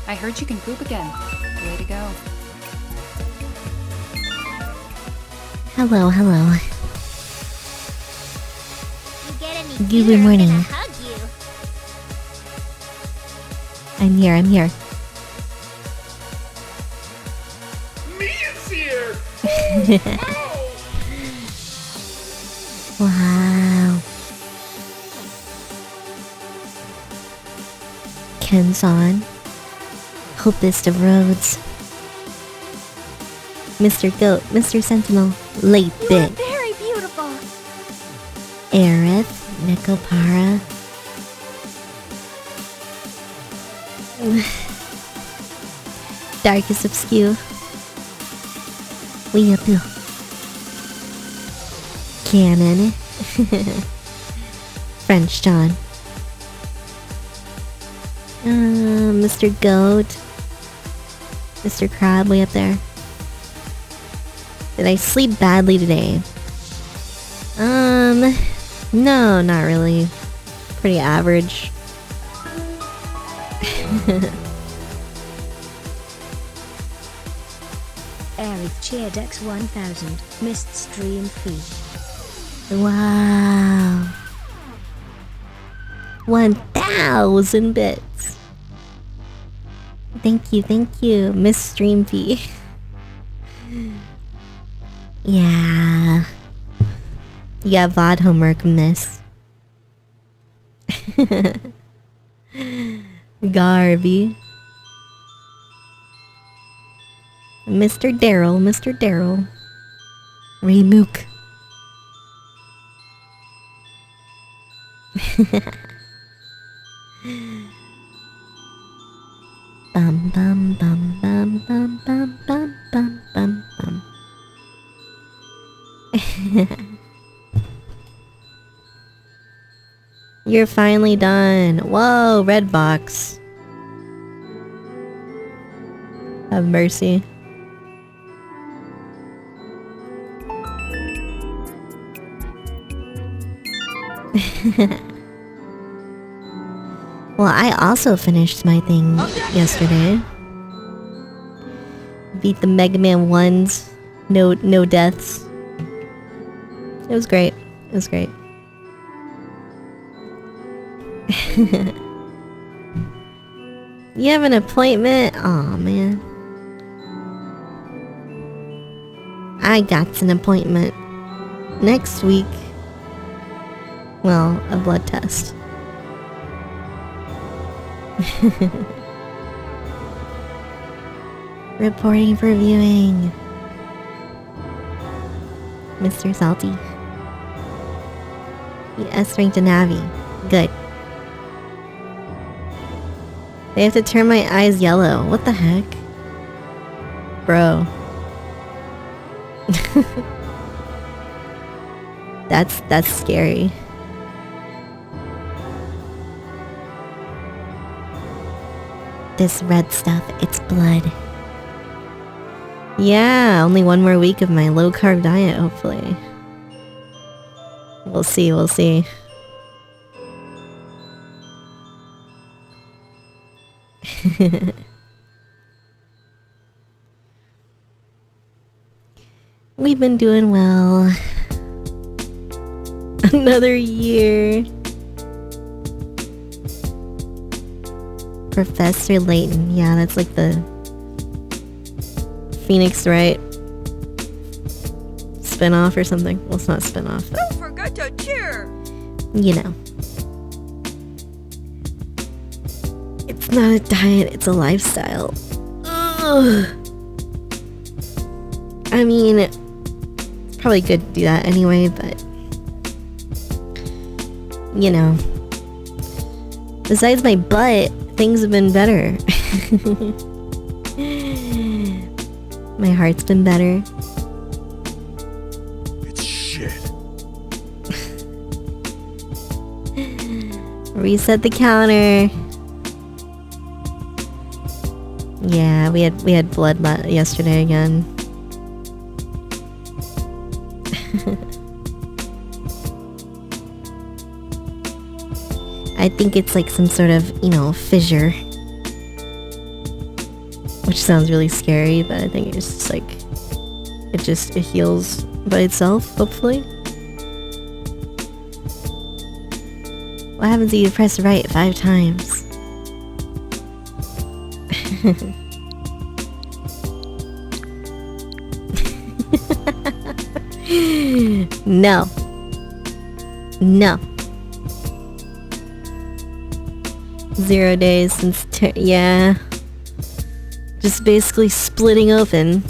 I heard you can poop again. Way to go. Hello, hello. You get any Good cuter, I'm morning. gonna hug you. I'm here, I'm here. Mia's here! Wow. Ken's-on. Hopest of roads. Mr. Goat, Mr. Sentinel, late You are bit. very beautiful. Aerith, Nekopara. Darkest Obscure. We up here. Cannon. French John. Mr. Goat. Mr. Crab way up there. Did I sleep badly today? No, not really. Pretty average. Eric Cheerdex 1000 missed stream fee. Wow. 1,000 bits. Thank you, Miss Stream Fee. Yeah. You got VOD homework, miss. Garvey. Mr. Daryl. Remook. Bum bum bum bum bum bum bum bum bum bum. You're finally done. Whoa, red box. Have mercy. Well, I also finished my thing yesterday. Beat the Mega Man 1s. No deaths. It was great. You have an appointment? Aw, man. I got an appointment next week. Well, a blood test. Reporting for viewing. Mr. Salty. S rank to Navi. Good. They have to turn my eyes yellow. What the heck? Bro. That's scary. This red stuff, it's blood. Yeah, only one more week of my low-carb diet, hopefully. We'll see. We've been doing well. Another year. Professor Layton. Yeah, that's like the Phoenix Wright spin-off or something. Well, it's not spin-off. Don't forget to cheer! You know. It's not a diet, it's a lifestyle. Ugh. I mean, it's probably good to do that anyway, but you know. Besides my butt, things have been better. My heart's been better. It's shit. Reset the counter. Yeah, we had blood yesterday again. I think it's like some sort of, fissure. Which sounds really scary, but I think it's just like it heals by itself, hopefully. What happens if you press right 5 times? No. No. 0 days since yeah. Just basically splitting open.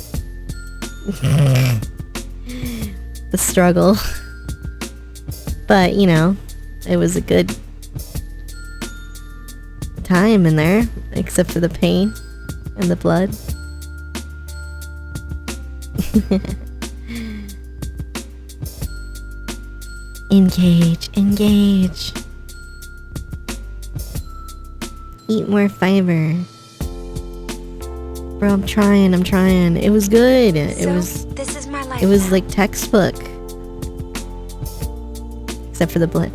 The struggle. But, you know, it was a good time in there, except for the pain and the blood. Engage, engage. Eat more fiber. Bro, I'm trying. It was good. This is my life. It was like textbook. Except for the blood.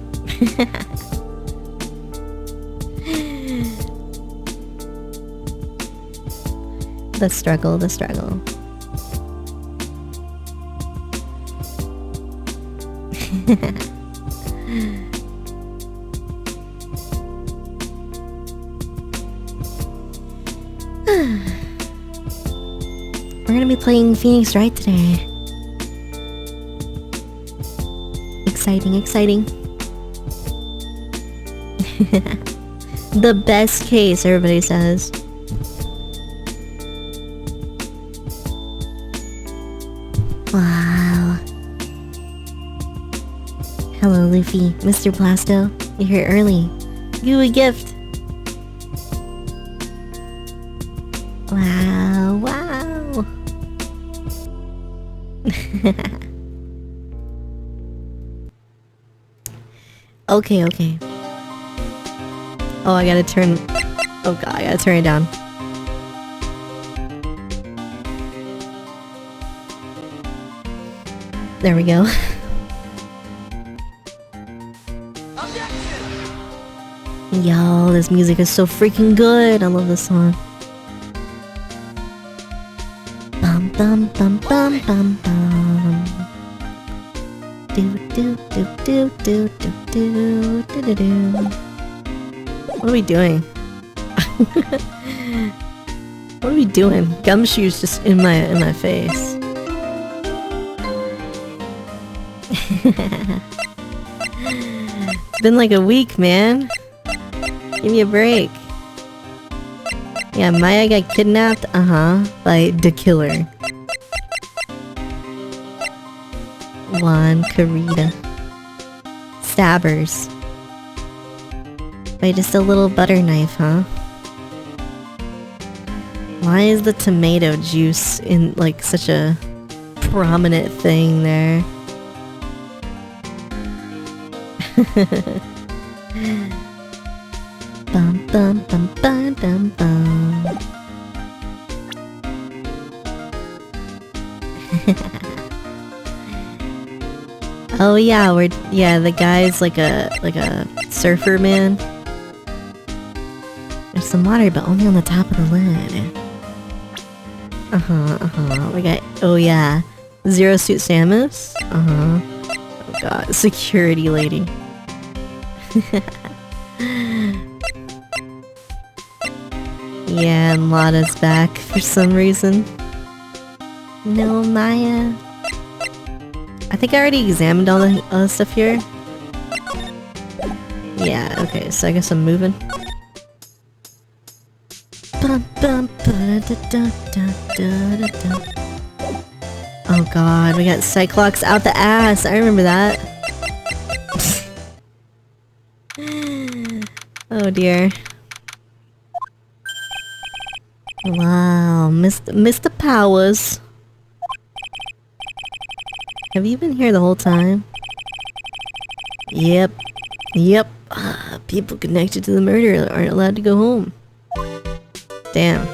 The struggle. We're gonna be playing Phoenix Wright today. Exciting. The best case, everybody says. Wow. Hello, Luffy. Mr. Plasto. You're here early. You a gift. Wow. Okay. Oh, I gotta turn... Oh god, I gotta turn it down. There we go. Yo, this music is so freaking good. I love this song. Bum bum bum bum bum bum. Do do do do do do do do do do. What are we doing? What are we doing? Gumshoe's just in my face. It's been like a week, man. Give me a break. Yeah, Maya got kidnapped, by the killer. Juan, Karita. Stabbers. By just a little butter knife, huh? Why is the tomato juice in, like, such a prominent thing there? Bum bum bum bum bum bum. Oh yeah, the guy's like a surfer man. There's some water, but only on the top of the lid. We got, oh yeah, Zero Suit Samus. Oh god, security lady. Yeah, and Lada's back for some reason. No, Maya. I think I already examined all the stuff here. Yeah, okay, so I guess I'm moving. Oh god, we got Cyclops out the ass. I remember that. Oh dear. Wow, Mr. Powers. Have you been here the whole time? Yep. People connected to the murder aren't allowed to go home. Damn.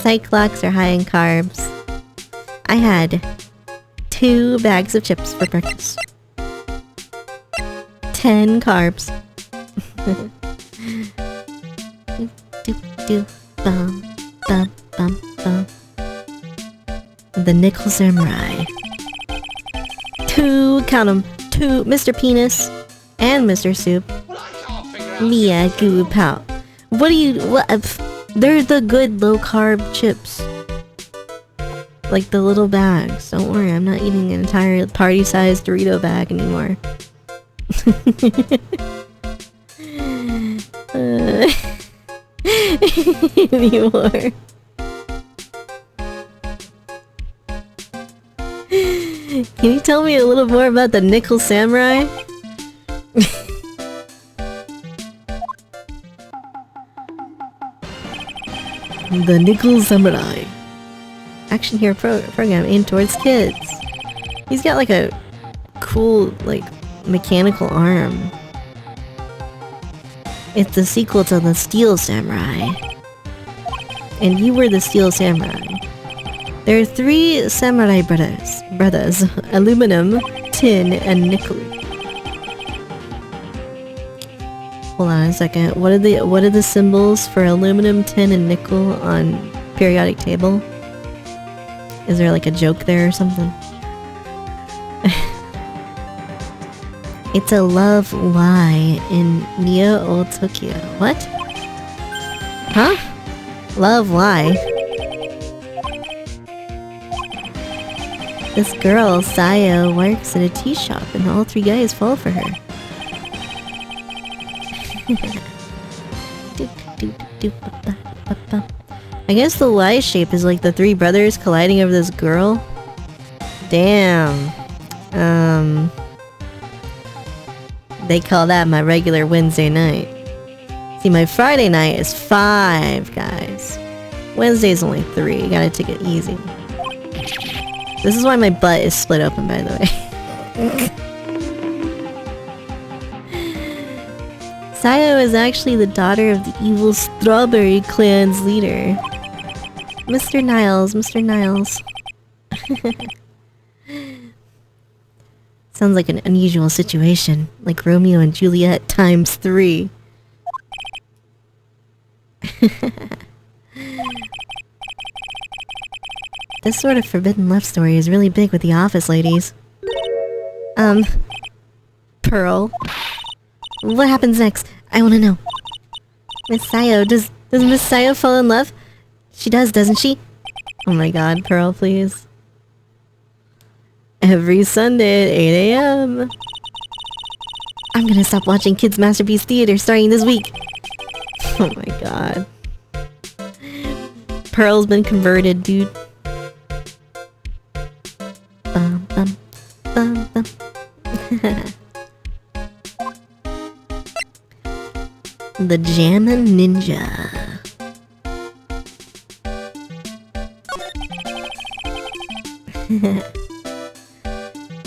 Cyclops are high in carbs. I had 2 bags of chips for breakfast. 10 carbs. Do bum bum bum bum. The Nickel Samurai. Count 'em. Two, Mr. Penis and Mr. Soup. Mia Goo Pow. What do you? What? They're the good low carb chips. Like the little bags. Don't worry, I'm not eating an entire party-sized Dorito bag anymore. Anymore. Can you tell me a little more about the Nickel Samurai? The Nickel Samurai. Action hero program aimed towards kids. He's got like a cool, like, mechanical arm. It's the sequel to the Steel Samurai. And you were the Steel Samurai. There are 3 samurai brothers. Aluminum, tin, and nickel. Hold on a second. What are the symbols for aluminum, tin, and nickel on periodic table? Is there like a joke there or something? It's a love Y in Neo Tokyo. What? Huh? Love Y? This girl, Sayo, works at a tea shop and all 3 guys fall for her. I guess the Y shape is like the 3 brothers colliding over this girl. Damn. They call that my regular Wednesday night. See, my Friday night is 5 guys. Wednesday's only 3. Gotta take it easy. This is why my butt is split open, by the way. Sayo is actually the daughter of the evil Strawberry Clan's leader. Mr. Niles, Mr. Niles. Sounds like an unusual situation, like Romeo and Juliet times 3. This sort of forbidden love story is really big with the office ladies. Pearl. What happens next? I wanna know. Miss Sayo, does Miss Sayo fall in love? She does, doesn't she? Oh my god, Pearl, please. Every Sunday at 8 a.m. I'm gonna stop watching Kids Masterpiece Theater starting this week. Oh my god. Pearl's been converted, dude. Bum, bum, bum, bum. The Jammin' Ninja.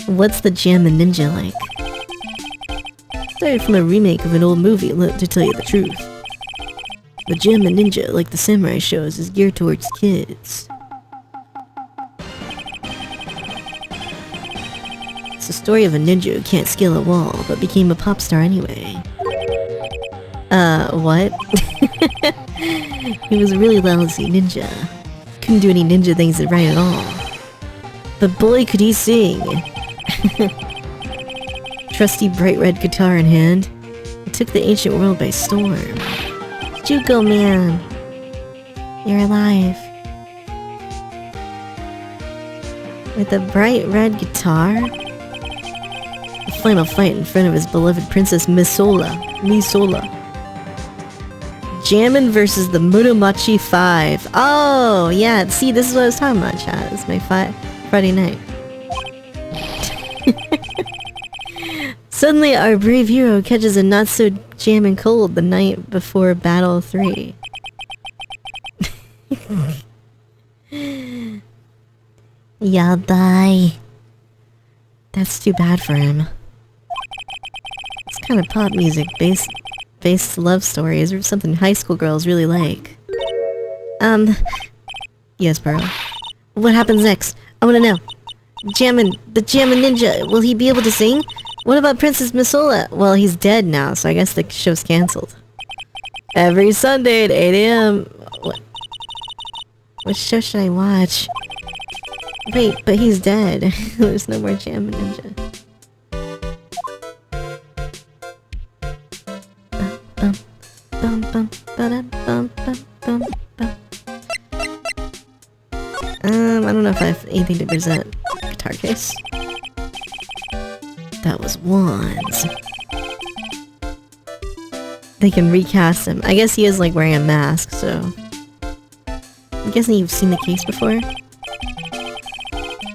What's the Jammin' Ninja like? Started from a remake of an old movie, to tell you the truth. The Jammin' Ninja, like the samurai shows, is geared towards kids. It's the story of a ninja who can't scale a wall, but became a pop star anyway. What? He was a really lousy ninja. Couldn't do any ninja things right at all. But boy could he sing! Trusty bright red guitar in hand, it took the ancient world by storm. Jugo man! You're alive. With a bright red guitar? The final fight in front of his beloved princess Misola. Jammin' versus the Muromachi 5. Oh, yeah, see, this is what I was talking about, chat. It's my Friday night. Suddenly, our brave hero catches a not-so-jammin' cold the night before Battle 3. Yadai. That's too bad for him. It's kind of pop music based love stories or something high school girls really like. Yes, Pearl. What happens next? I wanna know. The Jammin' Ninja, will he be able to sing? What about Princess Missoula? Well, he's dead now, so I guess the show's cancelled. Every Sunday at 8 a.m. What show should I watch? Wait, but he's dead. There's no more Jam Ninja. I don't know if I have anything to present. Guitar case. That was Wands. They can recast him. I guess he is like wearing a mask, so... I'm guessing you've seen the case before?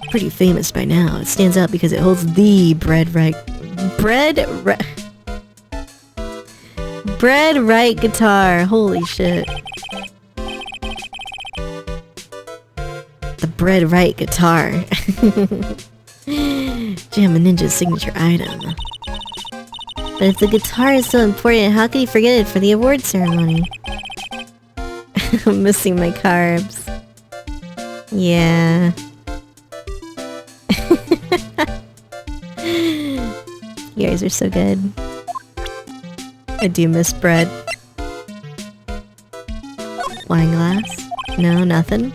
Pretty famous by now. It stands out because it holds the Wright guitar. Holy shit. The Wright guitar. Jammin' Ninja's signature item. But if the guitar is so important, how could he forget it for the award ceremony? I'm missing my carbs. Yeah. You guys are so good. I do miss bread. Wine glass? No, nothing.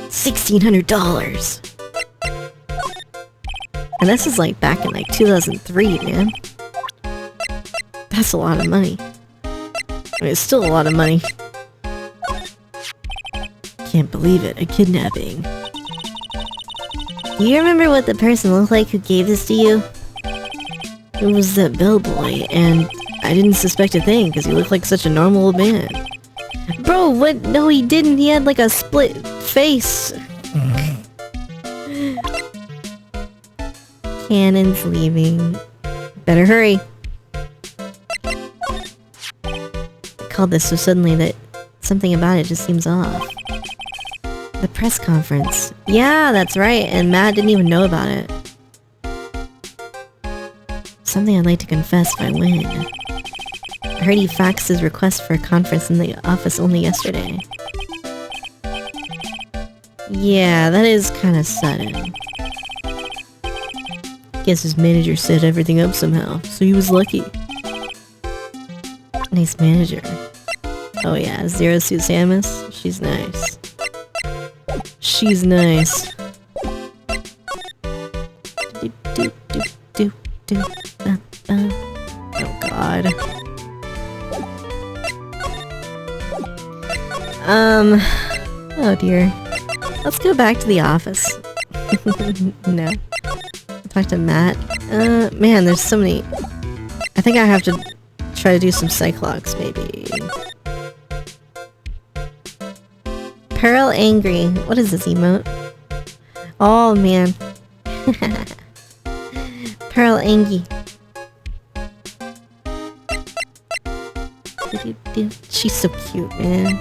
$1,600. And this is like back in like 2003, man. That's a lot of money. I mean, it's still a lot of money. Can't believe it, a kidnapping. Do you remember what the person looked like who gave this to you? It was that bellboy, and I didn't suspect a thing because he looked like such a normal old man. Bro, what? No, he didn't. He had like a split face. Cannon's leaving. Better hurry. I called this so suddenly that something about it just seems off. The press conference. Yeah, that's right, and Matt didn't even know about it. Something I'd like to confess if I win. I heard he faxed his request for a conference in the office only yesterday. Yeah, that is kind of sudden. Guess his manager set everything up somehow, so he was lucky. Nice manager. Oh yeah, Zero Suit Samus? She's nice. She's nice. Oh god. Oh dear. Let's go back to the office. No. Talk to Matt. Man, there's so many... I think I have to try to do some Cyclops, maybe. Pearl Angry. What is this emote? Oh, man. Pearl Angry. She's so cute, man.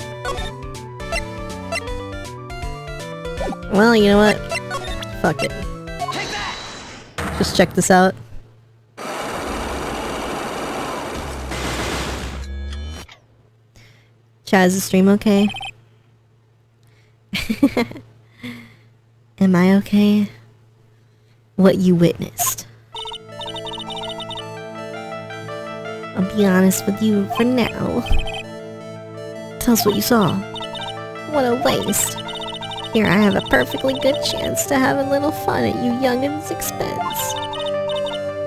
Well, you know what? Fuck it. Just check this out. Chad, is the stream okay? Am I okay? What you witnessed. I'll be honest with you for now. Tell us what you saw. What a waste. Here I have a perfectly good chance to have a little fun at you young'uns' expense.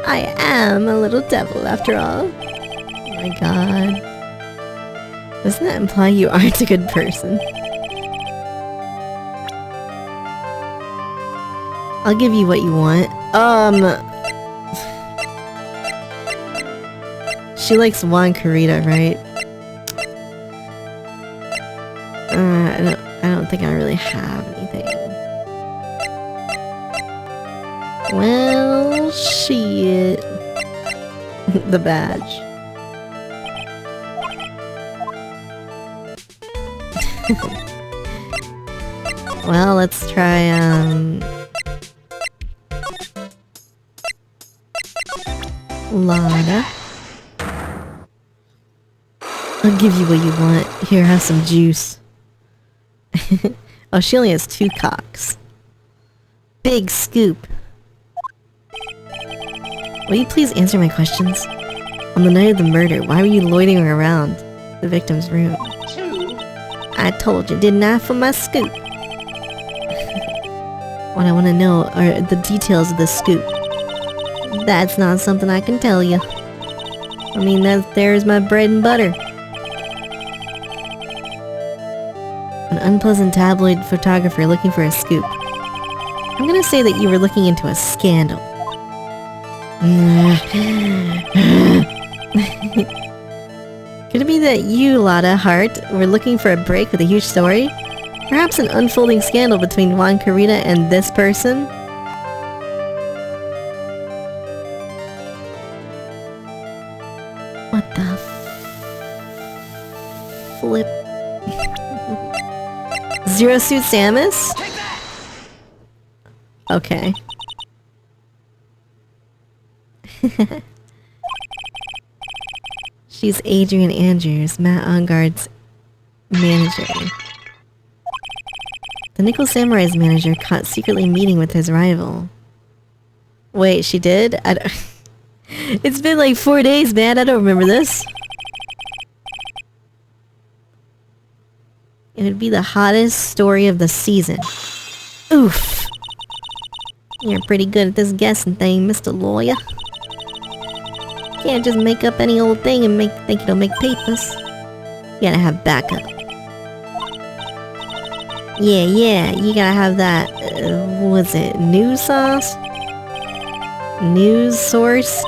I am a little devil after all. Oh my god. Doesn't that imply you aren't a good person? I'll give you what you want. She likes Juan Carita, right? I don't think I really have anything. Well, shit. The badge. Well, let's try, Lana. I'll give you what you want. Here, have some juice. Oh, she only has 2 cocks. Big scoop. Will you please answer my questions? On the night of the murder, why were you loitering around the victim's room? I told you, didn't I, for my scoop? What I want to know are the details of the scoop. That's not something I can tell you. I mean, there's my bread and butter. An unpleasant tabloid photographer looking for a scoop. I'm gonna say that you were looking into a scandal. Could it be that you, Lotta Hart, were looking for a break with a huge story? Perhaps an unfolding scandal between Juan Carita and this person? What the flip? Zero Suit Samus? Okay. She's Adrian Andrews, Matt Ongard's manager. The Nickel Samurai's manager caught secretly meeting with his rival. Wait, she did? It's been like 4 days, man. I don't remember this. It would be the hottest story of the season. Oof. You're pretty good at this guessing thing, Mr. Lawyer. Can't just make up any old thing and think it'll make papers. You gotta have backup. Yeah, you gotta have that, what's it, news sauce? News source?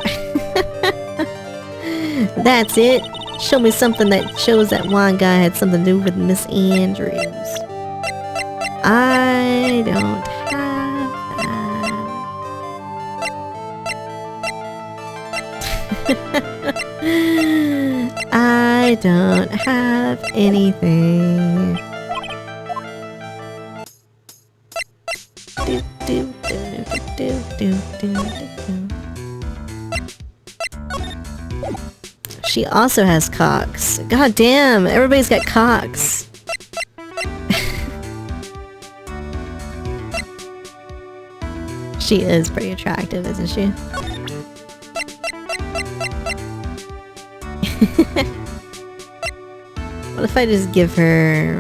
That's it. Show me something that shows that one guy had something to do with Miss Andrews. I don't have that. I don't have anything. She also has cocks. God damn, everybody's got cocks. She is pretty attractive, isn't she? What if I just give her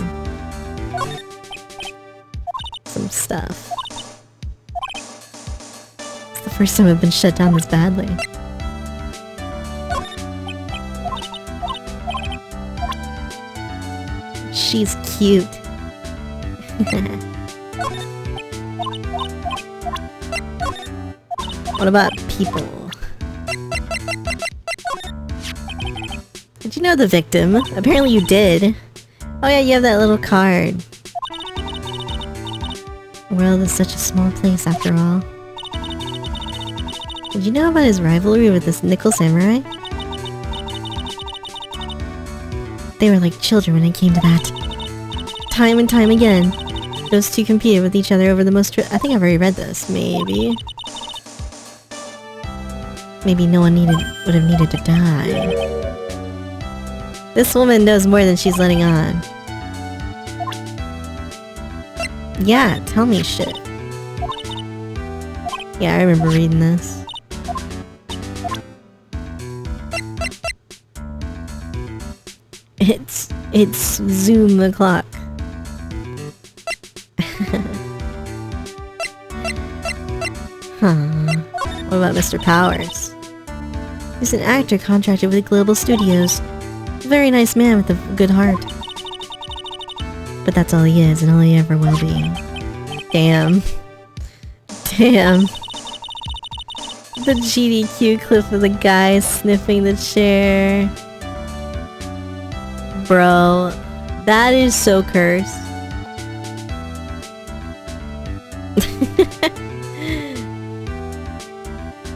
some stuff? It's the first time I've been shut down this badly. She's cute. What about people? Did you know the victim? Apparently you did. Oh yeah, you have that little card. The world is such a small place after all. Did you know about his rivalry with this Nickel Samurai? They were like children when it came to that. Time and time again, those two competed with each other over the most... I think I've already read this. Maybe. Maybe no one would have needed to die. This woman knows more than she's letting on. Yeah, tell me shit. Yeah, I remember reading this. It's Zoom the clock. Huh. What about Mr. Powers? He's an actor contracted with Global Studios. A very nice man with a good heart. But that's all he is and all he ever will be. Damn. Damn. The GDQ clip of the guy sniffing the chair. Bro, that is so cursed.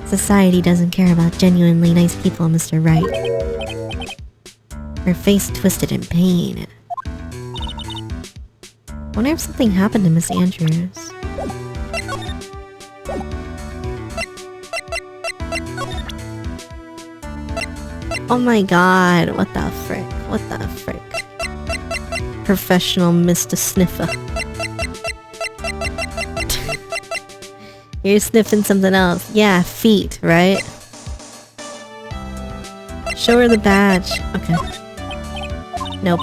Society doesn't care about genuinely nice people, Mr. Wright. Her face twisted in pain. Wonder if something happened to Miss Andrews. Oh my god, what the frick? What the frick? Professional Mr. Sniffer. You're sniffing something else. Yeah, feet, right? Show her the badge. Okay. Nope.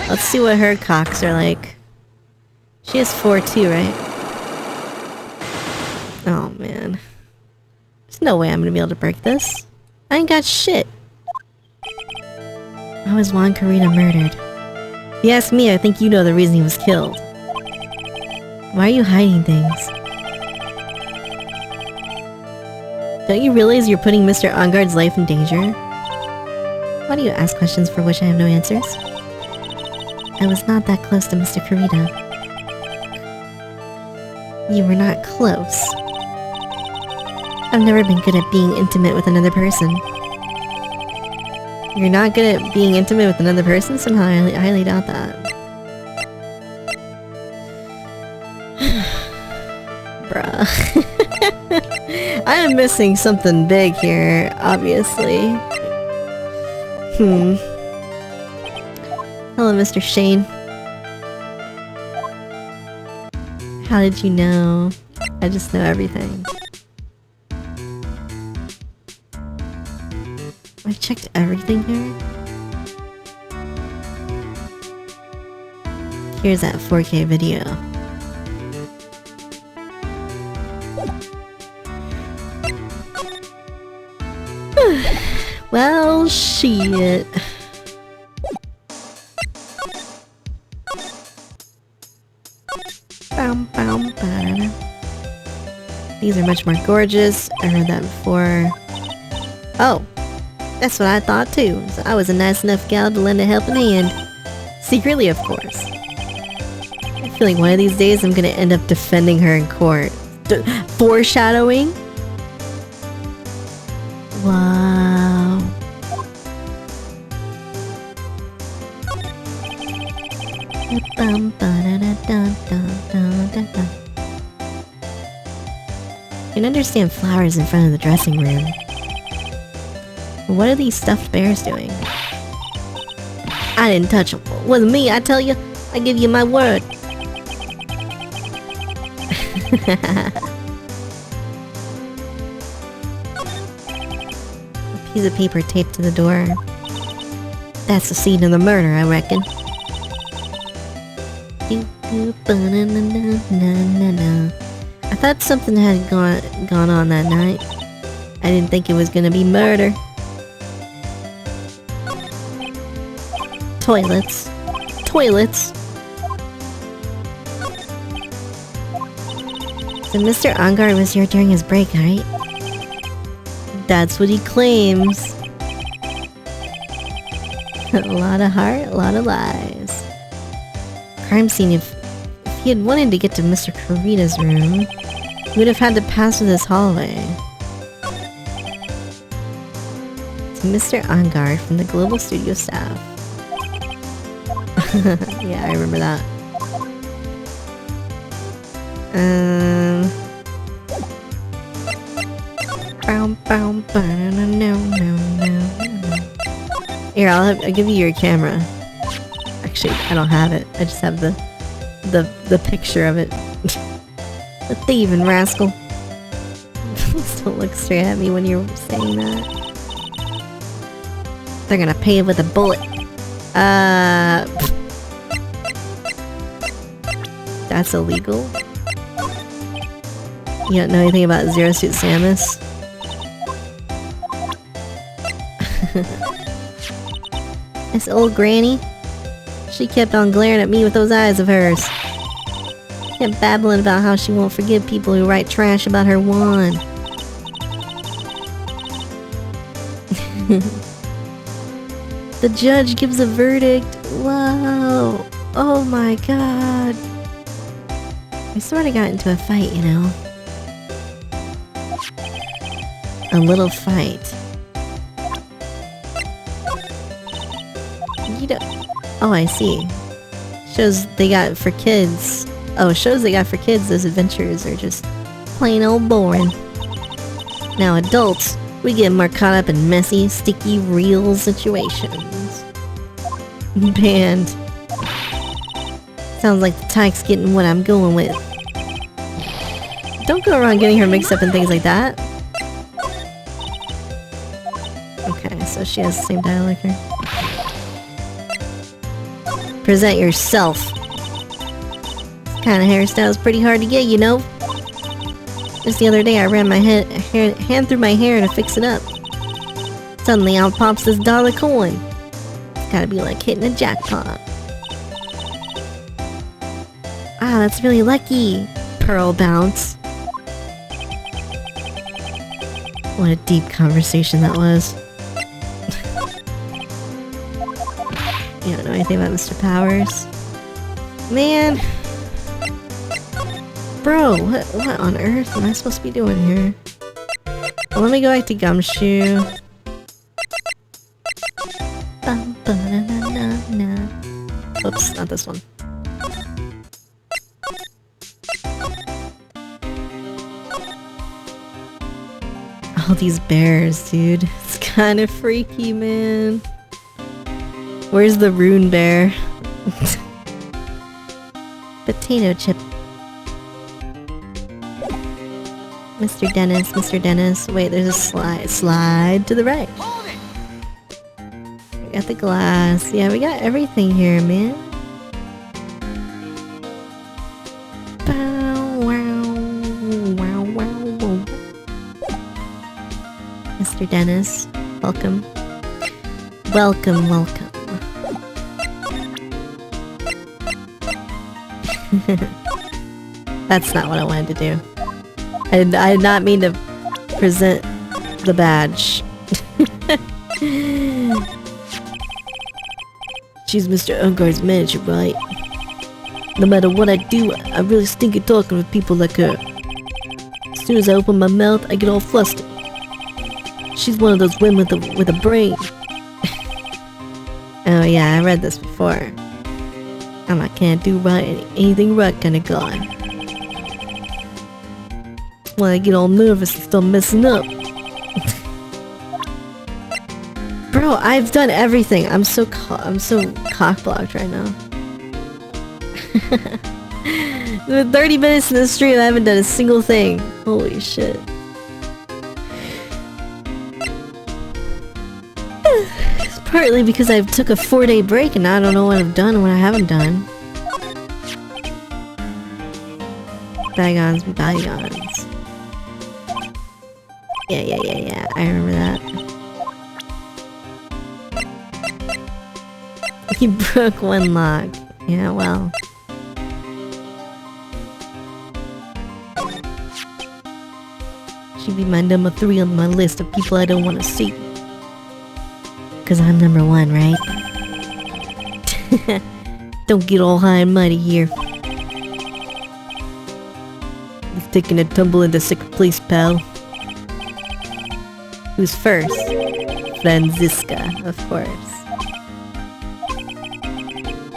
Let's see what her cocks are like. She has 4 too, right? Oh man. There's no way I'm gonna be able to break this. I ain't got shit. How was Juan Carino murdered? If you ask me, I think you know the reason he was killed. Why are you hiding things? Don't you realize you're putting Mr. Onguard's life in danger? Why do you ask questions for which I have no answers? I was not that close to Mr. Carino. You were not close. I've never been good at being intimate with another person. You're not good at being intimate with another person? Somehow I highly doubt that. Bruh. I am missing something big here, obviously. Hello, Mr. Shane. How did you know? I just know everything. I checked everything here. Here's that 4K video. Well, shit. These are much more gorgeous. I heard that before. Oh, that's what I thought too. So I was a nice enough gal to lend a helping hand. Secretly, of course. I feel like one of these days I'm gonna end up defending her in court. Foreshadowing? Wow. I can understand flowers in front of the dressing room. What are these stuffed bears doing? I didn't touch them. Wasn't me, I tell you. I give you my word. A piece of paper taped to the door. That's the scene of the murder, I reckon. I thought something had gone on that night. I didn't think it was gonna be murder. Toilets. Toilets. So Mr. Onguard was here during his break, right? That's what he claims. A lot of heart, a lot of lies. Crime scene. If he had wanted to get to Mr. Carino's room, he would have had to pass through this hallway. To Mr. Onguard from the Global Studio staff. Yeah, I remember that. Here, I'll give you your camera. Actually, I don't have it. I just have the picture of it. The thieving rascal. Please don't look straight at me when you're saying that. They're gonna pay with a bullet. That's illegal. You don't know anything about Zero Suit Samus? This old granny, she kept on glaring at me with those eyes of hers. Kept babbling about how she won't forgive people who write trash about her wand. The judge gives a verdict. Wow. Oh my god. I sort of got into a fight, you know. A little fight. You don't... Oh, I see. Shows they got for kids. Oh, shows they got for kids, those adventures are just plain old boring. Now adults, we get more caught up in messy, sticky, real situations. Band. Sounds like the tyke's getting what I'm going with. Don't go around getting her mixed up in things like that. Okay, so she has the same dialect here. Present yourself. This kind of hairstyle is pretty hard to get, you know? Just the other day I ran my hand through my hair to fix it up. Suddenly out pops this dollar coin. It's gotta be like hitting a jackpot. Ah, that's really lucky. Pearl bounce. What a deep conversation that was. You don't know anything about Mr. Powers? Man. Bro, what on earth am I supposed to be doing here? Well, let me go back to Gumshoe. Oops, not this one. All these bears, dude. It's kind of freaky, man. Where's the rune bear? Potato chip. Mr. Dennis, Mr. Dennis. Wait, there's a slide. Slide to the right. We got the glass. Yeah, we got everything here, man. Bow, wow, wow, wow, wow. Mr. Dennis, welcome. Welcome, welcome. That's not what I wanted to do. I did not mean to present the badge. She's Mr. Ungard's manager, right? No matter what I do, I really stink at talking with people like her. As soon as I open my mouth, I get all flustered. She's one of those women with a brain. Oh yeah, I read this before. I'm a can't do right anything right kind of guy. When I get all nervous and start messing up. Bro, I've done everything. I'm so cock-blocked right now. With 30 minutes in the stream, I haven't done a single thing. Holy shit. It's partly because I took a 4-day break and now I don't know what I've done and what I haven't done. Bygones be bygones. Yeah, I remember that. He broke one lock. Yeah, well. She'd be my number 3 on my list of people I don't want to see. Cause I'm number 1, right? Don't get all high and mighty here. You've taken a tumble into 2nd place, pal. Who's first? Franziska, of course.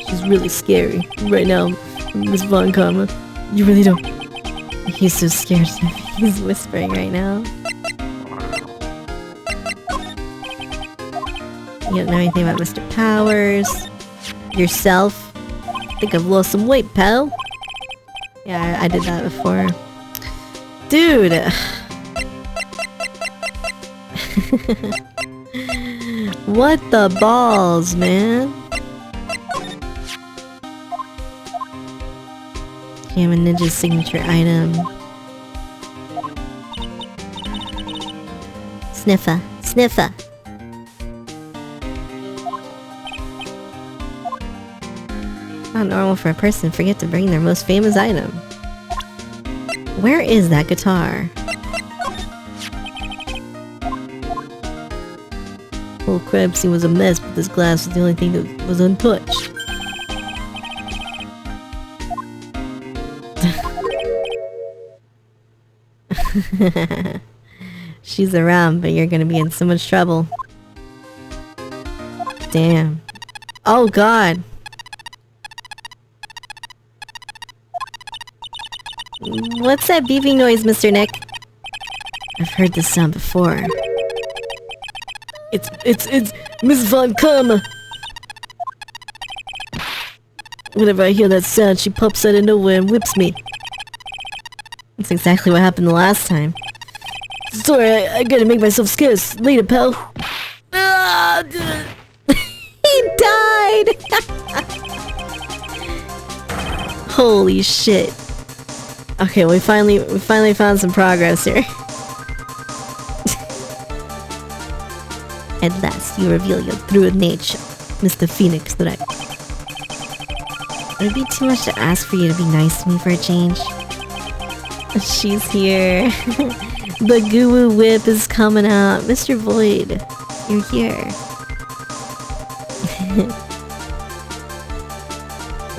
She's really scary. Right now, Miss Von Karma. You really don't... He's so scared. He's whispering right now. You don't know anything about Mr. Powers. Yourself. I think I've lost some weight, pal. Yeah, I did that before. Dude! What the balls, man? Gamma Ninja's signature item. Sniffer. Sniffer. Not normal for a person to forget to bring their most famous item. Where is that guitar? Whole crab scene was a mess, but this glass was the only thing that was untouched. She's around, but you're gonna be in so much trouble. Damn. Oh god! What's that beeping noise, Mr. Nick? I've heard this sound before. It's Miss Von Karma! Whenever I hear that sound, she pops out of nowhere and whips me. That's exactly what happened the last time. Sorry, I gotta make myself scarce. Later, pal. He died! Holy shit. Okay, we finally found some progress here. At last, you reveal your true nature, Mr. Phoenix Wright. Would it be too much to ask for you to be nice to me for a change? She's here. The goo whip is coming out. Mr. Void, you're here.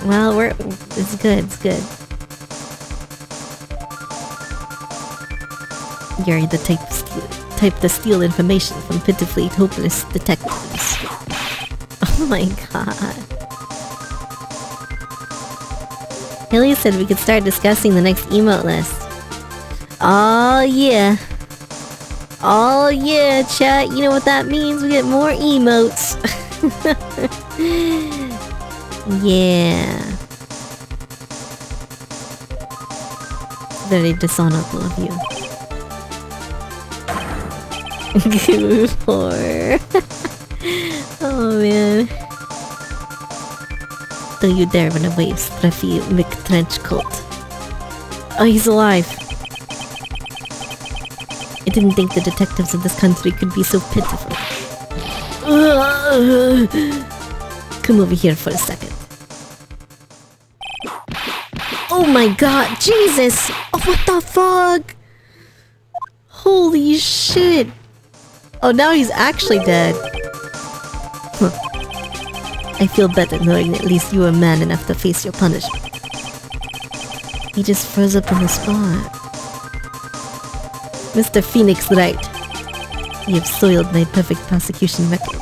Well, it's good, it's good. You're the type to steal information from pitifully hopeless detectives. Oh my god. Haley said we could start discussing the next emote list. Oh yeah. Oh yeah, chat. You know what that means? We get more emotes. Yeah. Very dishonorable of you. Good for. Oh man. Don't you dare run away, Scruffy McTrenchcoat. Oh, he's alive. I didn't think the detectives of this country could be so pitiful. Come over here for a second. Oh my god, Jesus! Oh, what the fuck? Holy shit! Oh, now he's actually dead. Huh. I feel better knowing at least you were man enough to face your punishment. He just froze up in the spot. Mr. Phoenix Wright, you have soiled my perfect prosecution record.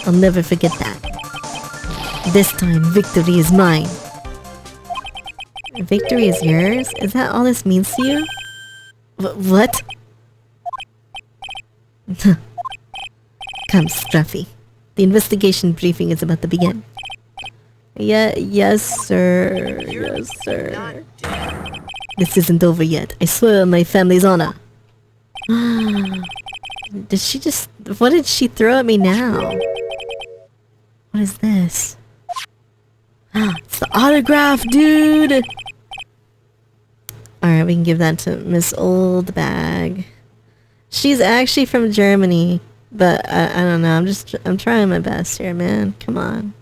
I'll never forget that. This time, victory is mine. Victory is yours? Is that all this means to you? What? Come, Scruffy. The investigation briefing is about to begin. Yes, sir. Yes, sir. This isn't over yet. I swear on my family's honor. Did she just... What did she throw at me now? What is this? It's the autograph, dude! Alright, we can give that to Miss Old Bag. She's actually from Germany. But, I don't know. I'm trying my best here, man. Come on.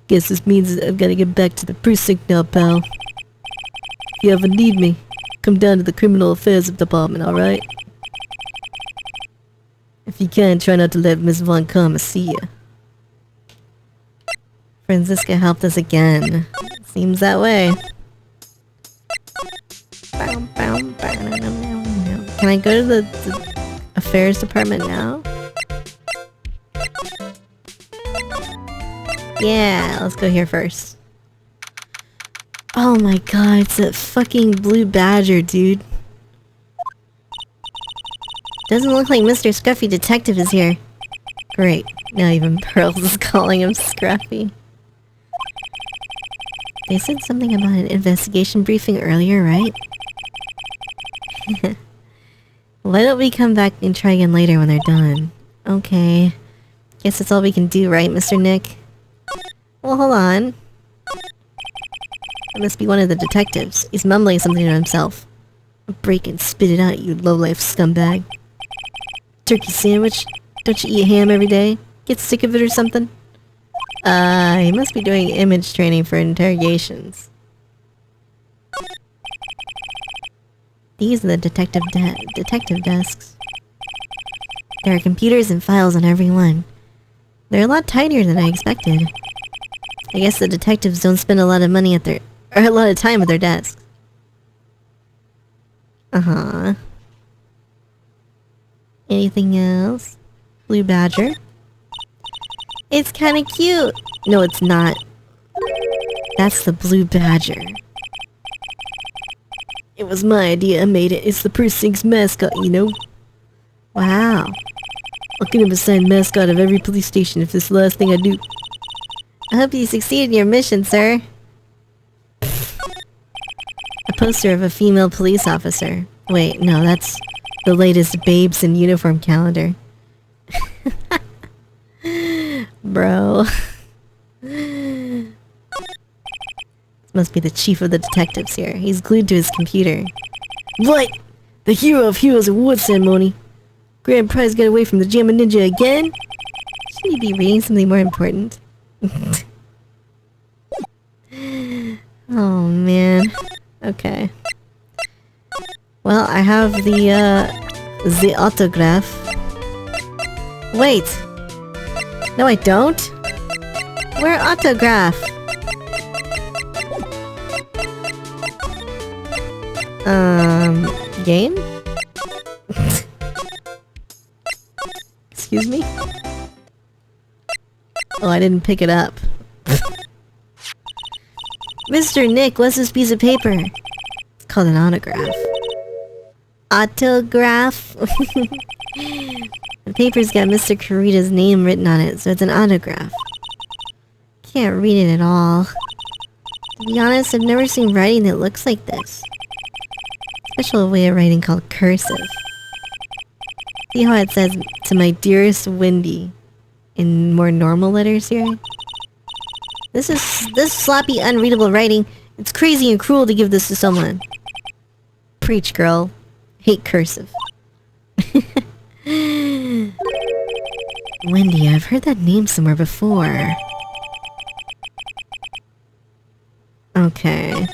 Guess this means I've got to get back to the precinct now, pal. If you ever need me, come down to the Criminal Affairs Department, alright? If you can, try not to let Miss Von Karma see ya. Franziska helped us again. Seems that way. Can I go to the Affairs Department now? Yeah, let's go here first. Oh my god, it's that fucking blue badger, dude. Doesn't look like Mr. Scruffy Detective is here. Great, now even Pearls is calling him Scruffy. They said something about an investigation briefing earlier, right? Why don't we come back and try again later when they're done? Okay. Guess that's all we can do, right, Mr. Nick? Well, hold on. That must be one of the detectives. He's mumbling something to himself. Break and spit it out, you low-life scumbag. Turkey sandwich? Don't you eat ham every day? Get sick of it or something? He must be doing image training for interrogations. These are the detective desks. There are computers and files on every one. They're a lot tinier than I expected. I guess the detectives don't spend a lot of money at a lot of time at their desks. Uh-huh. Anything else? Blue badger? It's kinda cute! No, it's not. That's the blue badger. It was my idea I made it. It's the precinct's mascot, you know? Wow. I'll get him a signed mascot of every police station if this is the last thing I do. I hope you succeed in your mission, sir. A poster of a female police officer. Wait, no, that's the latest Babes in Uniform calendar. Bro. This must be the chief of the detectives here. He's glued to his computer. What? The hero of Heroes Award Ceremony. Grand prize got away from the Jamma Ninja again? Shouldn't he be reading something more important? Oh man. Okay. Well, I have the autograph. Wait! No, I don't? Where autograph? Game? Excuse me? Oh, I didn't pick it up. Mr. Nick, what's this piece of paper? It's called an autograph. Autograph? The paper's got Mr. Kurita's name written on it, so it's an autograph. Can't read it at all. To be honest, I've never seen writing that looks like this. Special way of writing called cursive. See how it says, "To my dearest Wendy," in more normal letters here? This sloppy, unreadable writing. It's crazy and cruel to give this to someone. Preach, girl. Hate cursive. Wendy, I've heard that name somewhere before. Okay.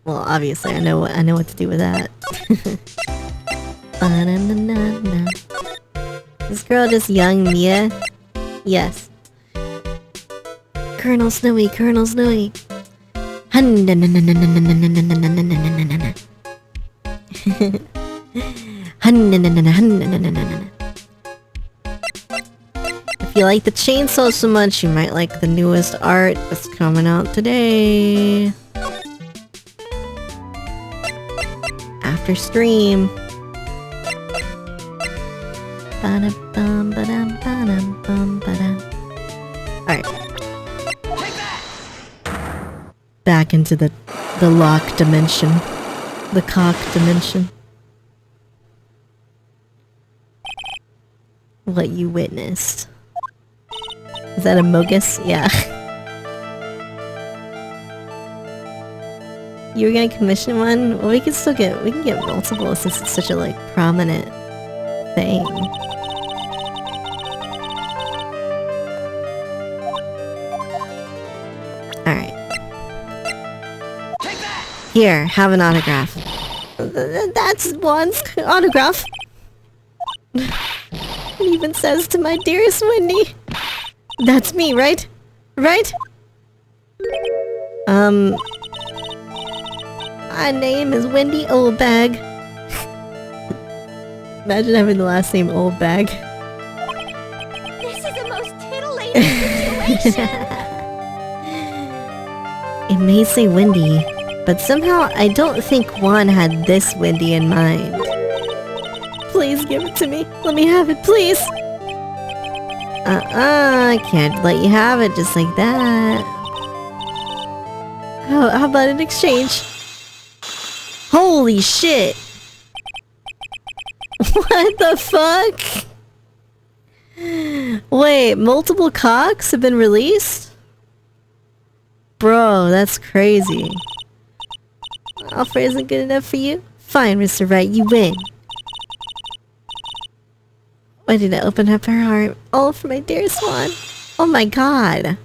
Well, obviously, I know what to do with that. Ba-na-na-na-na. This girl just young Mia? Yes. Colonel Snowy, Colonel Snowy. If you like the chainsaw so much, you might like the newest art that's coming out today. After stream. Alright. Back into the lock dimension. The cock dimension. What you witnessed. Is that a Mogus? Yeah. You were gonna commission one? Well, we can get multiple since it's such a, like, prominent thing. Alright. Here, have an autograph. That's Juan's autograph. It even says, "To my dearest Wendy." That's me, right? Right? My name is Wendy Oldbag. Imagine having the last name Oldbag. This is the most titillating situation. It may say Wendy, but somehow I don't think Juan had this Wendy in mind. Please give it to me. Let me have it, please. I can't let you have it just like that. How about an exchange? Holy shit! What the fuck? Wait, multiple cocks have been released? Bro, that's crazy. Offer isn't good enough for you? Fine, Mr. Wright, you win. Why did I open up her heart? All for my dear Swan. Oh my god.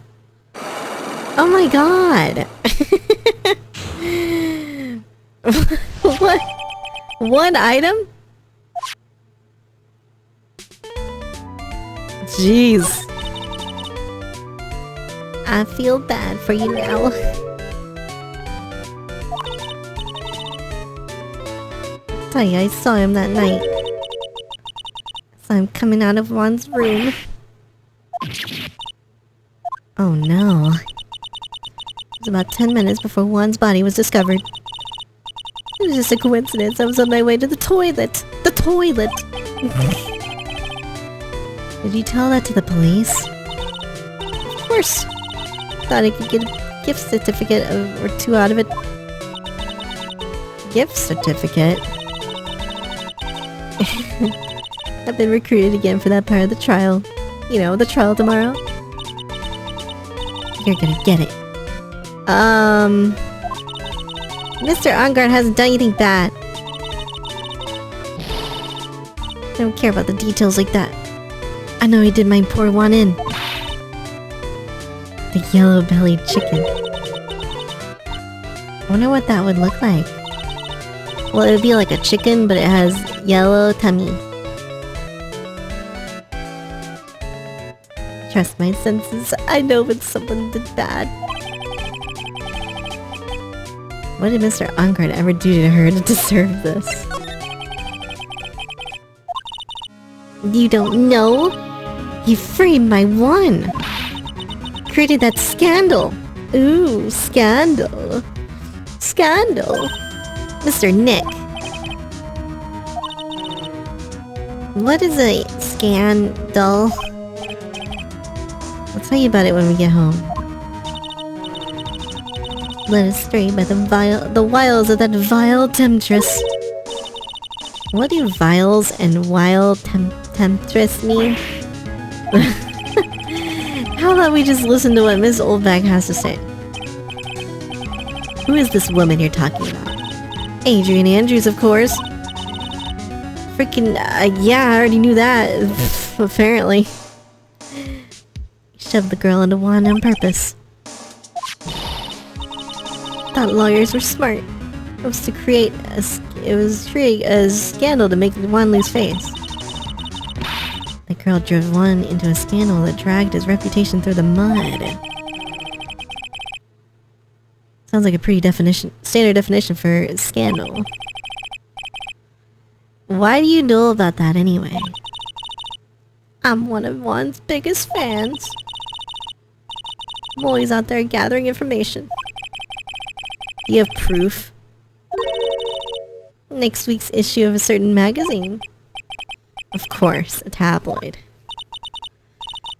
Oh my god. What? One item? Jeez. I feel bad for you now. Tell you, I saw him that night. So I'm coming out of Juan's room. Oh no. It was about 10 minutes before Juan's body was discovered. It was just a coincidence. I was on my way to the toilet. The toilet! Did you tell that to the police? Of course. Thought I could get a gift certificate or two out of it. Gift certificate? I've been recruited again for that part of the trial. You know, the trial tomorrow. You're gonna get it. Mr. Ongard hasn't done anything bad. I don't care about the details like that. I know he did my poor one in. The yellow-bellied chicken. I wonder what that would look like. Well, it would be like a chicken, but it has yellow tummy. Trust my senses. I know when someone did bad. What did Mr. Ongard ever do to her to deserve this? You don't know? He framed my one! Created that scandal! Ooh, scandal! Scandal! Mr. Nick! What is a scandal? I'll tell you about it when we get home. Led astray by the wiles of that vile temptress. What do viles and wild temptress mean? How about we just listen to what Miss Oldbag has to say? Who is this woman you're talking about? Adrian Andrews, of course. Freaking, yeah, I already knew that. Apparently. Shoved the girl into one on purpose. Thought lawyers were smart. It was to create a scandal to make Juan lose face. The girl drove Juan into a scandal that dragged his reputation through the mud. Sounds like a pretty standard definition for scandal. Why do you know about that anyway? I'm one of Juan's biggest fans. I'm always out there gathering information. Do you have proof? Next week's issue of a certain magazine. Of course, a tabloid.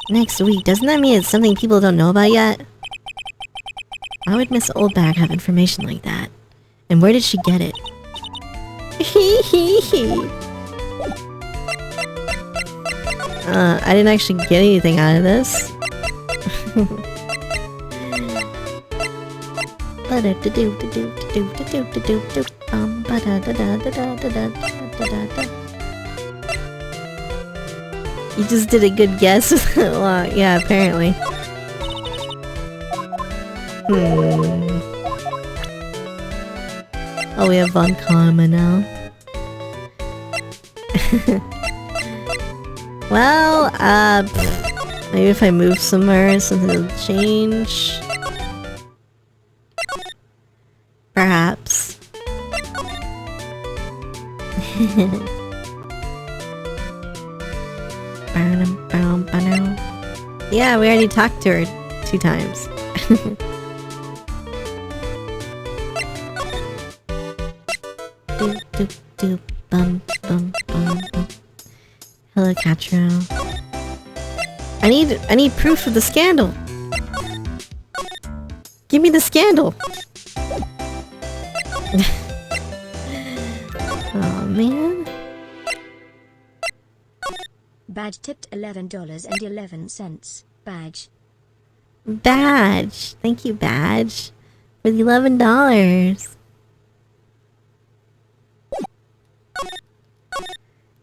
Next week, doesn't that mean it's something people don't know about yet? Why would Miss Oldbag have information like that? And where did she get it? I didn't actually get anything out of this. You just did a good guess. Well, yeah, apparently. Oh, we have Von Karma now. Well, maybe if I move somewhere, something will change. Perhaps. Yeah, we already talked to her 2 times. Hello, Catro. I need proof of the scandal. Give me the scandal. Oh man. Badge tipped $11.11. Badge. Badge. Thank you, Badge. For the $11.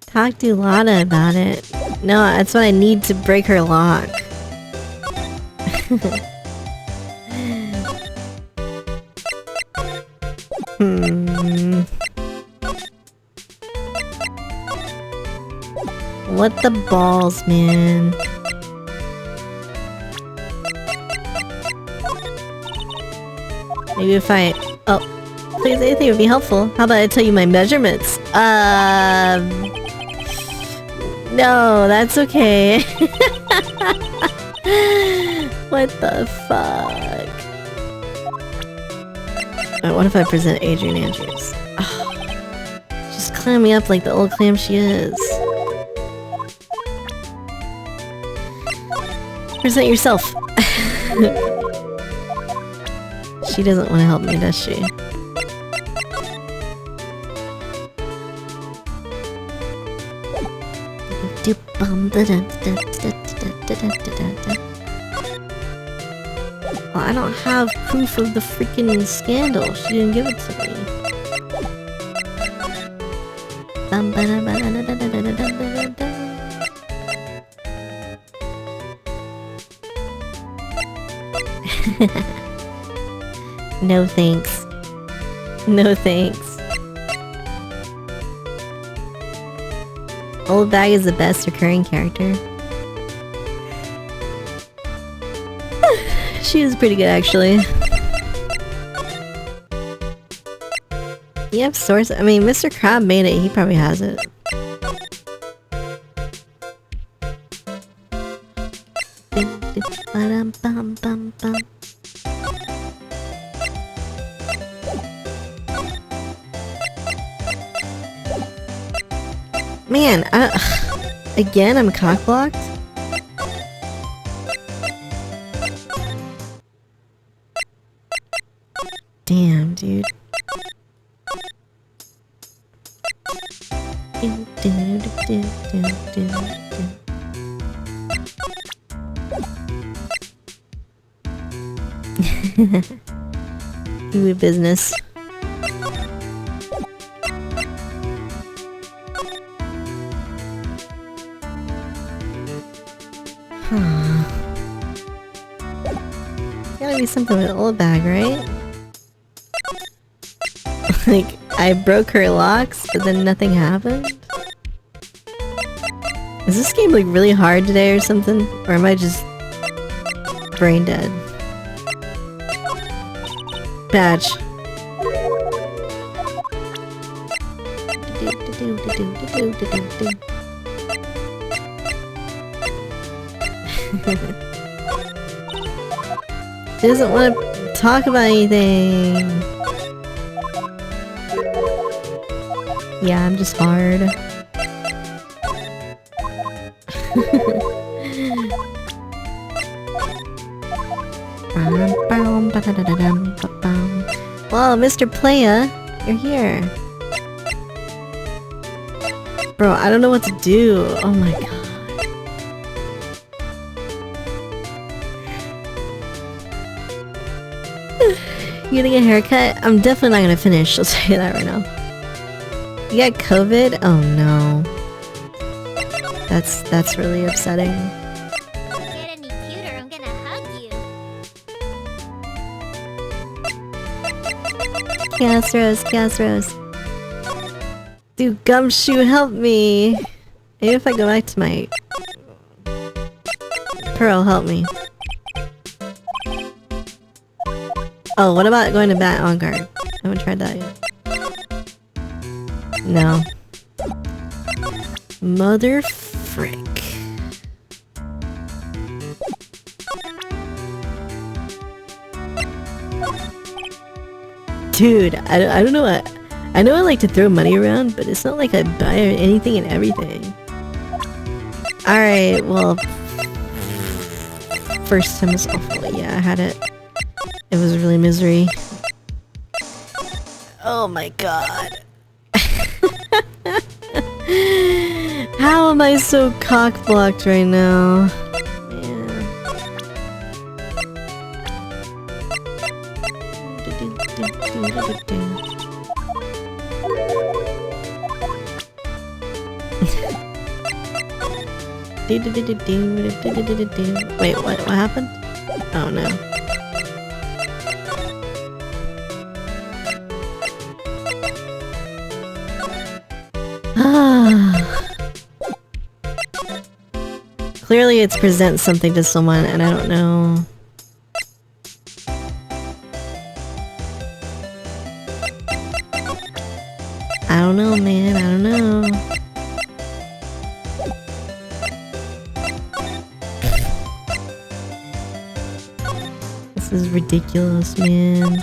Talk to Lana about it. No, that's what I need to break her lock. What the balls, man? Maybe if I... Oh, please, anything would be helpful. How about I tell you my measurements? No, that's okay. What the fuck? What if I present Adrian Andrews? Oh, she's climbing up like the old clam she is. Present yourself. She doesn't want to help me, does she? Well, I don't have proof of the freaking scandal. She didn't give it to me. No thanks. No thanks. Old Bag is the best recurring character. She is pretty good, actually. You have source? I mean, Mr. Crab made it. He probably has it. Man, again, I'm cock-blocked? Damn, dude. Do business. Gotta be something with Old Bag, right? Like, I broke her locks, but then nothing happened? Is this game like really hard today or something? Or am I just brain dead? Badge. He doesn't want to talk about anything. Yeah, I'm just hard. Whoa, Mr. Playa, you're here. Bro, I don't know what to do. Oh my god. You gonna get a haircut? I'm definitely not gonna finish, I'll tell you that right now. You got COVID? Oh no. That's really upsetting. Don't get any cuter, I'm gonna hug you. Chaos Rose, Chaos Rose. Dude, Gumshoe, help me! Maybe if I go back to my... Pearl, help me. Oh, what about going to Bat on guard? I haven't tried that yet. No. Mother frick. Dude, I don't know what... I know I like to throw money around, but it's not like I buy anything and everything. Alright, well... First time was awful. Yeah, I had it. It was really misery. Oh my god. How am I so cock-blocked right now? Wait, what happened? Oh no. Clearly it's present something to someone and I don't know. I don't know, man, I don't know. This is ridiculous, man.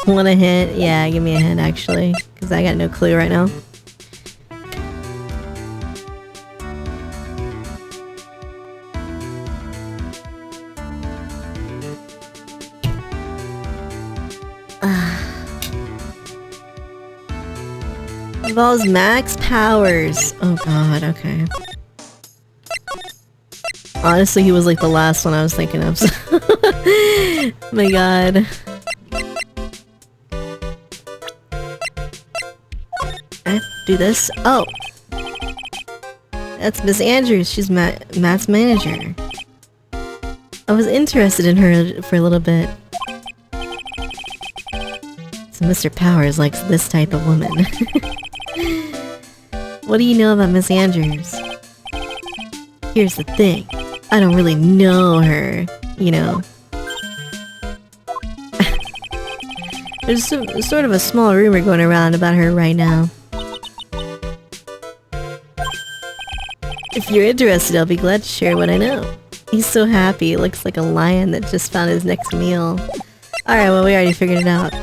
Want a hint? Yeah, give me a hint actually, because I got no clue right now. Involves max powers. Oh god, okay. Honestly, he was like the last one I was thinking of. So my god. I do this? Oh! That's Miss Andrews. She's Matt's manager. I was interested in her for a little bit. So Mr. Powers likes this type of woman. What do you know about Miss Andrews? Here's the thing. I don't really know her, you know. There's sort of a small rumor going around about her right now. If you're interested, I'll be glad to share what I know. He's so happy, he looks like a lion that just found his next meal. Alright, well we already figured it out.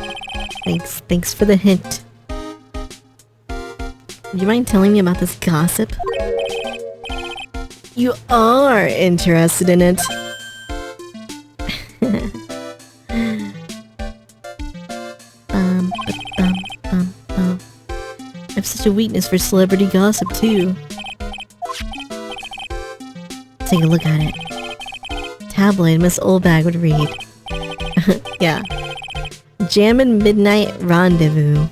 Thanks for the hint. Do you mind telling me about this gossip? You are interested in it. I have such a weakness for celebrity gossip too. Take a look at it. Tabloid Miss Oldbag would read. Yeah. Jammin' Midnight Rendezvous.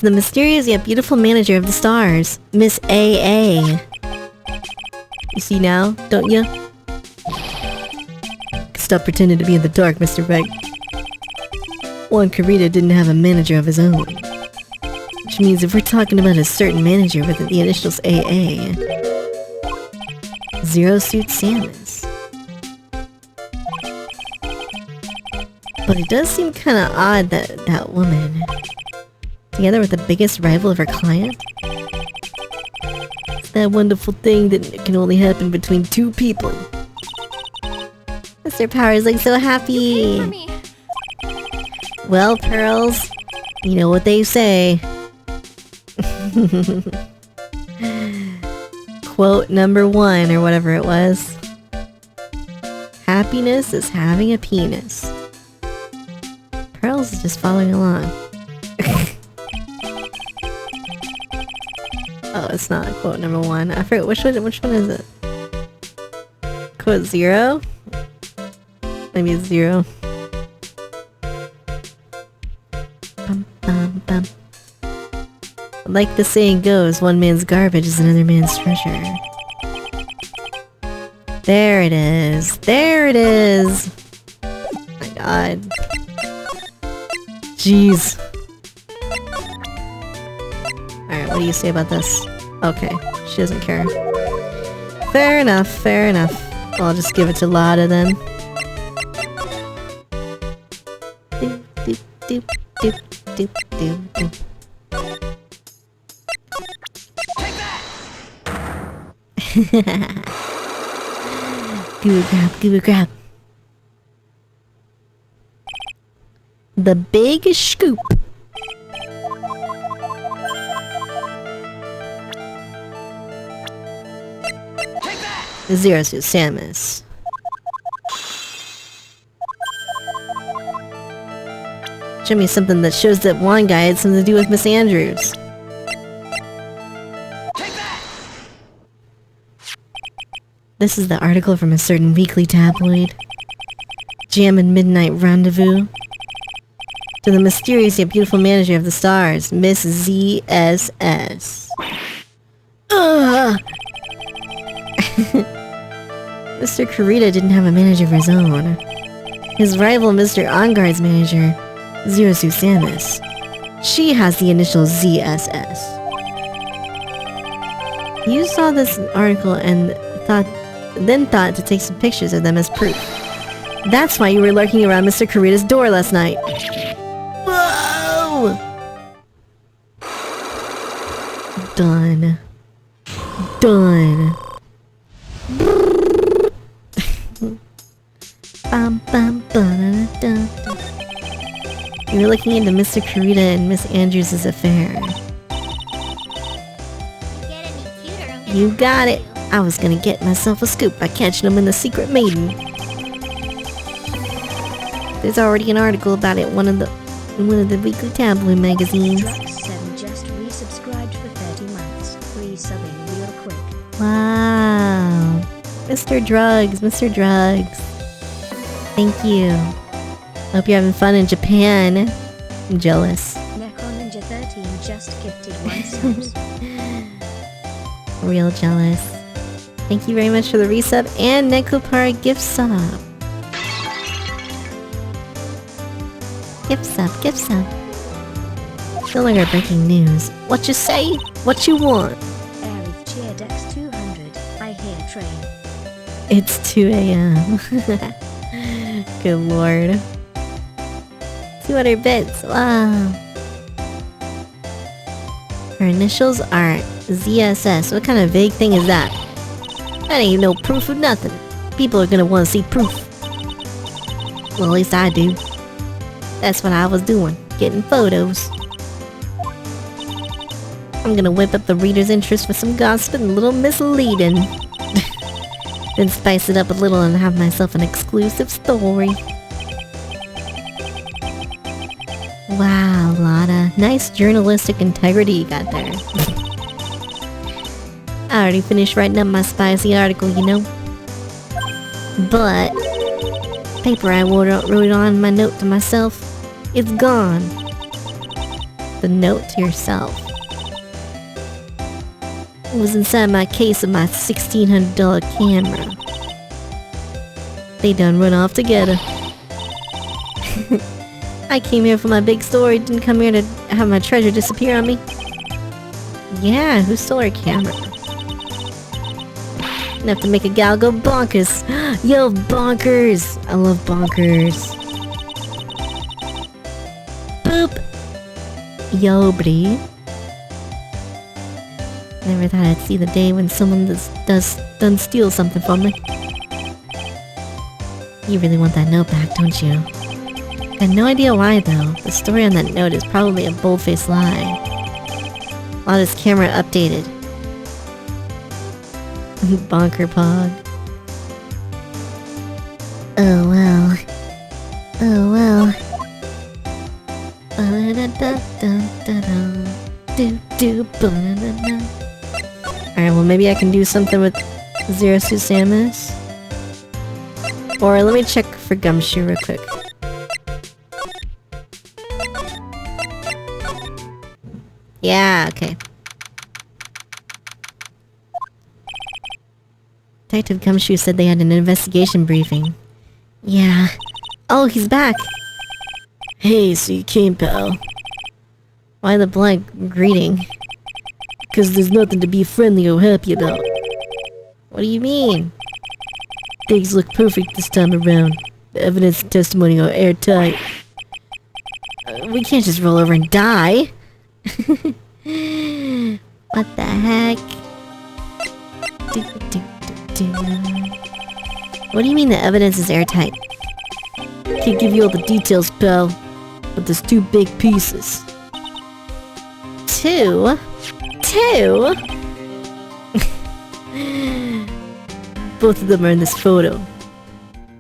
The mysterious yet beautiful manager of the stars, Miss AA. You see now, don't you? Stop pretending to be in the dark, Mr. Wright. Juan Carita didn't have a manager of his own. Which means if we're talking about a certain manager with the initials AA, Zero Suit Samus. But it does seem kinda odd that that woman, together with the biggest rival of her client, it's that wonderful thing that can only happen between two people. Mr. Powers looks so happy! For me. Well, Pearls, you know what they say. Quote number 1 or whatever it was. Happiness is having a penis. Pearls is just following along. Oh, it's not quote number 1. I forget which one is it? Quote 0? Maybe it's 0. Bum, bum, bum. Like the saying goes, one man's garbage is another man's treasure. There it is. There it is. Oh my god. Jeez. Alright, what do you say about this? Okay, she doesn't care. Fair enough, fair enough. I'll just give it to Lada then. Doop, doop, doop, doop, doop, doop, doop. Gooey grab. The big scoop. Zero Suit Samus. Show me something that shows that one guy had something to do with Miss Andrews. This is the article from a certain weekly tabloid. Jammin' Midnight Rendezvous. To the mysterious yet beautiful manager of the stars, Miss ZSS. Ugh! Mr. Carita didn't have a manager of his own. His rival, Mr. Onguard's manager, Zero Suit Samus. She has the initials ZSS. You saw this article and then thought to take some pictures of them as proof. That's why you were lurking around Mr. Carita's door last night. Whoa! Done. Done. Bum, bum, ba-da-da-da. You were looking into Mr. Kurita and Miss Andrews' affair. Get any cuter, I'm gonna You got hug it. I was gonna get myself a scoop by catching him in the Secret Maiden. There's already an article about it in one of the weekly tabloid magazines. Drux7 just resubscribed for 30 months. Resubbing real quick. Wow. Mr. Drugs, Mr. Drugs. Thank you. Hope you're having fun in Japan. I'm jealous. Necon Ninja 13 just gifted 1 sub. Real jealous. Thank you very much for the resub and Nekopara gift sub. Gift sub, gift sub. Feel like our breaking news. What you say? What you want? Aerith cheered X200. I hear train. It's 2 a.m. Good lord. 200 bits. Wow. Her initials are ZSS. What kind of vague thing is that? That ain't no proof of nothing. People are gonna want to see proof. Well, at least I do. That's what I was doing. Getting photos. I'm gonna whip up the reader's interest with some gossip and a little misleading. Then spice it up a little and have myself an exclusive story. Wow, Lotta. Nice journalistic integrity you got there. I already finished writing up my spicy article, you know. But paper I wrote on my note to myself, it's gone. The note to yourself. It was inside my case of my $1,600 camera. They done run off together. I came here for my big story, didn't come here to have my treasure disappear on me. Yeah, who stole her camera? Enough to make a gal go bonkers. Yo, bonkers! I love bonkers. Boop! Yo, buddy. Never thought I'd see the day when someone done steal something from me. You really want that note back, don't you? I had no idea why though. The story on that note is probably a bold-faced lie. Lotta's camera updated. Bonker Pog. Oh well. Oh well. Alright, well maybe I can do something with Zero Suit Samus. Or let me check for Gumshoe real quick. Yeah, okay. Detective Gumshoe said they had an investigation briefing. Yeah. Oh, he's back! Hey, so you came, pal. Why the blank greeting? Because there's nothing to be friendly or happy about. What do you mean? Things look perfect this time around. The evidence and testimony are airtight. We can't just roll over and die. What the heck? What do you mean the evidence is airtight? Can't give you all the details, pal. But there's 2 big pieces. 2? 2? Both of them are in this photo.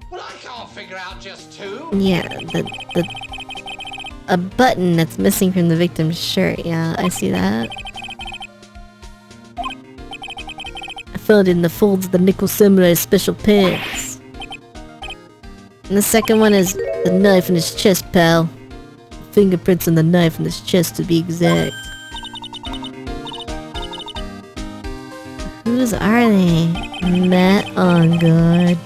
Well, I can't figure out just 2. Yeah, a button that's missing from the victim's shirt. Yeah, I see that. I found it in the folds of the Nickel Samurai's special pants. And the second one is the knife in his chest, pal. Fingerprints on the knife in his chest to be exact. Whose are they? Matt on guard.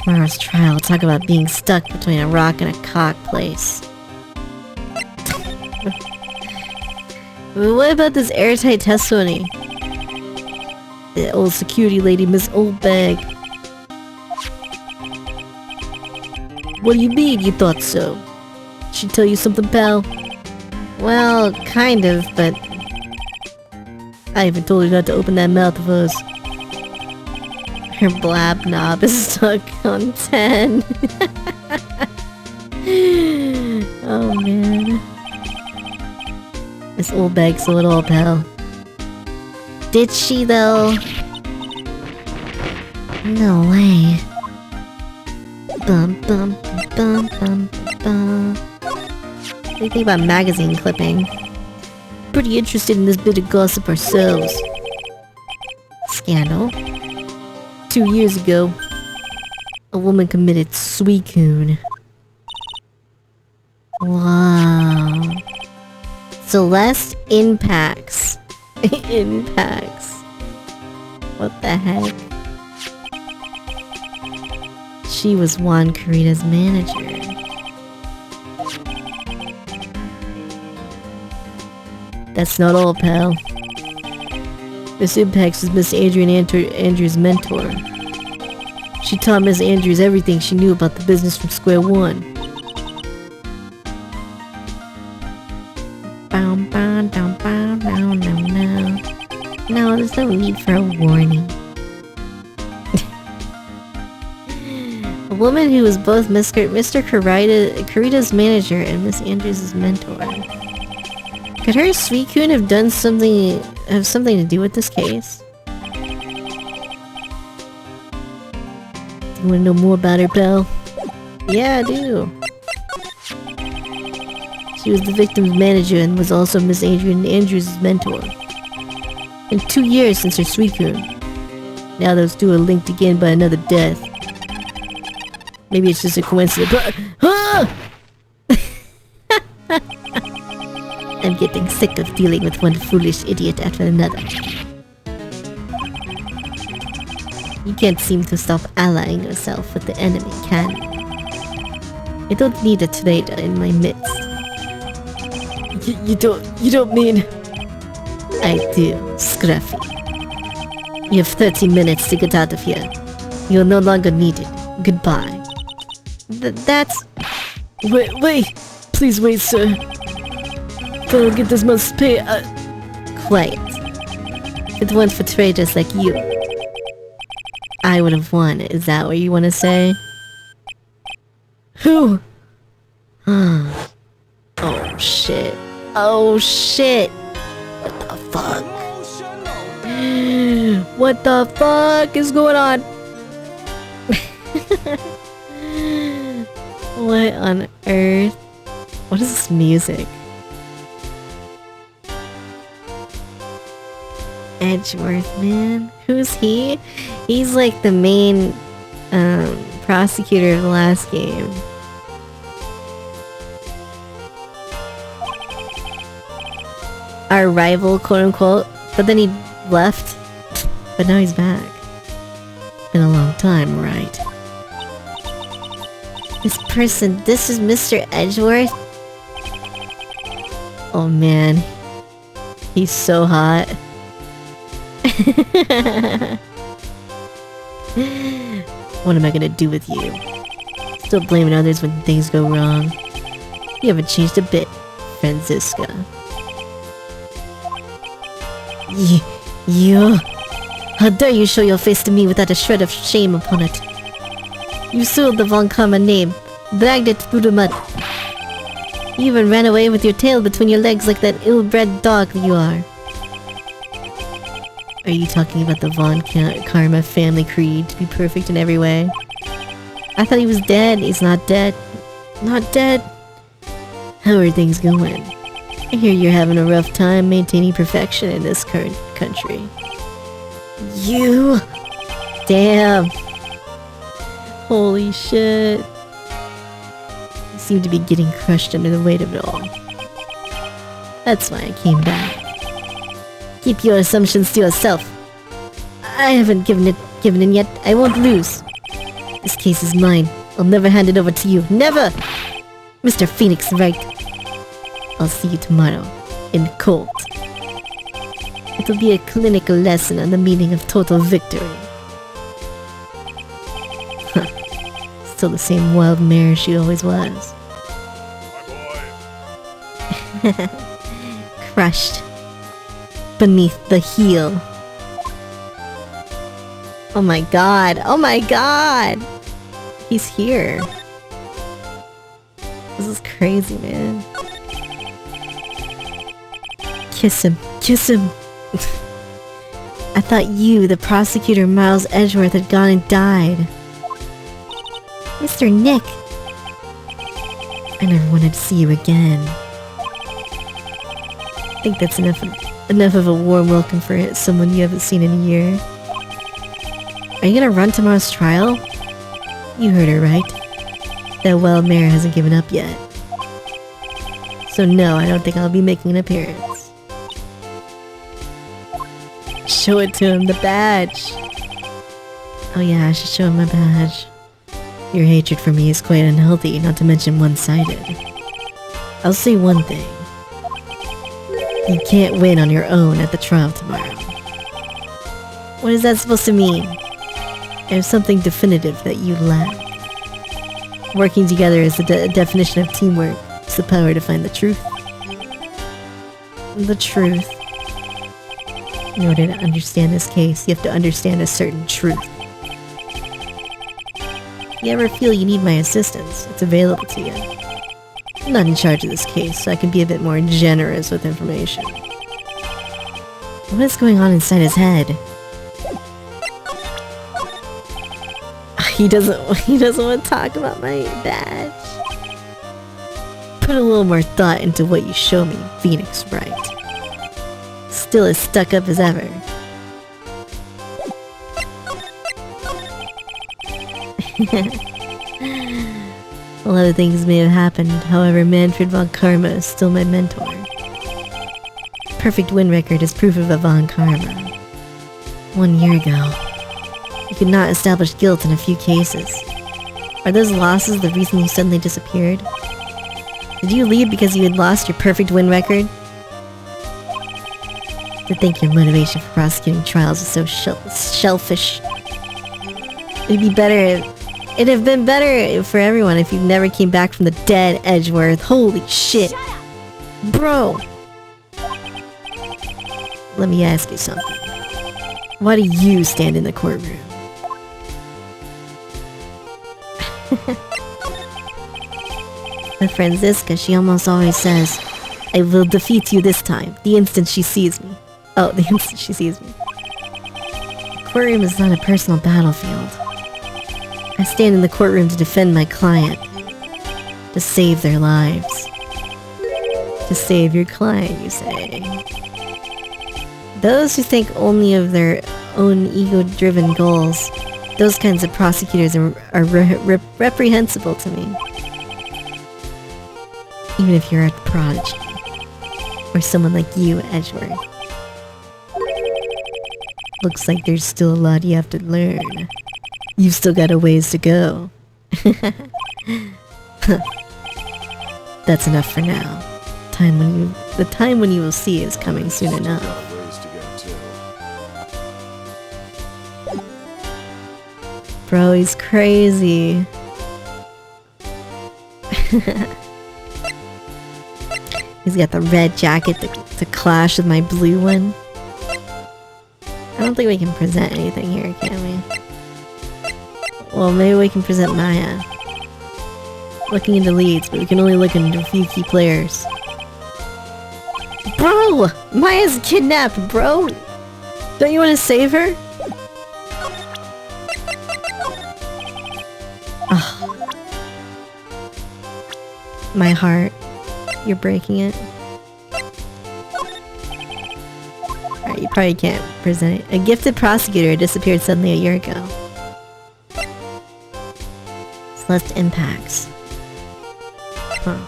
Tomorrow's trial. Talk about being stuck between a rock and a cock place. What about this airtight testimony? The old security lady, Miss Oldbag. What do you mean you thought so? She tell you something, pal? Well, kind of, but I even told her not to open that mouth of hers. Her blab knob is stuck on 10. Oh man. This old bag sold it all, pal. Did she though? No way. Bum bum bum bum bum. What do you think about magazine clipping? Pretty interested in this bit of gossip ourselves. Scandal. 2 years ago, a woman committed Suicune. Wow. Celeste impacts. Impacts. What the heck? She was Juan Carita's manager. That's not all, pal. Miss Impacts is Miss Adrian Andrews' mentor. She taught Miss Andrews everything she knew about the business from square one. No, there's no need for a warning. A woman who was both Mr. Carita's manager and Miss Andrews' mentor. Could her Suicune have done something to do with this case? Do you wanna know more about her, pal? Yeah, I do. She was the victim's manager and was also Miss Adrian Andrews' mentor. In 2 years since her Suicune. Now those two are linked again by another death. Maybe it's just a coincidence, but... I'm getting sick of dealing with one foolish idiot after another. You can't seem to stop allying yourself with the enemy, can you? I don't need a traitor in my midst. You don't mean... I do, Scruffy. You have 30 minutes to get out of here. You're no longer needed. Goodbye. That's... Wait! Please wait, sir. If I don't get this month's pay, Quiet. If it weren't for traitors like you, I would have won. Is that what you want to say? Who? Oh shit. Oh shit. What the fuck? What the fuck is going on? What on earth? What is this music? Edgeworth, man. Who's he? He's like the main prosecutor of the last game. Our rival, quote unquote. But then he left. But now he's back. Been a long time, right? This person, this is Mr. Edgeworth? Oh man. He's so hot. What am I gonna do with you? Still blaming others when things go wrong. You haven't changed a bit, Franziska. You... How dare you show your face to me without a shred of shame upon it? You soiled the Von Karma name, dragged it through the mud. You even ran away with your tail between your legs like that ill-bred dog you are. Are you talking about the Von Karma family creed to be perfect in every way? I thought he was dead. He's not dead. Not dead? How are things going? I hear you're having a rough time maintaining perfection in this current country. You... Damn. Holy shit. You seem to be getting crushed under the weight of it all. That's why I came back. Keep your assumptions to yourself. I haven't given in yet. I won't lose. This case is mine. I'll never hand it over to you. Never! Mr. Phoenix Wright. I'll see you tomorrow. In court. It'll be a clinical lesson on the meaning of total victory. Huh. Still the same wild mare she always was. Crushed beneath the heel. Oh my god. Oh my god. He's here. This is crazy, man. Kiss him. Kiss him. I thought you, the prosecutor Miles Edgeworth, had gone and died. Mr. Nick. I never wanted to see you again. I think that's enough of a warm welcome for someone you haven't seen in a year. Are you gonna run tomorrow's trial? You heard her right. That wild mare hasn't given up yet. So no, I don't think I'll be making an appearance. Show it to him, the badge! Oh yeah, I should show him my badge. Your hatred for me is quite unhealthy, not to mention one-sided. I'll say one thing. You can't win on your own at the trial tomorrow. What is that supposed to mean? There's something definitive that you lack. Working together is the definition of teamwork. It's the power to find the truth. The truth. In order to understand this case, you have to understand a certain truth. If you ever feel you need my assistance, it's available to you. I'm not in charge of this case, so I can be a bit more generous with information. What is going on inside his head? He doesn't want to talk about my badge. Put a little more thought into what you show me, Phoenix Wright. Still as stuck up as ever. A lot of things may have happened, however Manfred von Karma is still my mentor. Perfect win record is proof of a von Karma. 1 year ago, you could not establish guilt in a few cases. Are those losses the reason you suddenly disappeared? Did you leave because you had lost your perfect win record? To think your motivation for prosecuting trials is so shellfish. It'd have been better for everyone if you never came back from the dead, Edgeworth. Holy shit. Bro. Let me ask you something. Why do you stand in the courtroom? My friend Ziska, she almost always says, I will defeat you this time, the instant she sees me. Oh, the instant she sees me. The courtroom is not a personal battlefield. I stand in the courtroom to defend my client. To save their lives. To save your client, you say. Those who think only of their own ego-driven goals, those kinds of prosecutors are reprehensible to me. Even if you're a prodigy. Or someone like you, Edgeworth. Looks like there's still a lot you have to learn. You've still got a ways to go. That's enough for now. The time when you will see is coming soon enough. Bro, he's crazy. He's got the red jacket to clash with my blue one. I don't think we can present anything here, can we? Well, maybe we can present Maya. Looking into leads, but we can only look into a few key players. Bro! Maya's kidnapped, bro! Don't you want to save her? Oh. My heart. You're breaking it. Alright, you probably can't present it. A gifted prosecutor disappeared suddenly a year ago. Celeste impacts. Huh.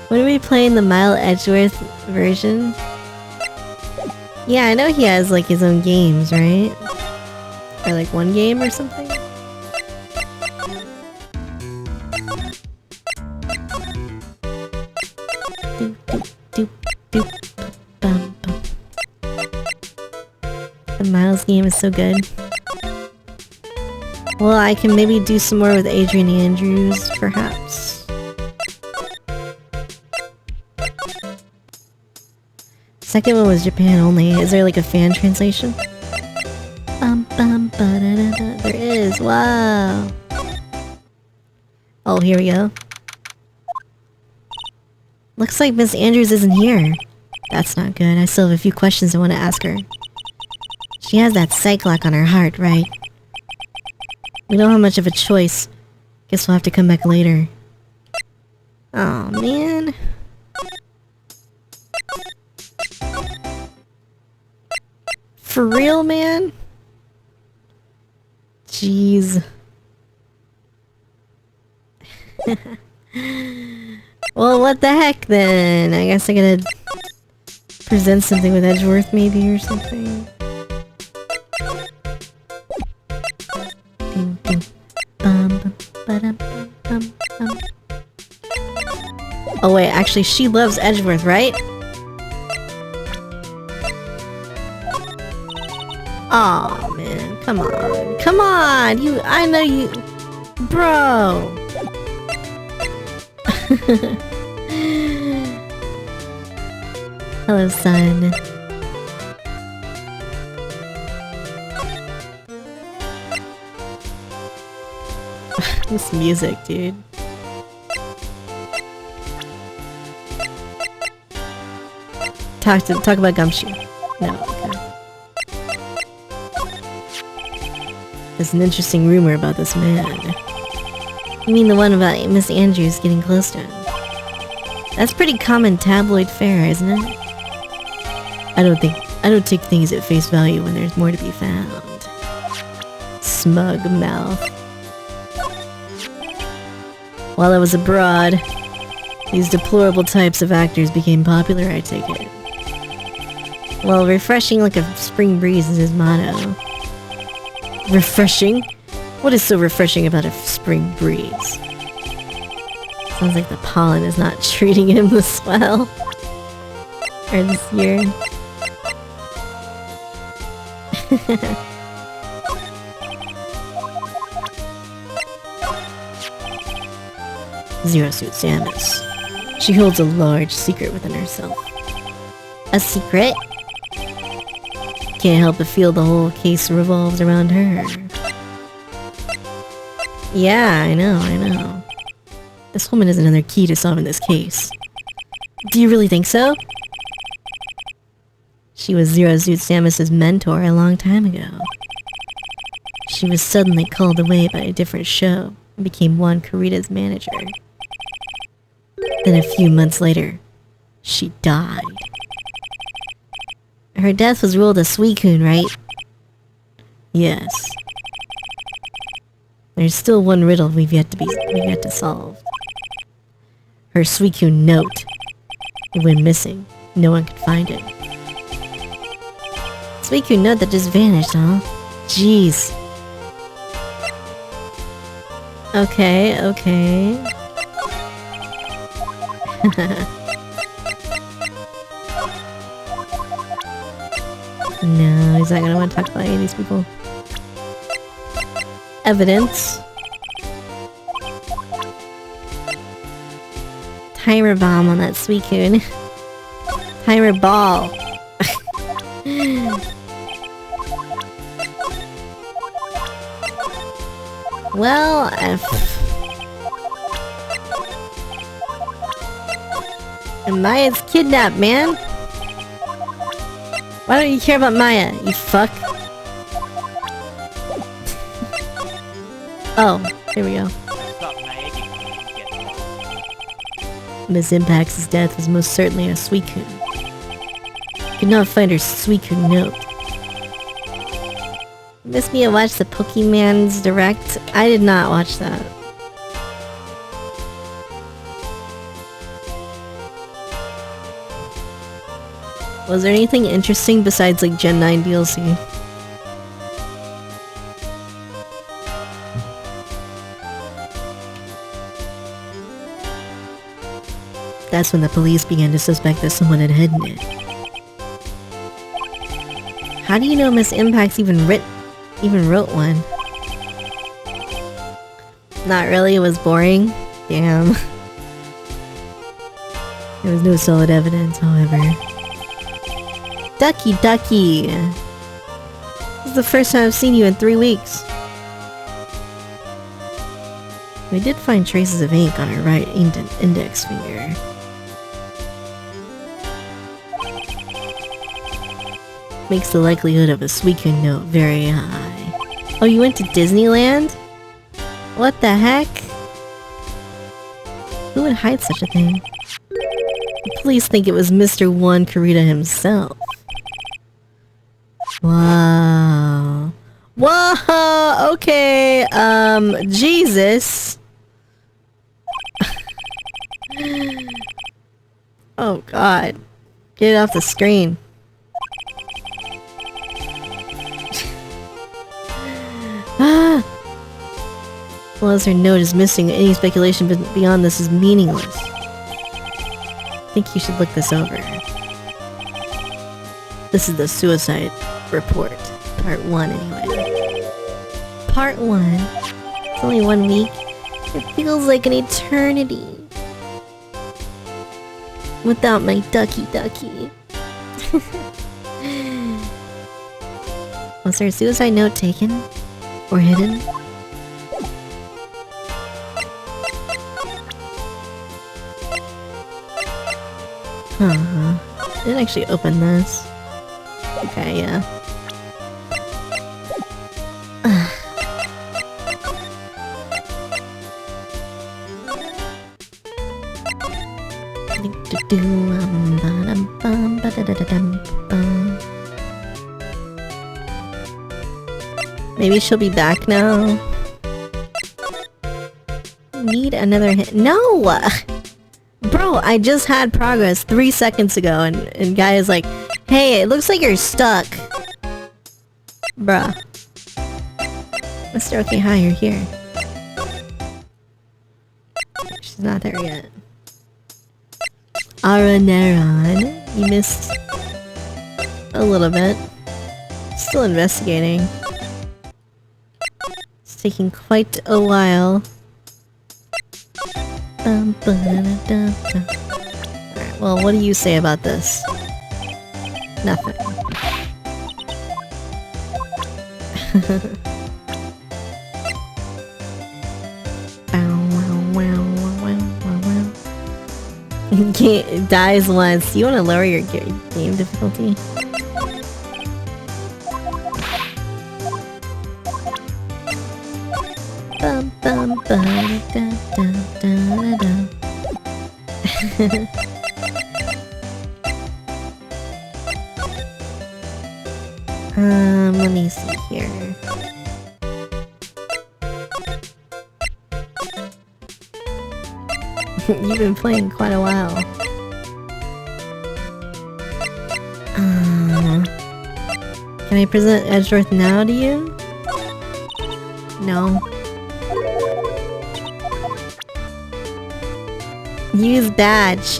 When are we playing the Miles Edgeworth version? Yeah, I know he has like his own games, right? Or like one game or something? The Miles game is so good. Well, I can maybe do some more with Adrian Andrews, perhaps. Second one was Japan only. Is there like a fan translation? There is. Wow. Oh, here we go. Looks like Miss Andrews isn't here. That's not good. I still have a few questions I want to ask her. She has that psych lock on her heart, right? We don't have much of a choice. Guess we'll have to come back later. Oh man. For real, man? Jeez. Well, what the heck then? I guess I gotta present something with Edgeworth maybe or something. Oh wait, actually she loves Edgeworth, right? Aw, man, come on. Come on! I know you... Bro! Hello, son. This music, dude. Talk about Gumshoe. No, okay. There's an interesting rumor about this man. You mean the one about Miss Andrews getting close to him? That's pretty common tabloid fare, isn't it? I don't take things at face value when there's more to be found. Smug mouth. While I was abroad, these deplorable types of actors became popular, I take it. Well, refreshing like a spring breeze is his motto. Refreshing? What is so refreshing about a spring breeze? Sounds like the pollen is not treating him this well. Or this year. Zero Suit Samus. She holds a large secret within herself. A secret? Can't help but feel the whole case revolves around her. Yeah, I know. This woman is another key to solving this case. Do you really think so? She was Zero Suit Samus's mentor a long time ago. She was suddenly called away by a different show and became Juan Kurita's manager. Then a few months later, she died. Her death was ruled a Suicune, right? Yes. There's still one riddle we've yet to solve. Her Suicune note. It went missing. No one could find it. Suicune note that just vanished, huh? Jeez. Okay. No, he's not gonna want to talk about any of these people. Evidence. Timer bomb on that Suicune. Timer ball. Well, and Maya's kidnapped, man. Why don't you care about Maya, you fuck? Oh, here we go. Miss Impact's death was most certainly a Suicune. Could not find her Suicune note. Miss me to watch the Pokemon's Direct? I did not watch that. Was there anything interesting besides like Gen 9 DLC? That's when the police began to suspect that someone had hidden it. How do you know Miss Impact's even wrote one? Not really, it was boring. Damn. There was no solid evidence, however. Ducky Ducky. This is the first time I've seen you in 3 weeks. We did find traces of ink on her right index finger. Makes the likelihood of a Suicune note very high. Oh, you went to Disneyland? What the heck? Who would hide such a thing? The police think it was Mr. One Kurita himself. Wow. Whoa! Okay, Jesus. Oh god. Get it off the screen. Ah! Well, as her note is missing, any speculation beyond this is meaningless. I think you should look this over. This is the suicide report. Part 1, anyway. Part 1? It's only 1 week. It feels like an eternity. Without my ducky ducky. Was her suicide note taken? Or hidden? Huh. I didn't actually open this. Okay, yeah. Maybe she'll be back now. Need another hit. No! Bro, I just had progress 3 seconds ago and guy is like, hey, it looks like you're stuck. Bruh. Mr. Okay, hi, you're here. She's not there yet. Araneron, you missed a little bit. Still investigating. It's taking quite a while. Alright, well, what do you say about this? Nothing. Dies once. You want to lower your game difficulty? Let me see here. You've been playing quite a while. Can I present Edgeworth now to you? No. Use badge.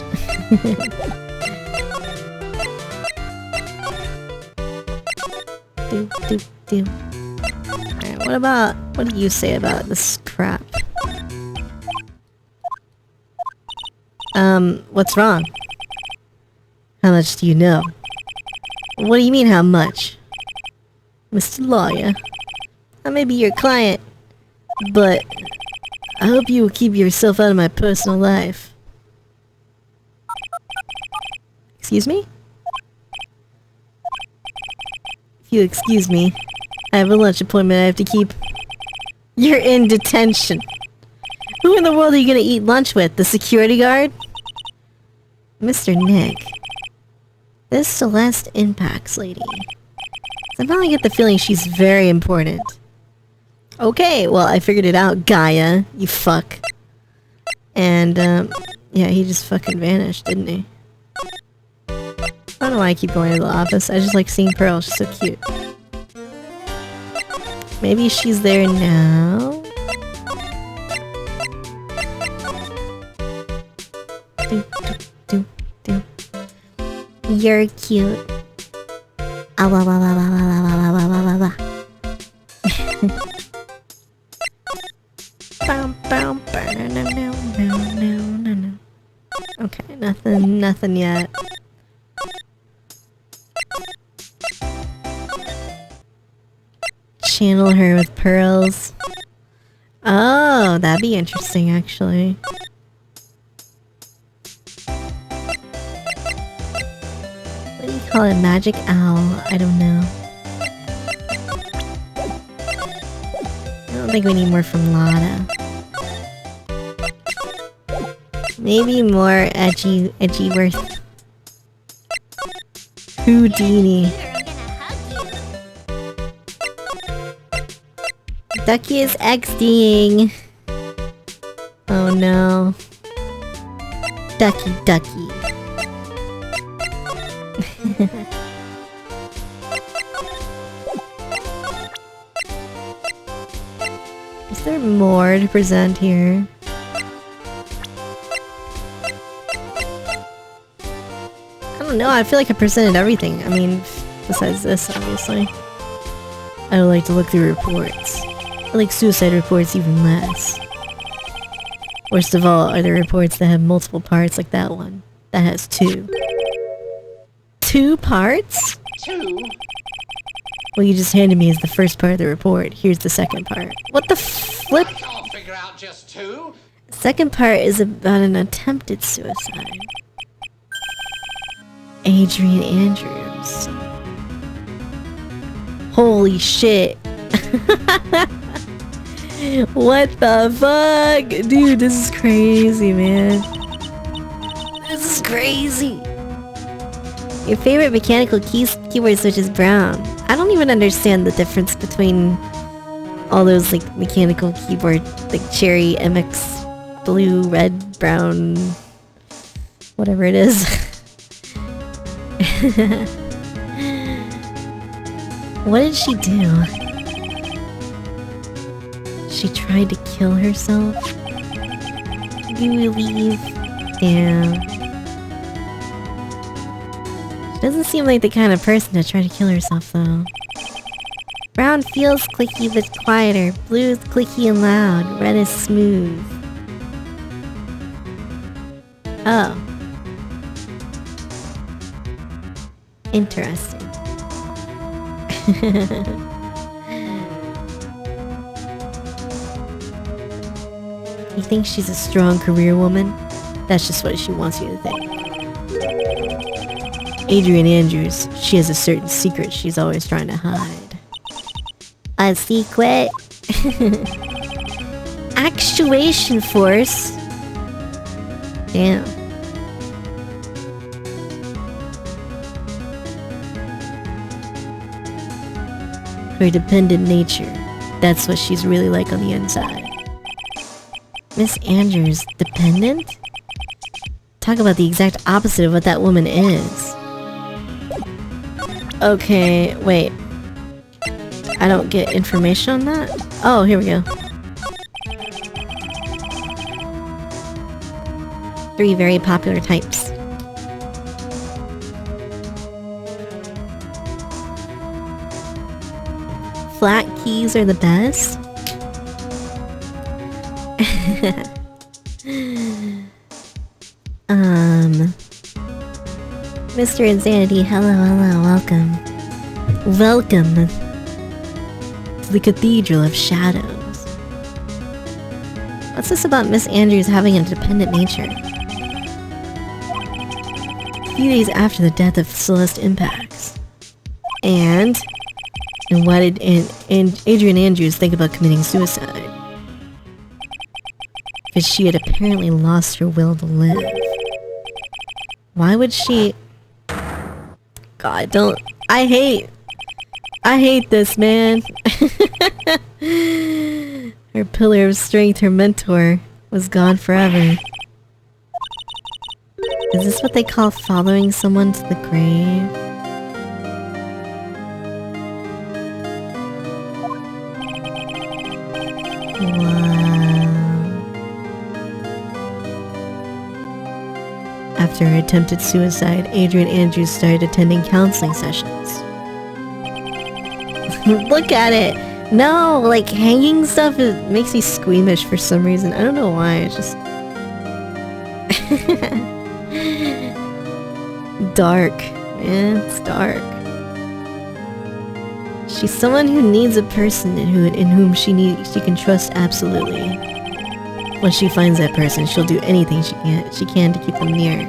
Alright, what do you say about this crap? What's wrong? How much do you know? What do you mean, how much? Mr. Lawyer, I may be your client, but I hope you will keep yourself out of my personal life. Excuse me? If you excuse me, I have a lunch appointment I have to keep. You're in detention. Who in the world are you gonna eat lunch with? The security guard? Mr. Nick. This Celeste Impacts lady. I finally get the feeling she's very important. Okay, well, I figured it out, Gaia. You fuck. And, yeah, he just fucking vanished, didn't he? I don't know why I keep going to the office. I just like seeing Pearl. She's so cute. Maybe she's there now? You're cute. Okay, nothing yet. channel her with pearls. Oh, that'd be interesting, actually. What do you call it? Magic owl? I don't know. I don't think we need more from Lada. Maybe more edgy worth. Houdini. Ducky is XDing. Oh no. Ducky. Is there more to present here? I don't know, I feel like I presented everything. I mean, besides this, obviously. I would like to look through reports. I like suicide reports even less. Worst of all are the reports that have multiple parts like that one. That has 2. 2 parts? 2? What you just handed me is the first part of the report. Here's the second part. What the flip? I can't figure out just 2. Second part is about an attempted suicide. Adrian Andrews. Holy shit. What the fuck? Dude, this is crazy, man. This is crazy. Your favorite mechanical keyboard switch is brown. I don't even understand the difference between all those like mechanical keyboard, like cherry, MX, blue, red, brown, whatever it is. What did she do? She tried to kill herself? Do we leave? Damn. She doesn't seem like the kind of person to try to kill herself, though. Brown feels clicky but quieter. Blue is clicky and loud. Red is smooth. Oh. Interesting. You think she's a strong career woman? That's just what she wants you to think. Adrian Andrews, she has a certain secret she's always trying to hide. A secret? Actuation force? Damn. Her dependent nature. That's what she's really like on the inside. Miss Andrews, dependent? Talk about the exact opposite of what that woman is. Okay, wait. I don't get information on that? Oh, here we go. 3 very popular types. Flat keys are the best? Mr. Insanity, hello, welcome. Welcome to the Cathedral of Shadows. What's this about Miss Andrews having a dependent nature? A few days after the death of Celeste Impacts. And why did Adrian Andrews think about committing suicide? Because she had apparently lost her will to live. Why would she... God, don't... I hate this, man. Her pillar of strength, her mentor, was gone forever. Is this what they call following someone to the grave? After her attempted suicide, Adrian Andrews started attending counseling sessions. Look at it! No, like hanging stuff makes me squeamish for some reason. I don't know why, it's just... dark. Man, it's dark. She's someone who needs a person in whom she can trust absolutely. Once she finds that person, she'll do anything she can to keep them near.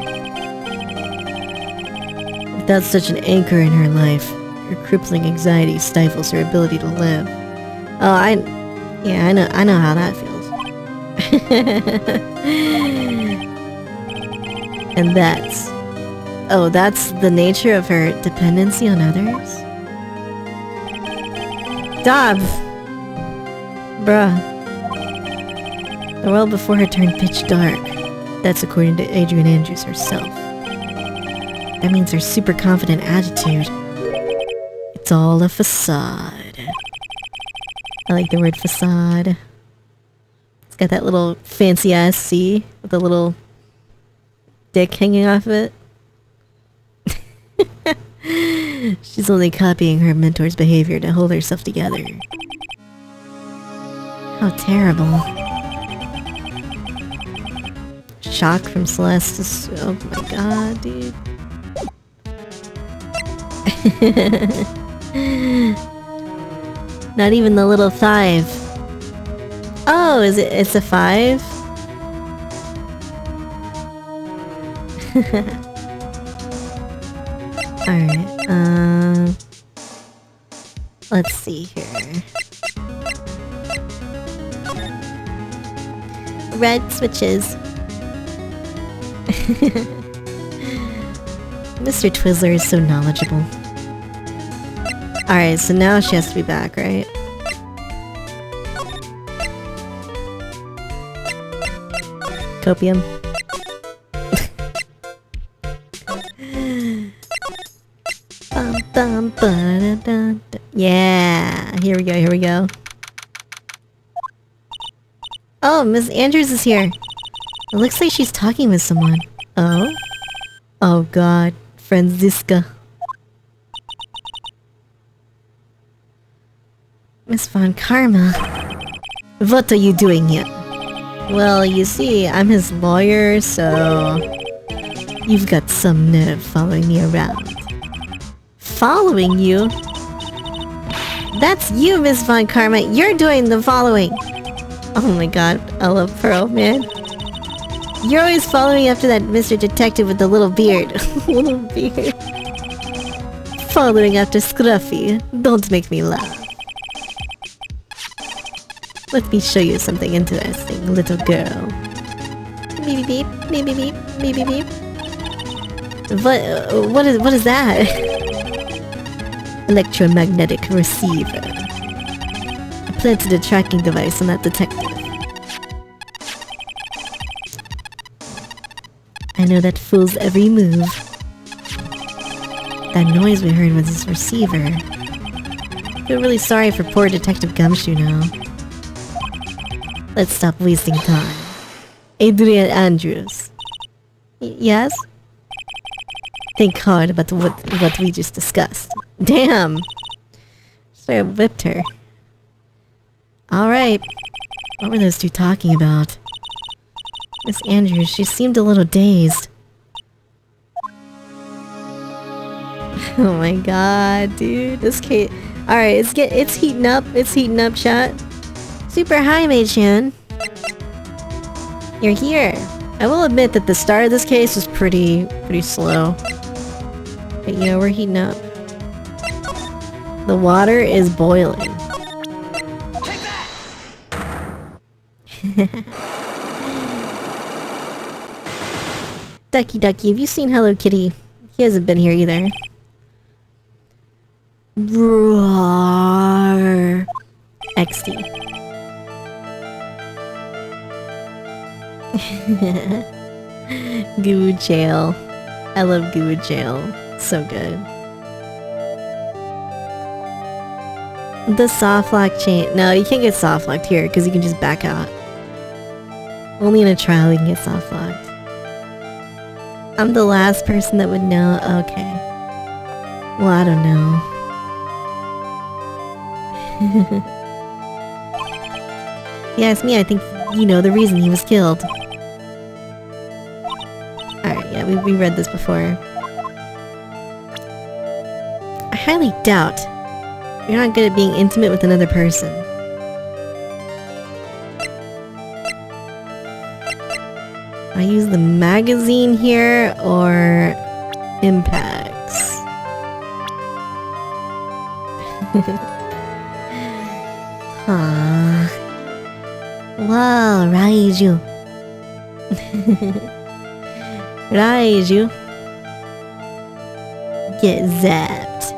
Without such an anchor in her life, her crippling anxiety stifles her ability to live. Oh, I know how that feels. And that's the nature of her dependency on others? Dob! Bruh. The world before her turned pitch dark. That's according to Adrian Andrews herself. That means her super confident attitude. It's all a facade. I like the word facade. It's got that little fancy ass C with a little dick hanging off of it. She's only copying her mentor's behavior to hold herself together. How terrible. Shock from Celeste. Oh my god, dude. Not even the little 5. Oh, it's a 5? Alright, let's see here. Red switches. Mr. Twizzler is so knowledgeable. Alright, so now she has to be back, right? Copium. Yeah, here we go. Oh, Miss Andrews is here. It looks like she's talking with someone. Oh? Oh god, Franziska. Miss Von Karma. What are you doing here? Well, you see, I'm his lawyer, so... You've got some nerve following me around. Following you? That's you, Miss Von Karma. You're doing the following. Oh my god, I love Pearl, man. You're always following after that Mr. Detective with the little beard. Little beard. Following after Scruffy. Don't make me laugh. Let me show you something interesting, little girl. Beep beep beep beep beep beep beep beep. What is that? Electromagnetic receiver. I planted a tracking device on that detective. I know that fool's every move. That noise we heard was his receiver. I feel really sorry for poor Detective Gumshoe now. Let's stop wasting time. Adrian Andrews. Yes? Think hard about what we just discussed. Damn! Sort of whipped her. Alright. What were those two talking about? Miss Andrews, she seemed a little dazed. Oh my god, dude. This case... Alright, it's heating up. It's heating up, chat. Super hi, Mei-chan. You're here. I will admit that the start of this case was pretty slow. But you know, we're heating up. The water is boiling. Take that! Ducky, have you seen Hello Kitty? He hasn't been here either. Roar. XD. Goo Jail. I love Goo Jail. So good. The soft lock chain. No, you can't get soft locked here because you can just back out. Only in a trial you can get soft locked. I'm the last person that would know. Okay. Well, I don't know. If you ask me, I think you know the reason he was killed. Alright, yeah, we read this before. I highly doubt You're not good at being intimate with another person. I use the magazine here or impacts. Aww. Wow, Raiju. Raiju. Get zapped.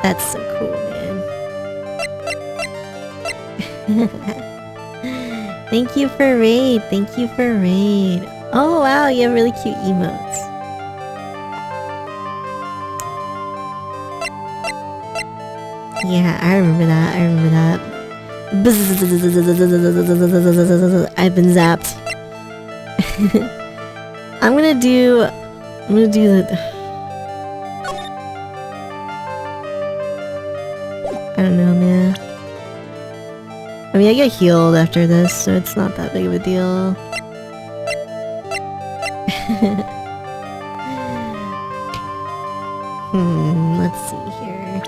That's so cool, man. Thank you for raid. Thank you for raid. Oh wow, you have really cute emotes. Yeah, I remember that. I remember that. I've been zapped. I'm gonna do the. I don't know, man. I mean, I get healed after this, so it's not that big of a deal. Let's see here.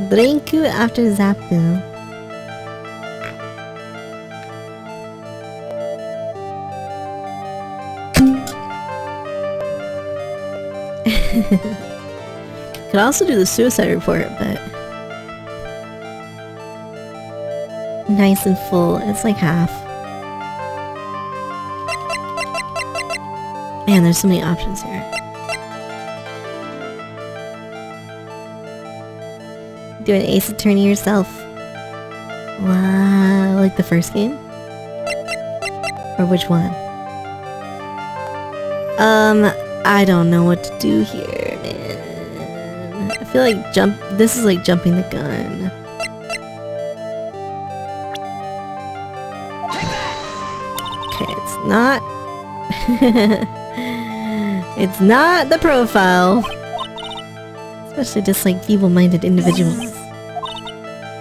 Drinku after Zapu. Could also do the suicide report, but nice and full. It's like half. Man, there's so many options here. Do an Ace Attorney yourself. Wow, like the first game? Or which one? I don't know what to do here, man. I feel like this is like jumping the gun. Okay, it's not. It's not the profile. Especially just like feeble-minded individuals.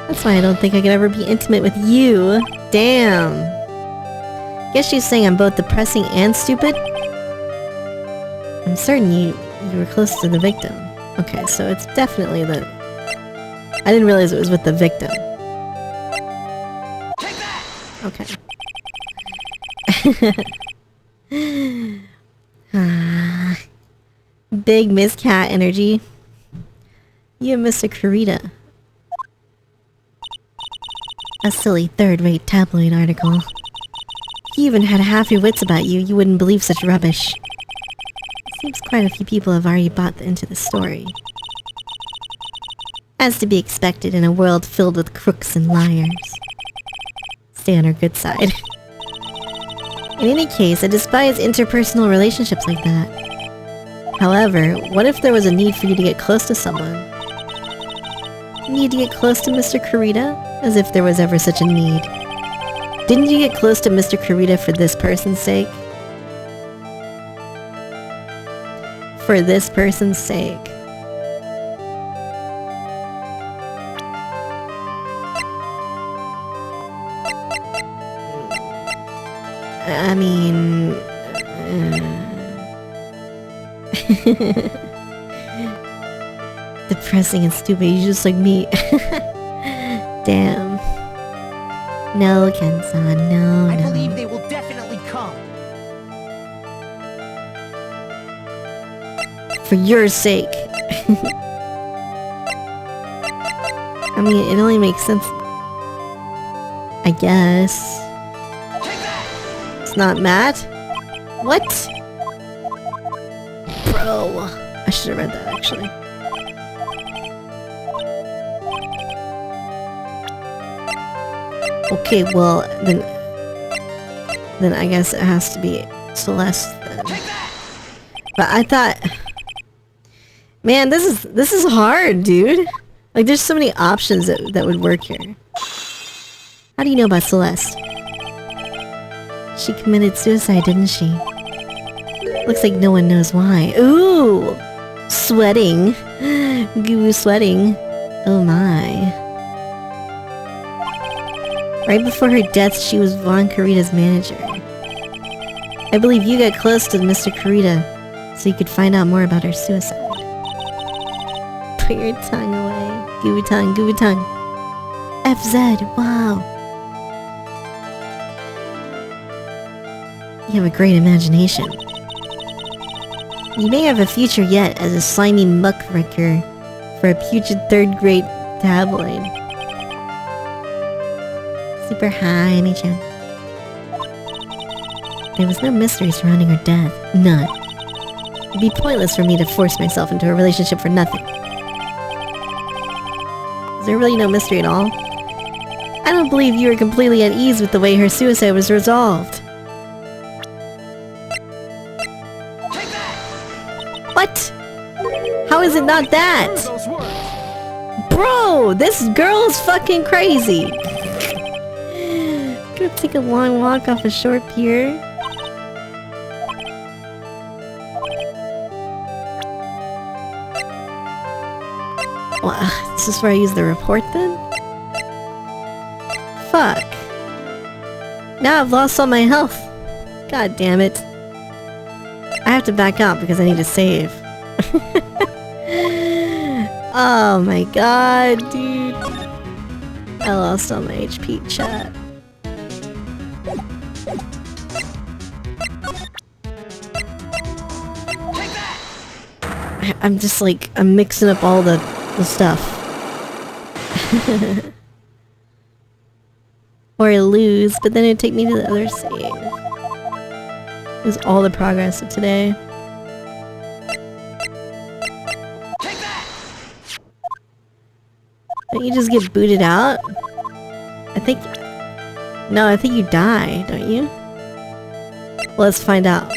That's why I don't think I could ever be intimate with you. Damn. Guess she's saying I'm both depressing and stupid? I'm certain you were close to the victim. Okay, so it's definitely the... I didn't realize it was with the victim. Okay. Big Miss Cat energy. You and Mr. Kurita. A silly third-rate tabloid article. If you even had half your wits about you, you wouldn't believe such rubbish. Seems quite a few people have already bought into the story. As to be expected in a world filled with crooks and liars. Stay on our good side. In any case, I despise interpersonal relationships like that. However, what if there was a need for you to get close to someone? Need to get close to Mr. Kurita? As if there was ever such a need. Didn't you get close to Mr. Kurita for this person's sake? For this person's sake. I mean... Depressing and stupid, you're just like me. Damn. No, Ken-san, no, I no. believe they will definitely come. For your sake. I mean, it only makes sense. I guess. It's not Matt? What? Bro. I should have read that, actually. Okay, well, then I guess it has to be Celeste then. But I thought... Man, this is hard, dude. Like, there's so many options that would work here. How do you know about Celeste? She committed suicide, didn't she? Looks like no one knows why. Ooh! Sweating. Goo sweating. Oh my. Right before her death, she was Von Kurita's manager. I believe you got close to Mr. Kurita, so you could find out more about her suicide. Put your tongue away. Goo tongue, goo tongue. FZ, wow. You have a great imagination. You may have a future yet as a slimy muckraker for a putrid third-grade tabloid. Super high, Mei-chan. There was no mystery surrounding her death. None. It'd be pointless for me to force myself into a relationship for nothing. Is there really no mystery at all? I don't believe you were completely at ease with the way her suicide was resolved. What? How is it not that? Bro, this girl's fucking crazy. Gonna take a long walk off a short pier. Well, this is where I use the report then? Fuck. Now I've lost all my health. God damn it. I have to back out because I need to save. Oh my god, dude. I lost all my HP, chat. I'm just like, I'm mixing up all the stuff. Or I lose, but then it'd take me to the other save. Lose all the progress of today. Don't you just get booted out? I think... No, I think you die, don't you? Let's find out.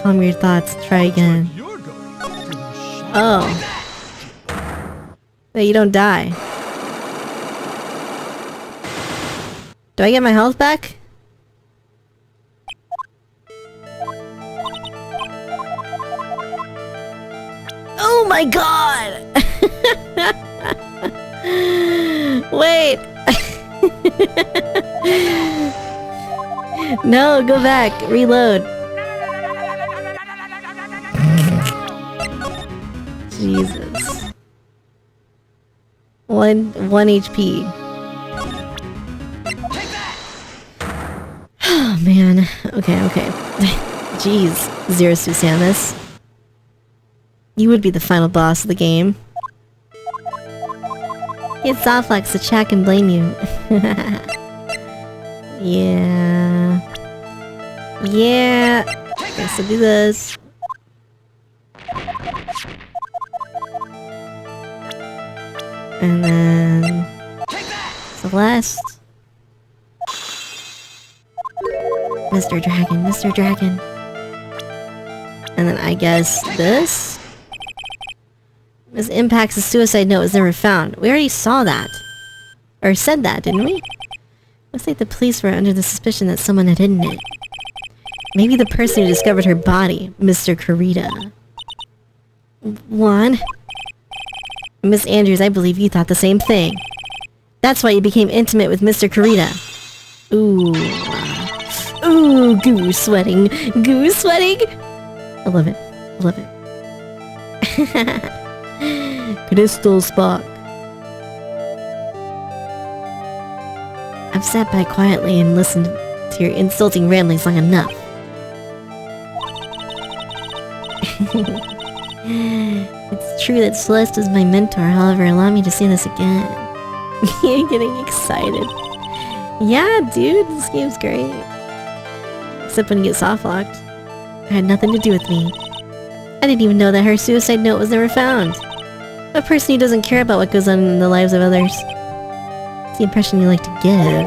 Calm your thoughts, try again. Oh. No, you don't die. Do I get my health back? Oh my god! Wait! No, go back. Reload. Jesus. One HP. Oh man. Okay. Jeez, Zero Samus. You would be the final boss of the game. Get Softflex to check and blame you. Yeah. Okay, so do this. And then... Celeste. Mr. Dragon. And then I guess this? Ms. Impact's suicide note was never found. We already saw that. Or said that, didn't we? Looks like the police were under the suspicion that someone had hidden it. Maybe the person who discovered her body, Mr. Kurita. One. Miss Andrews, I believe you thought the same thing. That's why you became intimate with Mr. Kurita. Ooh. Ooh, goo sweating. Goo sweating? I love it. Crystal Spock. I've sat back quietly and listened to your insulting ramblings long enough. It's true that Celeste is my mentor, however, allow me to say this again. You're getting excited. Yeah, dude, this game's great. Except when you get soft-locked. It had nothing to do with me. I didn't even know that her suicide note was never found. A person who doesn't care about what goes on in the lives of others. It's the impression you like to give.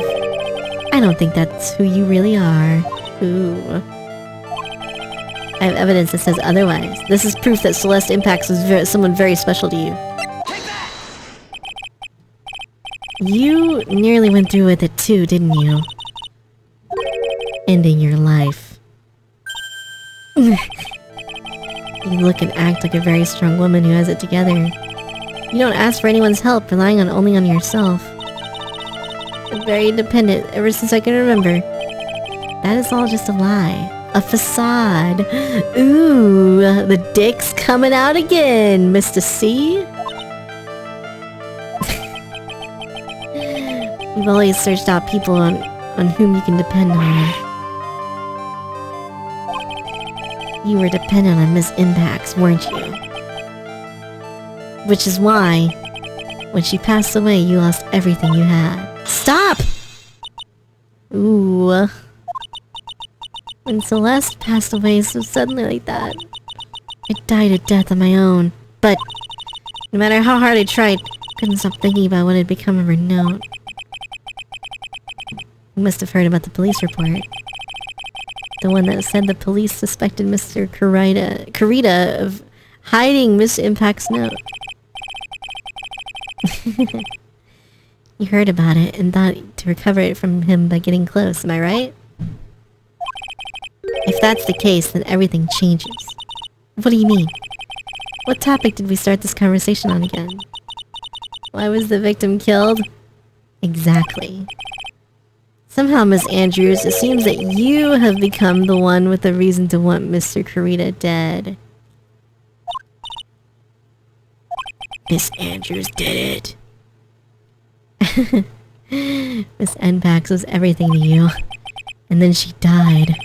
I don't think that's who you really are. Ooh. I have evidence that says otherwise. This is proof that Celeste Impacts was someone very special to you. You nearly went through with it too, didn't you? Ending your life. You look and act like a very strong woman who has it together. You don't ask for anyone's help, relying only on yourself. and very independent ever since I can remember. That is all just a lie. A facade. Ooh, the dick's coming out again, Mr. C. You've always searched out people on whom you can depend on. You were dependent on Miss Impacts, weren't you? Which is why, when she passed away, you lost everything you had. Stop! Ooh. When Celeste passed away so suddenly like that, I died a death on my own. But, no matter how hard I tried, couldn't stop thinking about what had become of her note. You must have heard about the police report. The one that said the police suspected Mr. Kurita of hiding Miss Impact's note. You heard about it and thought to recover it from him by getting close, am I right? If that's the case, then everything changes. What do you mean? What topic did we start this conversation on again? Why was the victim killed? Exactly. Somehow, Miss Andrews, it seems that you have become the one with the reason to want Mr. Kurita dead. Miss Andrews did it. Miss Npax was everything to you. And then she died.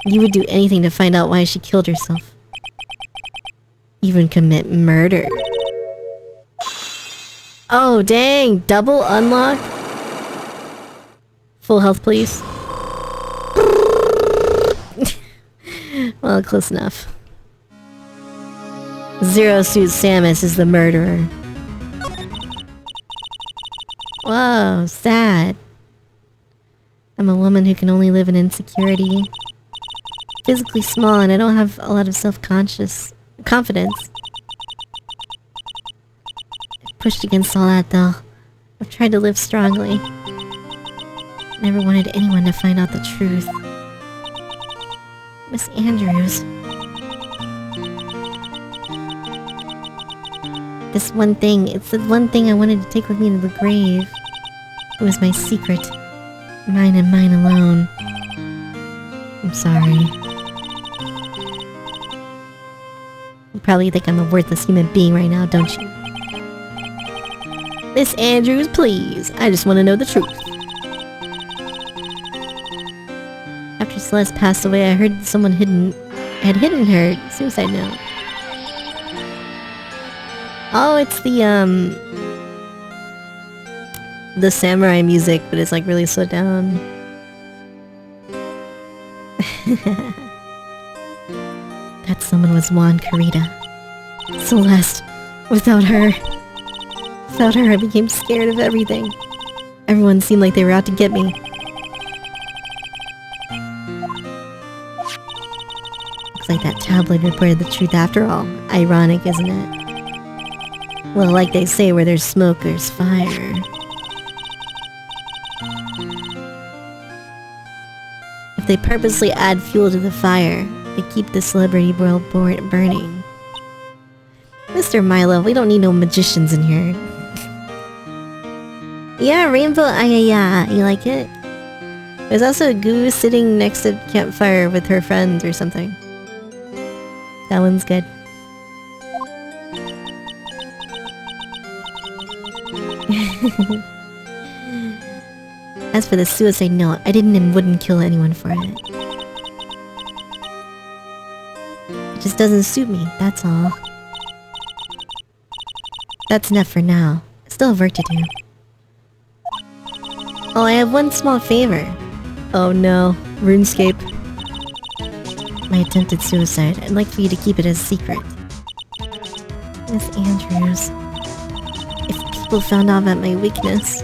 You would do anything to find out why she killed herself. Even commit murder. Oh, dang! Double unlock? Full health, please. Well, close enough. Zero Suit Samus is the murderer. Whoa, sad. I'm a woman who can only live in insecurity. Physically small and I don't have a lot of confidence. I've pushed against all that though. I've tried to live strongly. Never wanted anyone to find out the truth. Miss Andrews. This one thing, it's the one thing I wanted to take with me to the grave. It was my secret. Mine and mine alone. I'm sorry. You probably think I'm a worthless human being right now, don't you? Miss Andrews, please. I just want to know the truth. After Celeste passed away, I heard someone had hidden her suicide note. Oh, it's the samurai music, but it's like really slowed down. That someone was Juan Kurita. Celeste. Without her, I became scared of everything. Everyone seemed like they were out to get me. Looks like that tabloid reported the truth after all. Ironic, isn't it? Well, like they say, where there's smoke, there's fire. If they purposely add fuel to the fire, they keep the celebrity world burning. Mr. Milo, we don't need no magicians in here. Yeah, Rainbow Ayaya, you like it? There's also a goose sitting next to the campfire with her friends or something. That one's good. As for the suicide note, I didn't and wouldn't kill anyone for it. It just doesn't suit me, that's all. That's enough for now. I still have work to do. Oh, I have one small favor. Oh no, RuneScape. My attempted suicide. I'd like for you to keep it a secret. Miss Andrews. If people found out about my weakness,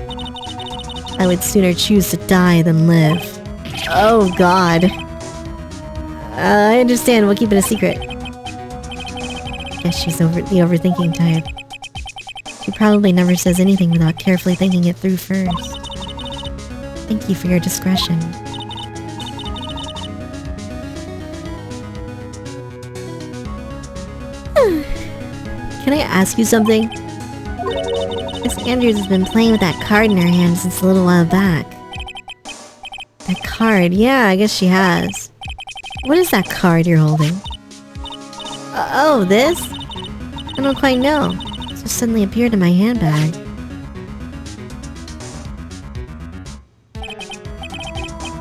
I would sooner choose to die than live. Oh god. I understand, we'll keep it a secret. Guess she's the overthinking type. She probably never says anything without carefully thinking it through first. Thank you for your discretion. Can I ask you something? Miss Andrews has been playing with that card in her hand since a little while back. That card, yeah, I guess she has. What is that card you're holding? Oh, this? I don't quite know. It just suddenly appeared in my handbag.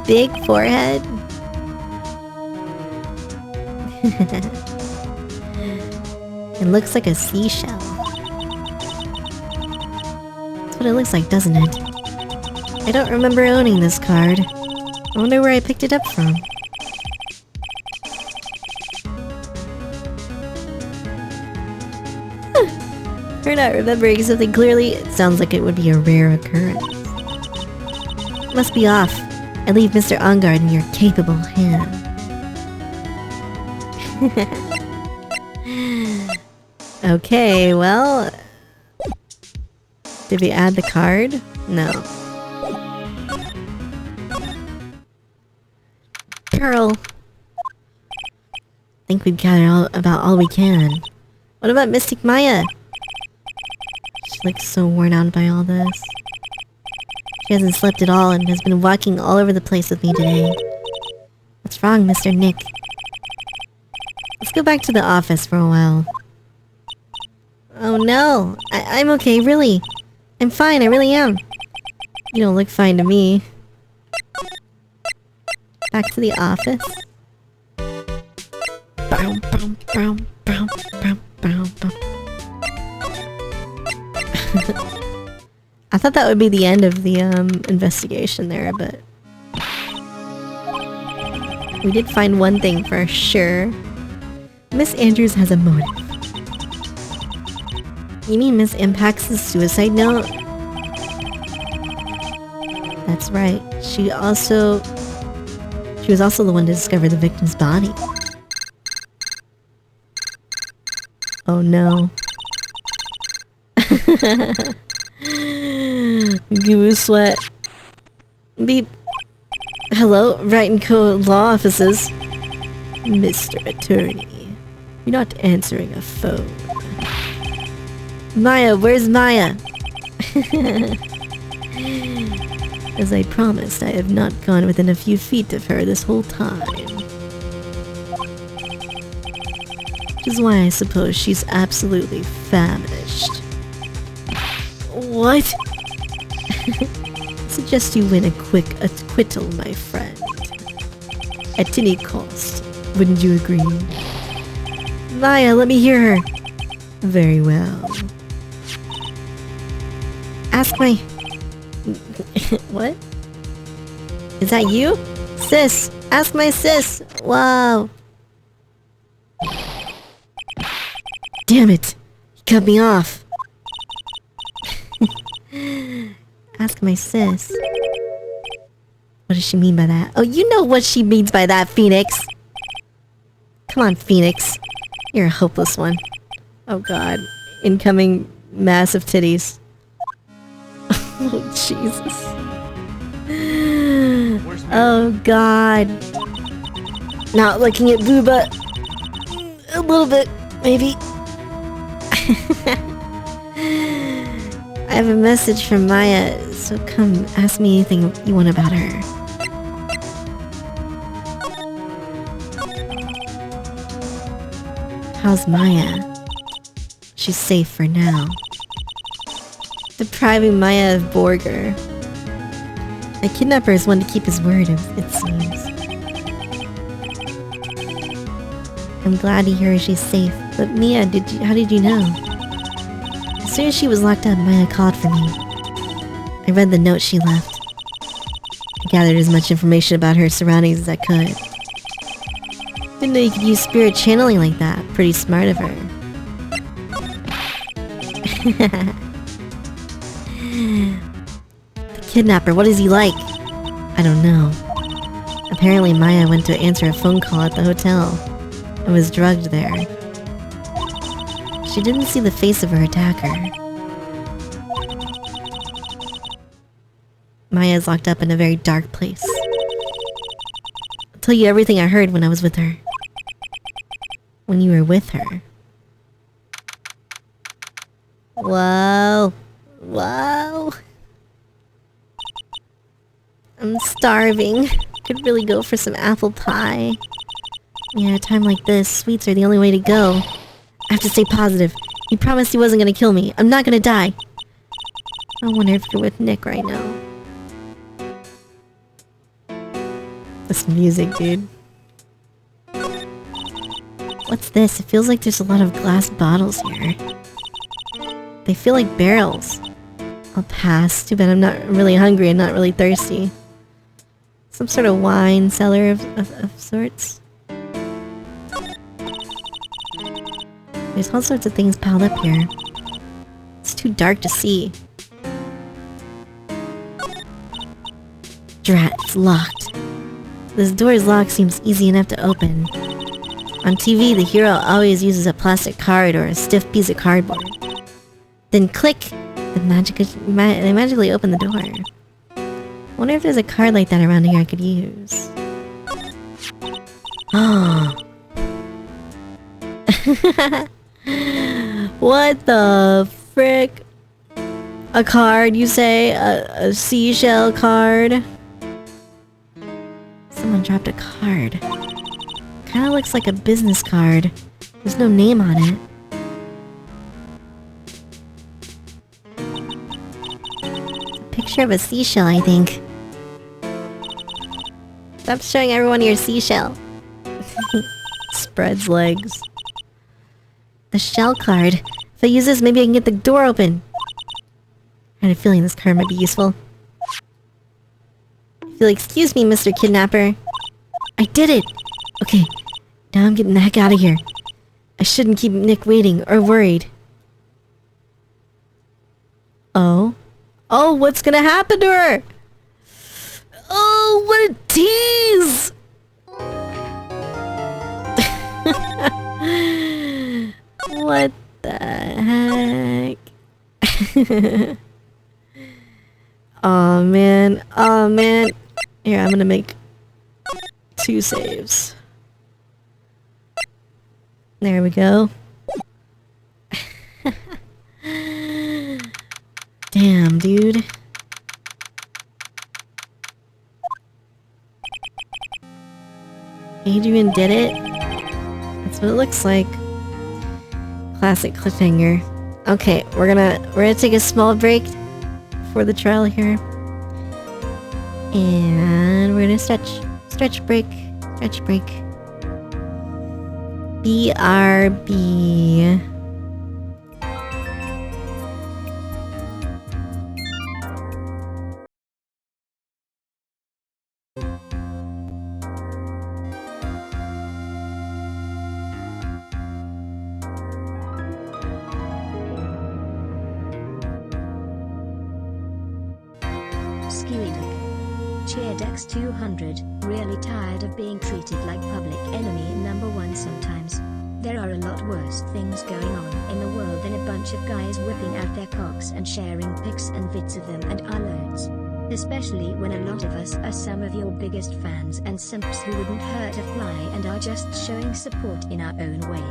Big forehead? It looks like a seashell. That's what it looks like, doesn't it? I don't remember owning this card. I wonder where I picked it up from. For not remembering something clearly, it sounds like it would be a rare occurrence. Must be off. I leave Mr. Ongard in your capable hand. Okay, well... Did we add the card? No. Pearl! I think we've gathered about all we can. What about Mystic Maya? She looks so worn out by all this. She hasn't slept at all and has been walking all over the place with me today. What's wrong, Mr. Nick? Let's go back to the office for a while. Oh no! I'm okay, really. I'm fine, I really am. You don't look fine to me. Back to the office. Bow, bow, bow, bow, bow, bow, bow. I thought that would be the end of the investigation there, but we did find one thing for sure. Miss Andrews has a motive. You mean Miss Impact's suicide note? That's right. She was also the one to discover the victim's body. Oh no. Goo sweat. Beep. Hello, Wright & Co. Law Offices. Mr. Attorney, you're not answering a phone. Maya, where's Maya? As I promised, I have not gone within a few feet of her this whole time. Which is why I suppose she's absolutely famished. What? Suggest you win a quick acquittal, my friend. At any cost. Wouldn't you agree? Maya, let me hear her. Very well. Ask my... What? Is that you? Sis! Ask my sis! Wow! Damn it! He cut me off! Ask my sis. What does she mean by that? Oh, you know what she means by that, Phoenix! Come on, Phoenix. You're a hopeless one. Oh god. Incoming massive titties. Oh, Jesus. Oh god. Not looking at booba. A little bit, maybe. I have a message from Maya, so come ask me anything you want about her. How's Maya? She's safe for now. Depriving Maya of Borger. My kidnapper is one to keep his word, it seems. I'm glad to hear she's safe, but Mia, how did you know? As soon as she was locked up, Maya called for me. I read the note she left. I gathered as much information about her surroundings as I could. Didn't know you could use spirit channeling like that. Pretty smart of her. The kidnapper, what is he like? I don't know. Apparently Maya went to answer a phone call at the hotel and was drugged there. She didn't see the face of her attacker. Maya is locked up in a very dark place. I'll tell you everything I heard when I was with her. When you were with her. Whoa. Wow. I'm starving. Could really go for some apple pie. Yeah, at a time like this, sweets are the only way to go. I have to stay positive. He promised he wasn't gonna kill me. I'm not gonna die. I wonder if you're with Nick right now. This music, dude. What's this? It feels like there's a lot of glass bottles here. They feel like barrels. I'll pass. Too bad I'm not really hungry and not really thirsty. Some sort of wine cellar of sorts. There's all sorts of things piled up here. It's too dark to see. Drat, it's locked. This door's lock seems easy enough to open. On TV, the hero always uses a plastic card or a stiff piece of cardboard. Then click! They magically open the door. I wonder if there's a card like that around here I could use. Oh. What the frick? A card, you say? A seashell card? Someone dropped a card. Kinda looks like a business card. There's no name on it. It's a picture of a seashell, I think. Stop showing everyone your seashell. Spreads legs. The shell card. If I use this, maybe I can get the door open. I had a feeling this card might be useful. I feel, excuse me, Mr. Kidnapper. I did it! Okay, now I'm getting the heck out of here. I shouldn't keep Nick waiting or worried. Oh? Oh, what's gonna happen to her? Oh, what a tease! What the heck? Oh man, oh man. Here, I'm gonna make 2 saves. There we go. Damn, dude. Adrian did it? That's what it looks like. Classic cliffhanger. Okay, we're gonna take a small break for the trial here. And we're gonna stretch break. BRB. Cheerdex 200, really tired of being treated like public enemy #1 sometimes. There are a lot worse things going on in the world than a bunch of guys whipping out their cocks and sharing pics and vids of them and our loads. Especially when a lot of us are some of your biggest fans and simps who wouldn't hurt a fly and are just showing support in our own way.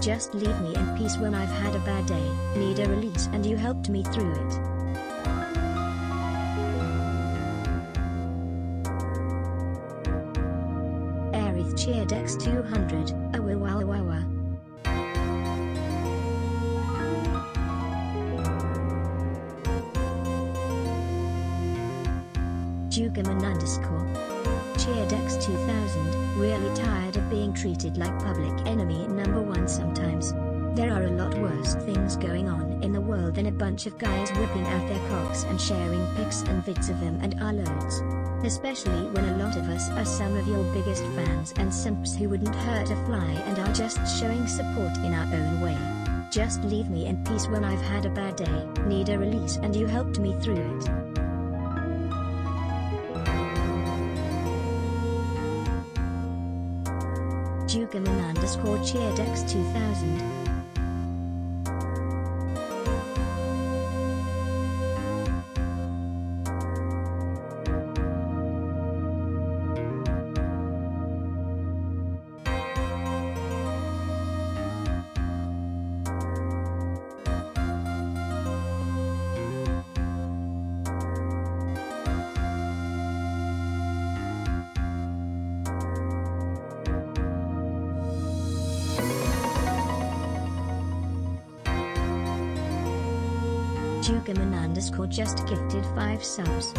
Just leave me in peace when I've had a bad day, need a release and you helped me through it. Cheerdex 200, awawawawa. Jugaman _ Cheerdex 2000, really tired of being treated like public enemy #1 sometimes. There are a lot worse things going on in the world than a bunch of guys whipping out their cocks and sharing pics and vids of them and our loads. Especially when a lot of us are some of your biggest fans and simps who wouldn't hurt a fly and are just showing support in our own way. Just leave me in peace when I've had a bad day, need a release and you helped me through it. Jugaman _ Cheerdex 2000. Jugaman_ just gifted 5 subs.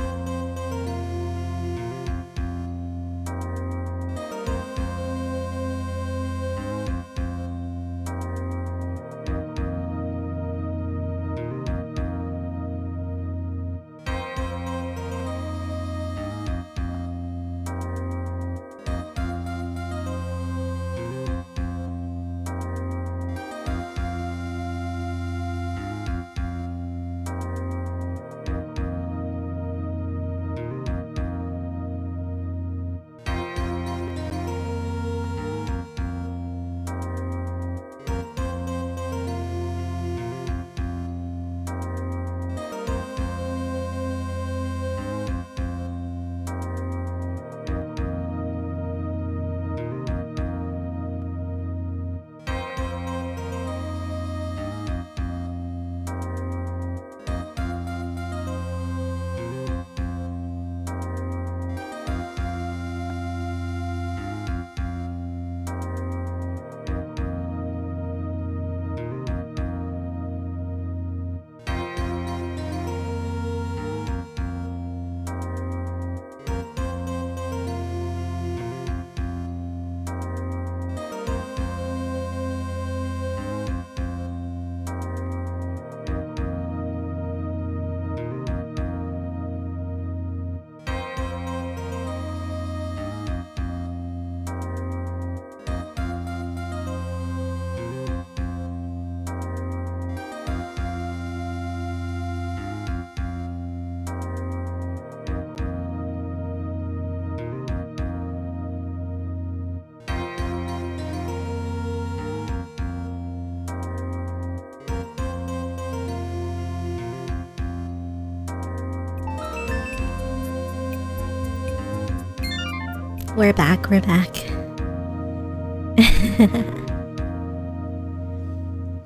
We're back, we're back.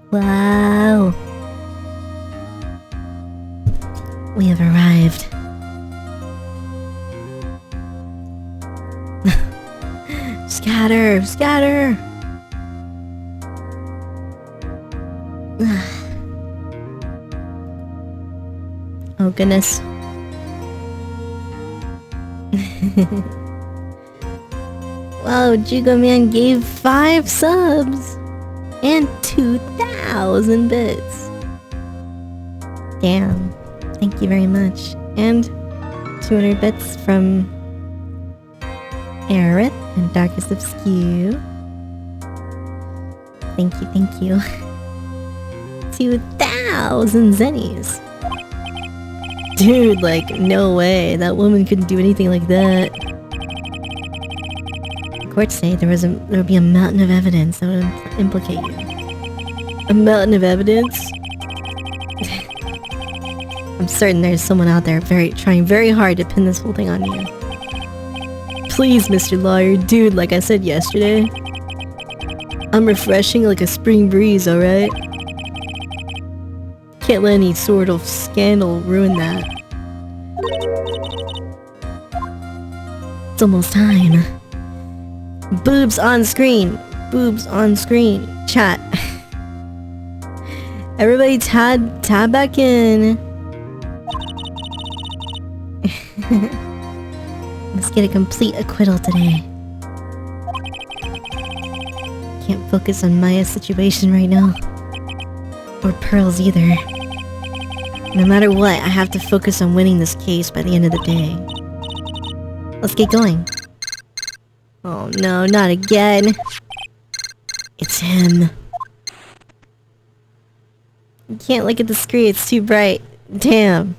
Wow. We have arrived. Scatter, scatter. Oh goodness. Wow, Jugo Man gave 5 subs and 2,000 bits. Damn. Thank you very much. And 200 bits from Aerith and Darkest of Skew. Thank you, thank you. 2,000 zennies. Dude, like, no way. That woman couldn't do anything like that. Courts say there would be a mountain of evidence that would implicate you. A mountain of evidence? I'm certain there's someone out there trying very hard to pin this whole thing on you. Please, Mr. Lawyer, dude, like I said yesterday, I'm refreshing like a spring breeze, alright? Can't let any sort of scandal ruin that. It's almost time. Boobs on screen. Boobs on screen. Chat. Everybody tab back in. Let's get a complete acquittal today. Can't focus on Maya's situation right now. Or Pearl's either. No matter what, I have to focus on winning this case by the end of the day. Let's get going. Oh no, not again. It's him. You can't look at the screen, it's too bright. Damn.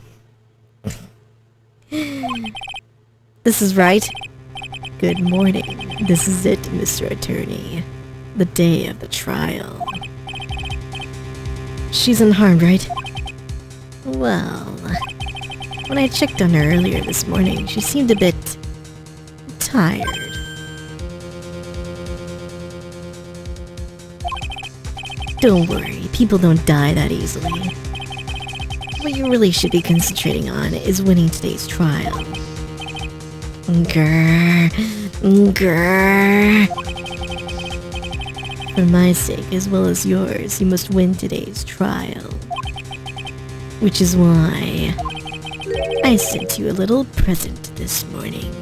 This is Wright. Good morning. This is it, Mr. Attorney. The day of the trial. She's unharmed, right? Well, when I checked on her earlier this morning, she seemed a bit tired. Don't worry, people don't die that easily. What you really should be concentrating on is winning today's trial. Grrr. Grrr. For my sake, as well as yours, you must win today's trial. Which is why I sent you a little present this morning.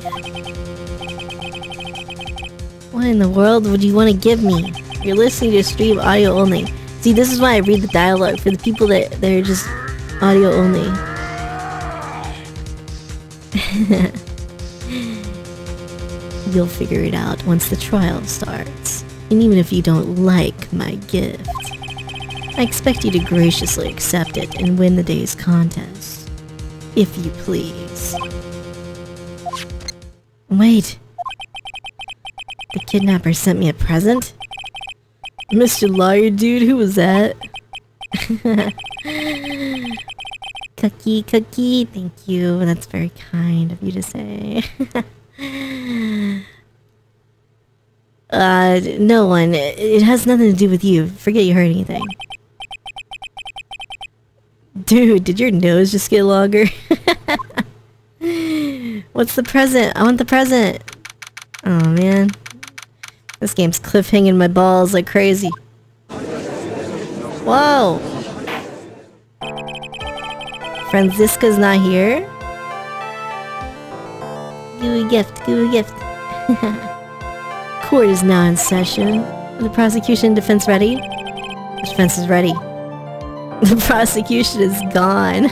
What in the world would you want to give me? You're listening to a stream audio only. See, this is why I read the dialogue for the people that are just audio only. You'll figure it out once the trial starts. And even if you don't like my gift, I expect you to graciously accept it and win the day's contest. If you please. Wait. The kidnapper sent me a present? Mr. Liar Dude, who was that? Cookie, cookie, thank you. That's very kind of you to say. No one. It has nothing to do with you. Forget you heard anything. Dude, did your nose just get longer? What's the present? I want the present. Oh man. This game's cliffhanging my balls like crazy. Whoa! Franziska's not here? Give a gift, give a gift. Court is now in session. The prosecution and defense ready? The defense is ready. The prosecution is gone.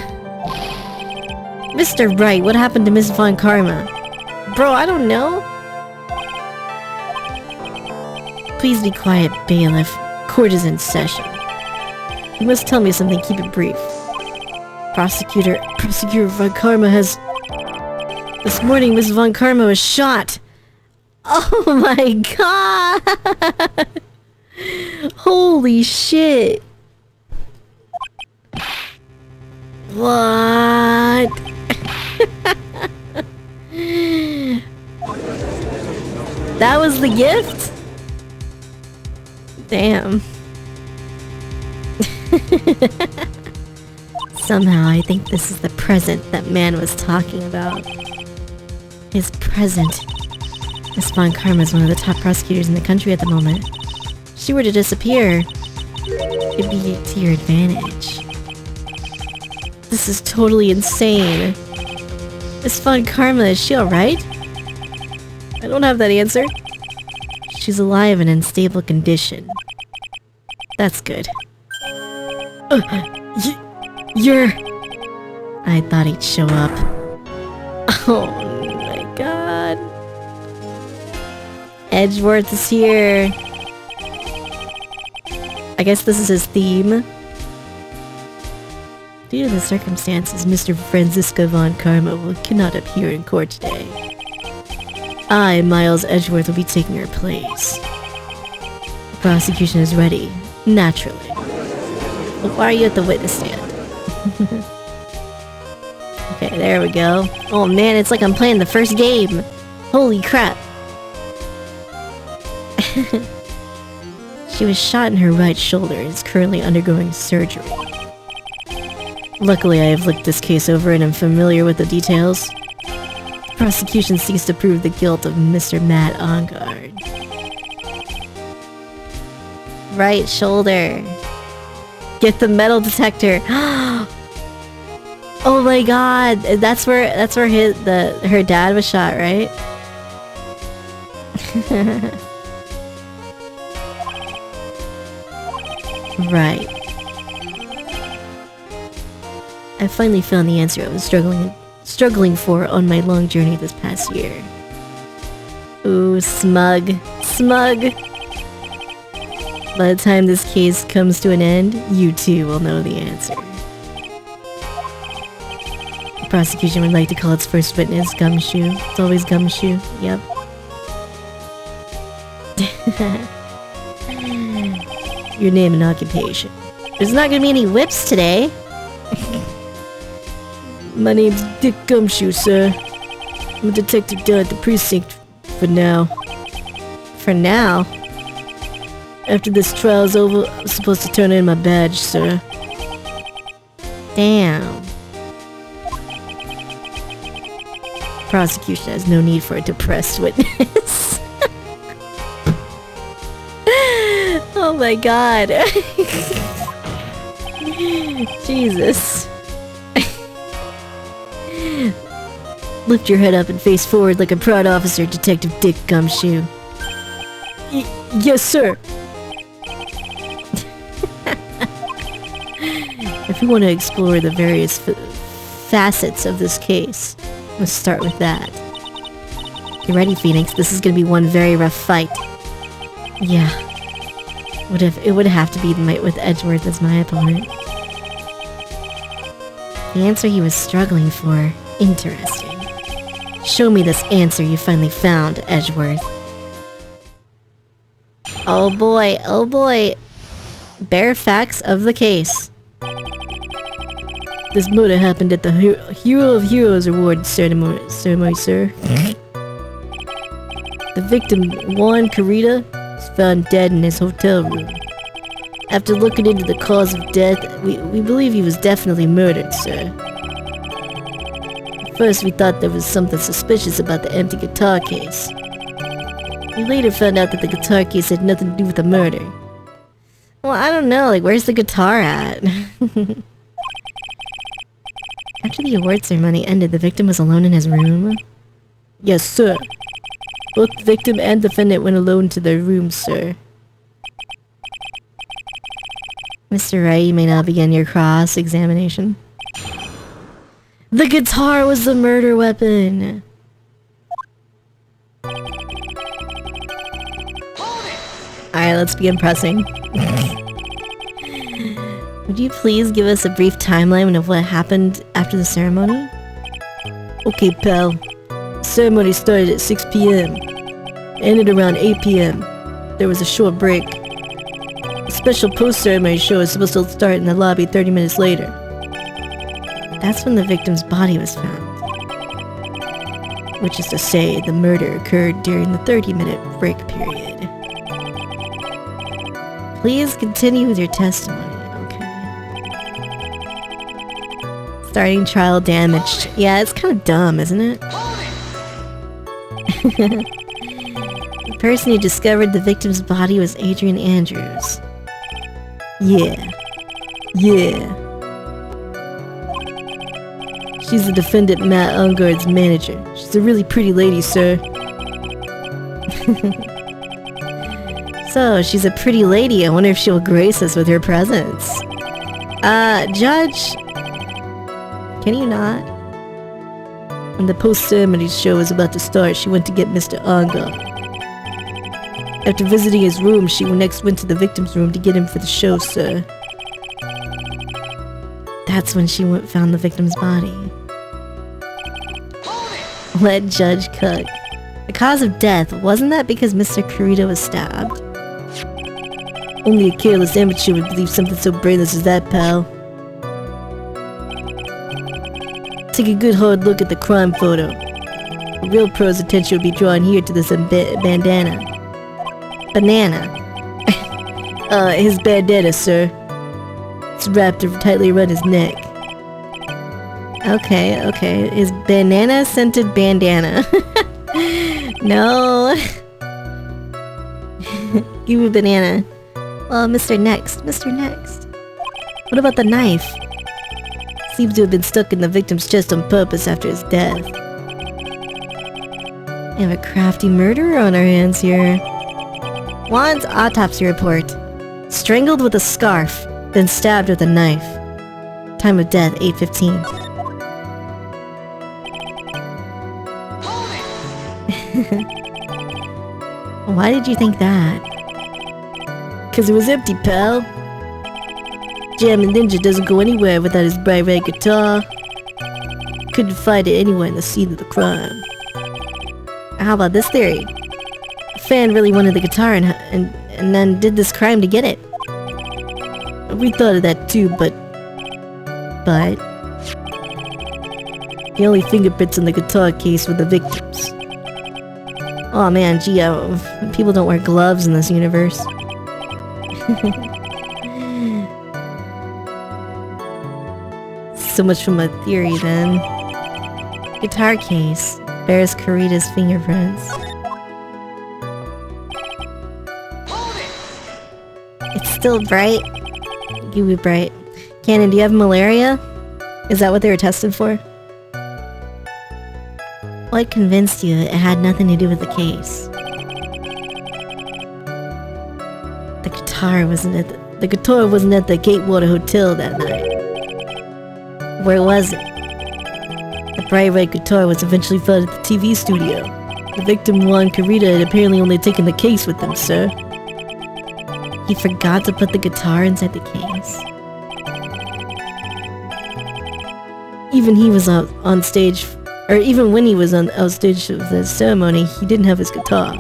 Mr. Wright, what happened to Miss Von Karma? Bro, I don't know. Please be quiet, bailiff. Court is in session. You must tell me something, keep it brief. Prosecutor Von Karma has... This morning, Miss Von Karma was shot! Oh my god! Holy shit! What? That was the gift? Damn. Somehow I think this is the present that man was talking about. His present. Miss Von Karma is one of the top prosecutors in the country at the moment. If she were to disappear, it'd be to your advantage. This is totally insane. Miss Von Karma, is she alright? I don't have that answer. She's alive in unstable condition. That's good. You're... I thought he'd show up. Oh my god. Edgeworth is here. I guess this is his theme. Due to the circumstances, Mr. Franziska Von Karma cannot appear in court today. I, Miles Edgeworth, will be taking her place. The prosecution is ready, naturally. But why are you at the witness stand? Okay, there we go. Oh man, it's like I'm playing the first game. Holy crap. She was shot in her right shoulder and is currently undergoing surgery. Luckily, I have looked this case over and am familiar with the details. The prosecution seeks to prove the guilt of Mr. Matt Ongard. Right shoulder. Get the metal detector. Oh my god, that's where her dad was shot, right? Right. I finally found the answer I was struggling for on my long journey this past year. Ooh, smug. Smug! By the time this case comes to an end, you too will know the answer. The prosecution would like to call its first witness Gumshoe. It's always Gumshoe, yep. Your name and occupation. There's not gonna be any whips today. My name's Dick Gumshoe, sir. I'm a detective down at the precinct for now. For now? After this trial's over, I'm supposed to turn in my badge, sir. Damn. Prosecution has no need for a depressed witness. Oh my god. Jesus. Lift your head up and face forward like a proud officer, Detective Dick Gumshoe. Yes, sir. If we want to explore the various facets of this case, let's start with that. You ready, Phoenix? This is gonna be one very rough fight. Yeah. It would have to be with Edgeworth as my opponent. The answer he was struggling for. Interesting. Show me this answer you finally found, Edgeworth. Oh boy, oh boy. Bare facts of the case. This murder happened at the Hero of Heroes Award ceremony, sir. The victim, Juan Carita, was found dead in his hotel room. After looking into the cause of death, we believe he was definitely murdered, sir. At first we thought there was something suspicious about the empty guitar case. We later found out that the guitar case had nothing to do with the murder. Well, I don't know, like, where's the guitar at? After the award ceremony ended, the victim was alone in his room? Yes, sir. Both the victim and defendant went alone to their rooms, sir. Mr. Wright, you may now begin your cross-examination. The guitar was the murder weapon! Alright, let's begin pressing. Would you please give us a brief timeline of what happened after the ceremony? Okay, pal. The ceremony started at 6 p.m. Ended around 8 p.m. There was a short break. A special post-ceremony show is supposed to start in the lobby 30 minutes later. That's when the victim's body was found. Which is to say, the murder occurred during the 30-minute break period. Please continue with your testimony. Starting trial damaged. Yeah, it's kind of dumb, isn't it? The person who discovered the victim's body was Adrian Andrews. Yeah. She's the defendant Matt Ungard's manager. She's a really pretty lady, sir. So, she's a pretty lady. I wonder if she'll grace us with her presence. Judge... Can you not? When the post-ceremony show was about to start, she went to get Mr. Anga. After visiting his room, she next went to the victim's room to get him for the show, sir. That's when she found the victim's body. Let Judge cook. The cause of death, wasn't that because Mr. Carita was stabbed? Only a careless amateur would believe something so brainless as that, pal. Take a good hard look at the crime photo. A real pro's attention would be drawn here to this bandana. Banana? His bandana, sir. It's wrapped tightly around his neck. Okay. His banana-scented bandana. No. Give me a banana. Well, Mr. Next. What about the knife? Seems to have been stuck in the victim's chest on purpose after his death. We have a crafty murderer on our hands here. Juan's autopsy report. Strangled with a scarf, then stabbed with a knife. Time of death, 8:15. Why did you think that? 'Cause it was empty, pal. Jammin' Ninja doesn't go anywhere without his bright red guitar. Couldn't find it anywhere in the scene of the crime. How about this theory? A fan really wanted the guitar and then did this crime to get it. We thought of that too, but... The only fingerprints on the guitar case were the victims. Oh man, gee, people don't wear gloves in this universe. So much for my theory, then. Guitar case bears Carita's fingerprints. It's still bright. You be bright. Cannon, do you have malaria? Is that what they were tested for? What convinced you it had nothing to do with the case? The guitar wasn't at the Gatewater Hotel that night. Where was it? The bright red guitar was eventually found at the TV studio. The victim, Juan Carita, had apparently only taken the case with him, sir. He forgot to put the guitar inside the case. Even he was out on stage, or even when he was on stage of the ceremony, he didn't have his guitar.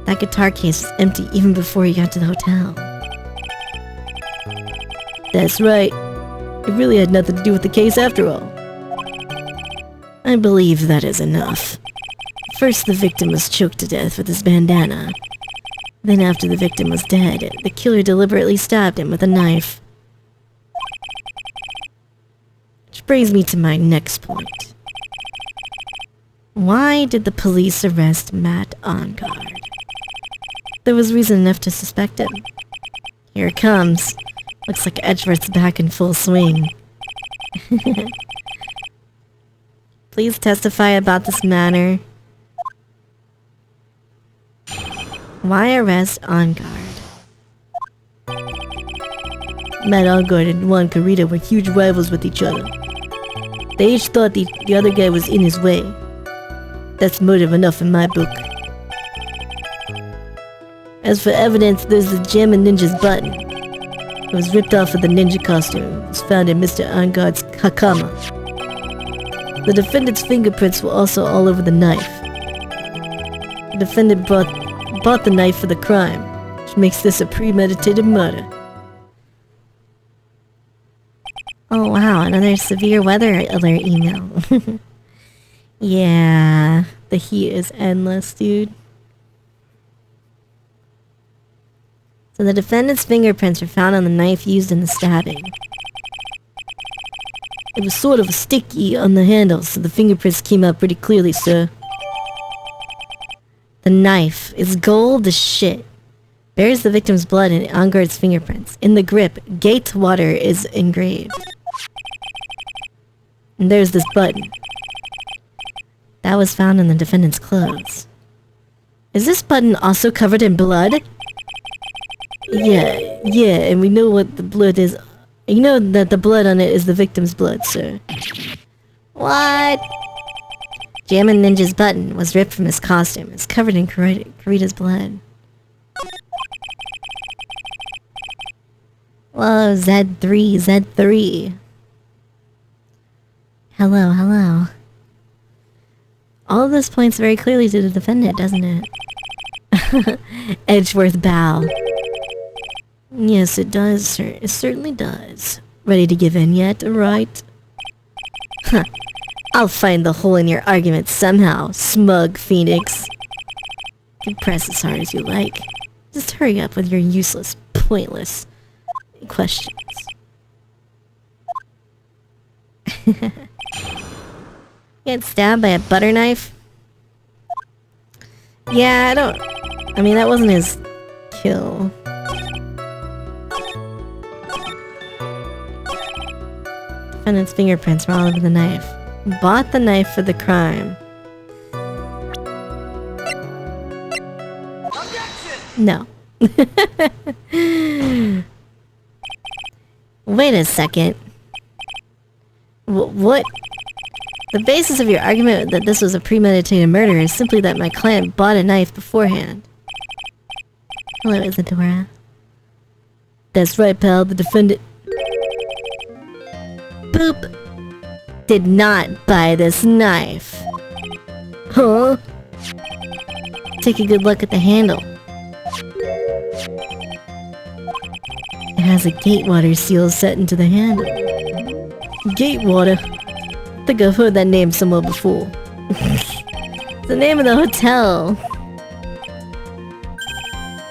That guitar case was empty even before he got to the hotel. That's right. It really had nothing to do with the case after all. I believe that is enough. First, the victim was choked to death with his bandana. Then after the victim was dead, the killer deliberately stabbed him with a knife. Which brings me to my next point. Why did the police arrest Matt Ongard? There was reason enough to suspect him. Here it comes. Looks like Edgeworth's back in full swing. Please testify about this matter. Why arrest Ongard? Matt Ongard and Juan Carita were huge rivals with each other. They each thought the other guy was in his way. That's motive enough in my book. As for evidence, there's the Jammin' Ninja's button. It was ripped off of the ninja costume. It was found in Mr. Ongard's hakama. The defendant's fingerprints were also all over the knife. The defendant bought the knife for the crime, which makes this a premeditated murder. Oh wow, another severe weather alert email. Yeah, the heat is endless, dude. So the defendant's fingerprints were found on the knife used in the stabbing. It was sort of sticky on the handle, so the fingerprints came out pretty clearly, sir. The knife is gold as shit. Bears the victim's blood and Ongard's fingerprints. In the grip, Gatewater is engraved. And there's this button. That was found in the defendant's clothes. Is this button also covered in blood? Yeah, and we know what the blood is. You know that the blood on it is the victim's blood, sir. What? Jammin' Ninja's button was ripped from his costume. It's covered in Carita's blood. Whoa, Z3. Hello. All of this points very clearly to the defendant, doesn't it? Edgeworth bow. Yes, it does, sir. It certainly does. Ready to give in yet, right? Huh. I'll find the hole in your argument somehow, smug Phoenix. You can press as hard as you like. Just hurry up with your useless, pointless questions. Get stabbed by a butter knife? Yeah, I mean, that wasn't his kill. Defendant's fingerprints were all over the knife. Bought the knife for the crime. No. Wait a second. What? The basis of your argument that this was a premeditated murder is simply that my client bought a knife beforehand. Hello, Isadora. That's right, pal. The defendant... Boop! Did not buy this knife. Huh? Take a good look at the handle. It has a Gatewater seal set into the handle. Gatewater? I think I've heard that name somewhere before. It's the name of the hotel.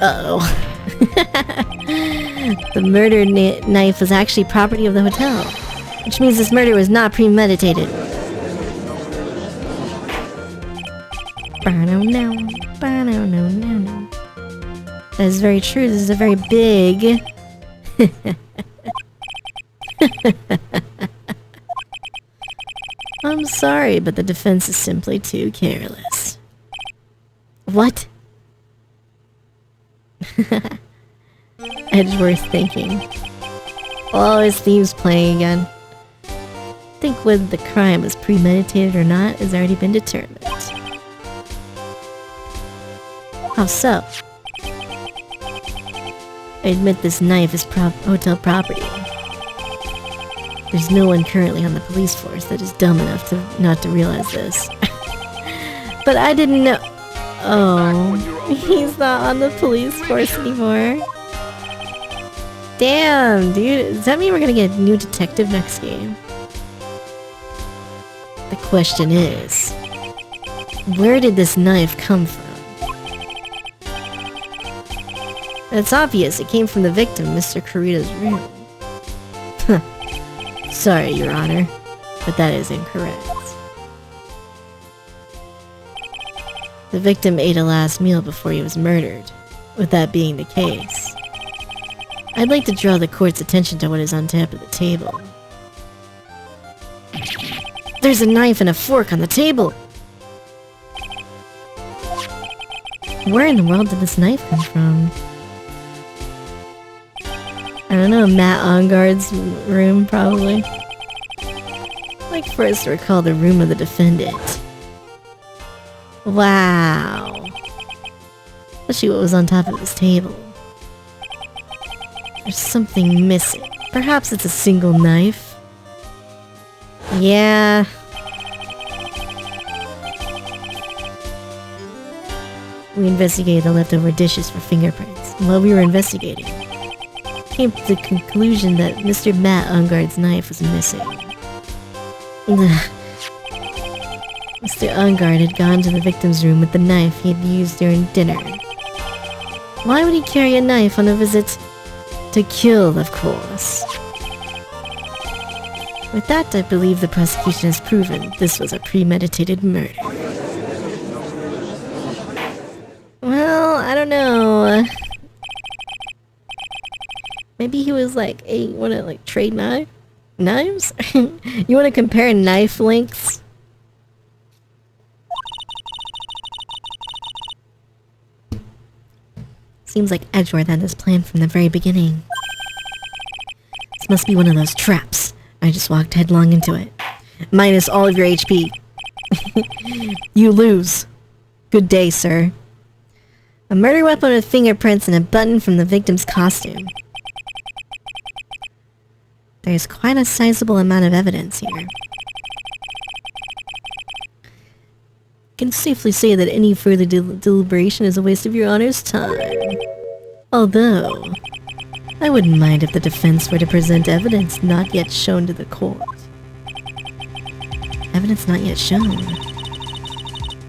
Uh-oh. The murder knife was actually property of the hotel. Which means this murder was not premeditated. That is very true. This is a very big... I'm sorry, but the defense is simply too careless. What? Edgeworth thinking. Oh, his theme's playing again. I think whether the crime was premeditated or not has already been determined. How so? I admit this knife is hotel property. There's no one currently on the police force that is dumb enough to not to realize this. But I didn't know. Oh, he's not on the police force anymore. Damn, dude. Does that mean we're gonna get a new detective next game? The question is, where did this knife come from? It's obvious it came from the victim, Mr. Kurita's room. Sorry, Your Honor, but that is incorrect. The victim ate a last meal before he was murdered, with that being the case. I'd like to draw the court's attention to what is on top of the table. There's a knife and a fork on the table! Where in the world did this knife come from? I don't know, Matt Onguard's room, probably. I'd like for us to recall the room of the defendant. Wow. Let's see what was on top of this table. There's something missing. Perhaps it's a single knife. Yeah. We investigated the leftover dishes for fingerprints. While we were investigating, came to the conclusion that Mr. Matt Onguard's knife was missing. Mr. Onguard had gone to the victim's room with the knife he had used during dinner. Why would he carry a knife on a visit? To kill, of course. With that, I believe the prosecution has proven this was a premeditated murder. Well, I don't know. Maybe he was like, hey, you wanna like trade knives? You wanna compare knife lengths? Seems like Edgeworth had this plan from the very beginning. This must be one of those traps. I just walked headlong into it. Minus all of your HP. You lose. Good day, sir. A murder weapon with fingerprints and a button from the victim's costume. There's quite a sizable amount of evidence here. I can safely say that any further deliberation is a waste of your Honor's time. Although, I wouldn't mind if the defense were to present evidence not yet shown to the court. Evidence not yet shown?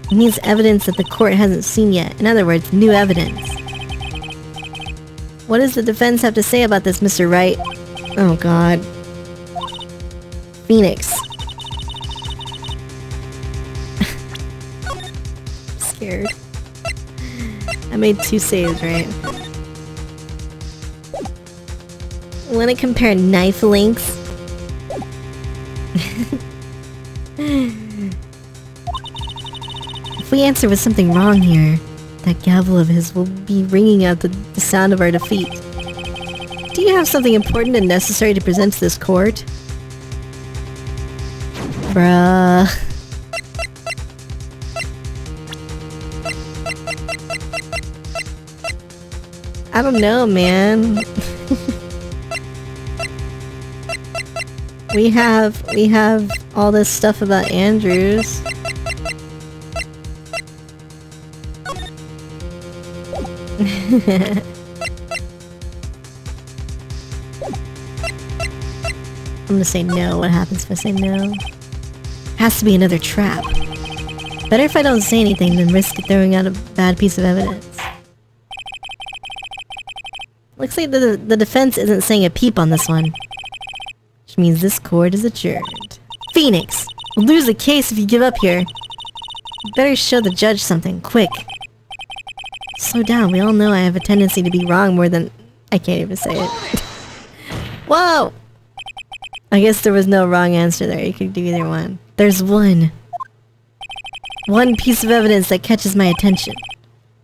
It means evidence that the court hasn't seen yet. In other words, new evidence. What does the defense have to say about this, Mr. Wright? Oh god. Phoenix. Scared. I made 2 saves, right? Wanna compare knife lengths? If we answer with something wrong here, that gavel of his will be ringing out the sound of our defeat. Do you have something important and necessary to present to this court? Bruh. I don't know, man. We have all this stuff about Andrews. I'm gonna say no. What happens if I say no? Has to be another trap. Better if I don't say anything than risk throwing out a bad piece of evidence. Looks like the defense isn't saying a peep on this one. Which means this court is adjourned. Phoenix! We'll lose the case if you give up here. You better show the judge something, quick. Slow down, we all know I have a tendency to be wrong more than... I can't even say it. Whoa! I guess there was no wrong answer there, you could do either one. There's one piece of evidence that catches my attention.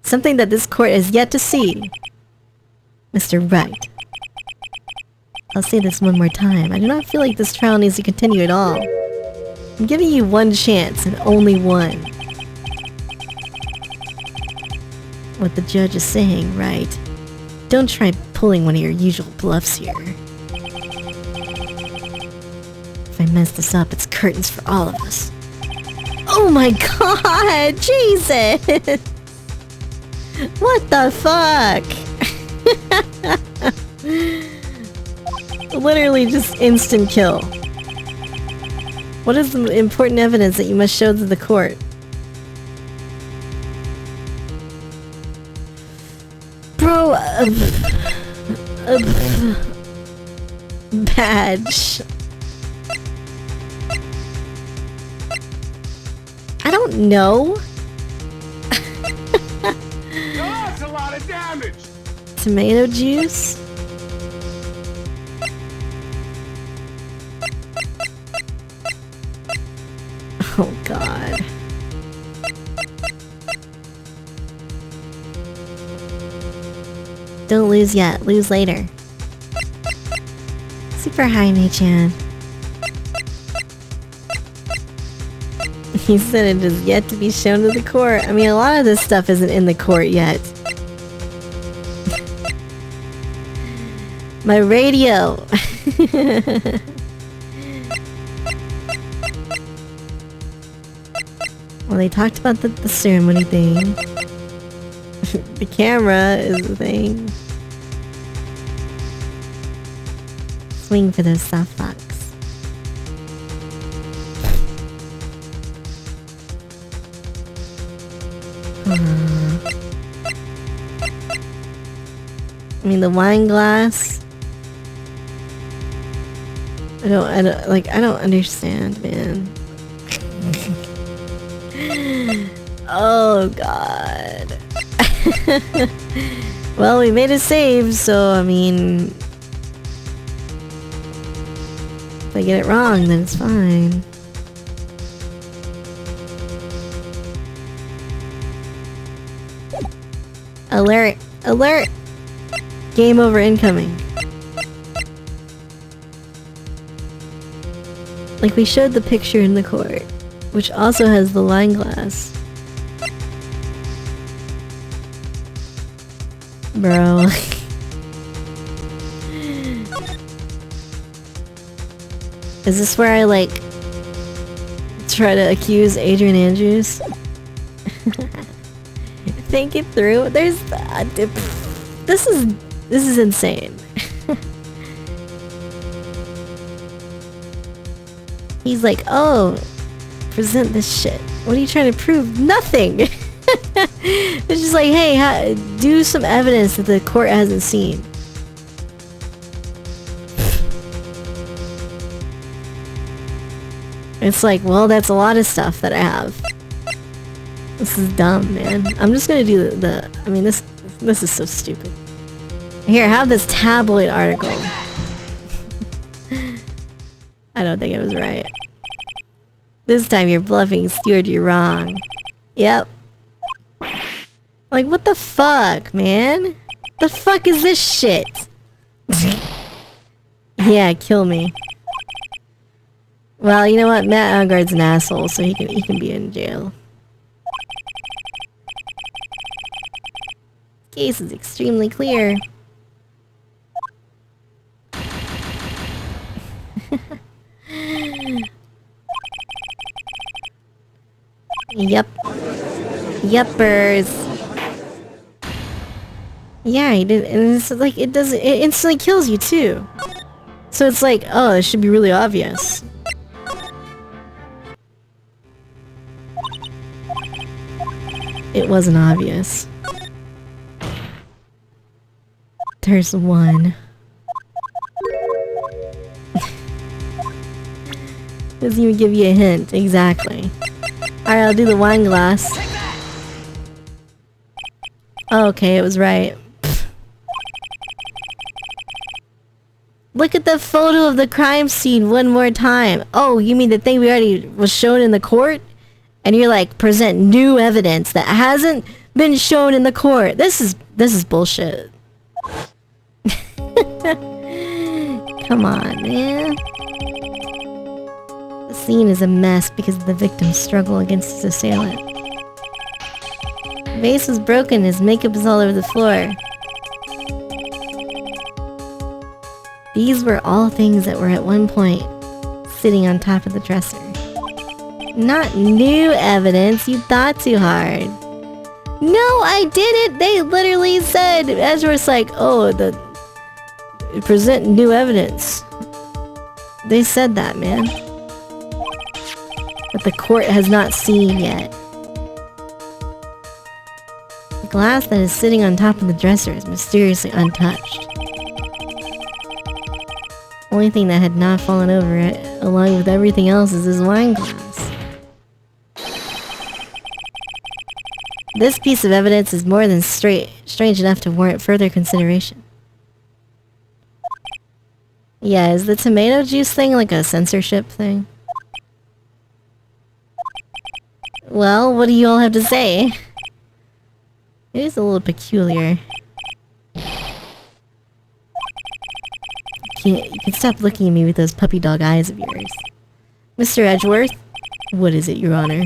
Something that this court has yet to see. Mr. Wright. I'll say this one more time. I do not feel like this trial needs to continue at all. I'm giving you one chance, and only one. What the judge is saying, right? Don't try pulling one of your usual bluffs here. If I mess this up, it's curtains for all of us. Oh my god! Jesus! What the fuck? Literally just instant kill. What is the important evidence that you must show to the court? Bro, badge. I don't know. That's a lot of damage. Tomato juice? Oh god. Don't lose yet, lose later. Super high, Mei-chan. He said it is yet to be shown to the court. I mean, a lot of this stuff isn't in the court yet. My radio! Well, they talked about the ceremony thing. The camera is the thing. Swing for those soft bucks. I mean, the wine glass. I don't understand, man. Oh god. Well, we made a save, so I mean, if I get it wrong, then it's fine. Alert! Alert! Game over incoming. Like, we showed the picture in the court, which also has the wine glass. Bro. Is this where I, like, try to accuse Adrian Andrews? Think it through? There's... This is insane. He's like, oh, present this shit. What are you trying to prove? Nothing! It's just like, hey, do some evidence that the court hasn't seen. It's like, well, that's a lot of stuff that I have. This is dumb, man. I'm just gonna do I mean, this is so stupid. Here, have this tabloid article. I don't think it was right. This time you're bluffing, Stuart, you're wrong. Yep. Like, what the fuck, man? The fuck is this shit? Yeah, kill me. Well, you know what? Matt Algard's an asshole, so he can be in jail. Case is extremely clear. Yep. Yuppers. Yeah, he did, and it's like, it instantly kills you too. So it's like, oh, it should be really obvious. It wasn't obvious. There's one. Doesn't even give you a hint, exactly. Alright, I'll do the wine glass. Oh, okay, it was right. Look at the photo of the crime scene one more time. Oh, you mean the thing we already was shown in the court? And you're like, present new evidence that hasn't been shown in the court. This is bullshit. Come on, man. The scene is a mess because of the victim's struggle against his assailant. The vase was broken, his makeup is all over the floor. These were all things that were at one point sitting on top of the dresser. Not new evidence, you thought too hard. No, I didn't! They literally said, Edgeworth's like, oh, present new evidence. They said that, man. But the court has not seen yet. The glass that is sitting on top of the dresser is mysteriously untouched. Only thing that had not fallen over it, along with everything else, is this wine glass. This piece of evidence is more than strange enough to warrant further consideration. Yeah, is the tomato juice thing like a censorship thing? Well, what do you all have to say? It is a little peculiar. You can stop looking at me with those puppy dog eyes of yours. Mr. Edgeworth? What is it, Your Honor?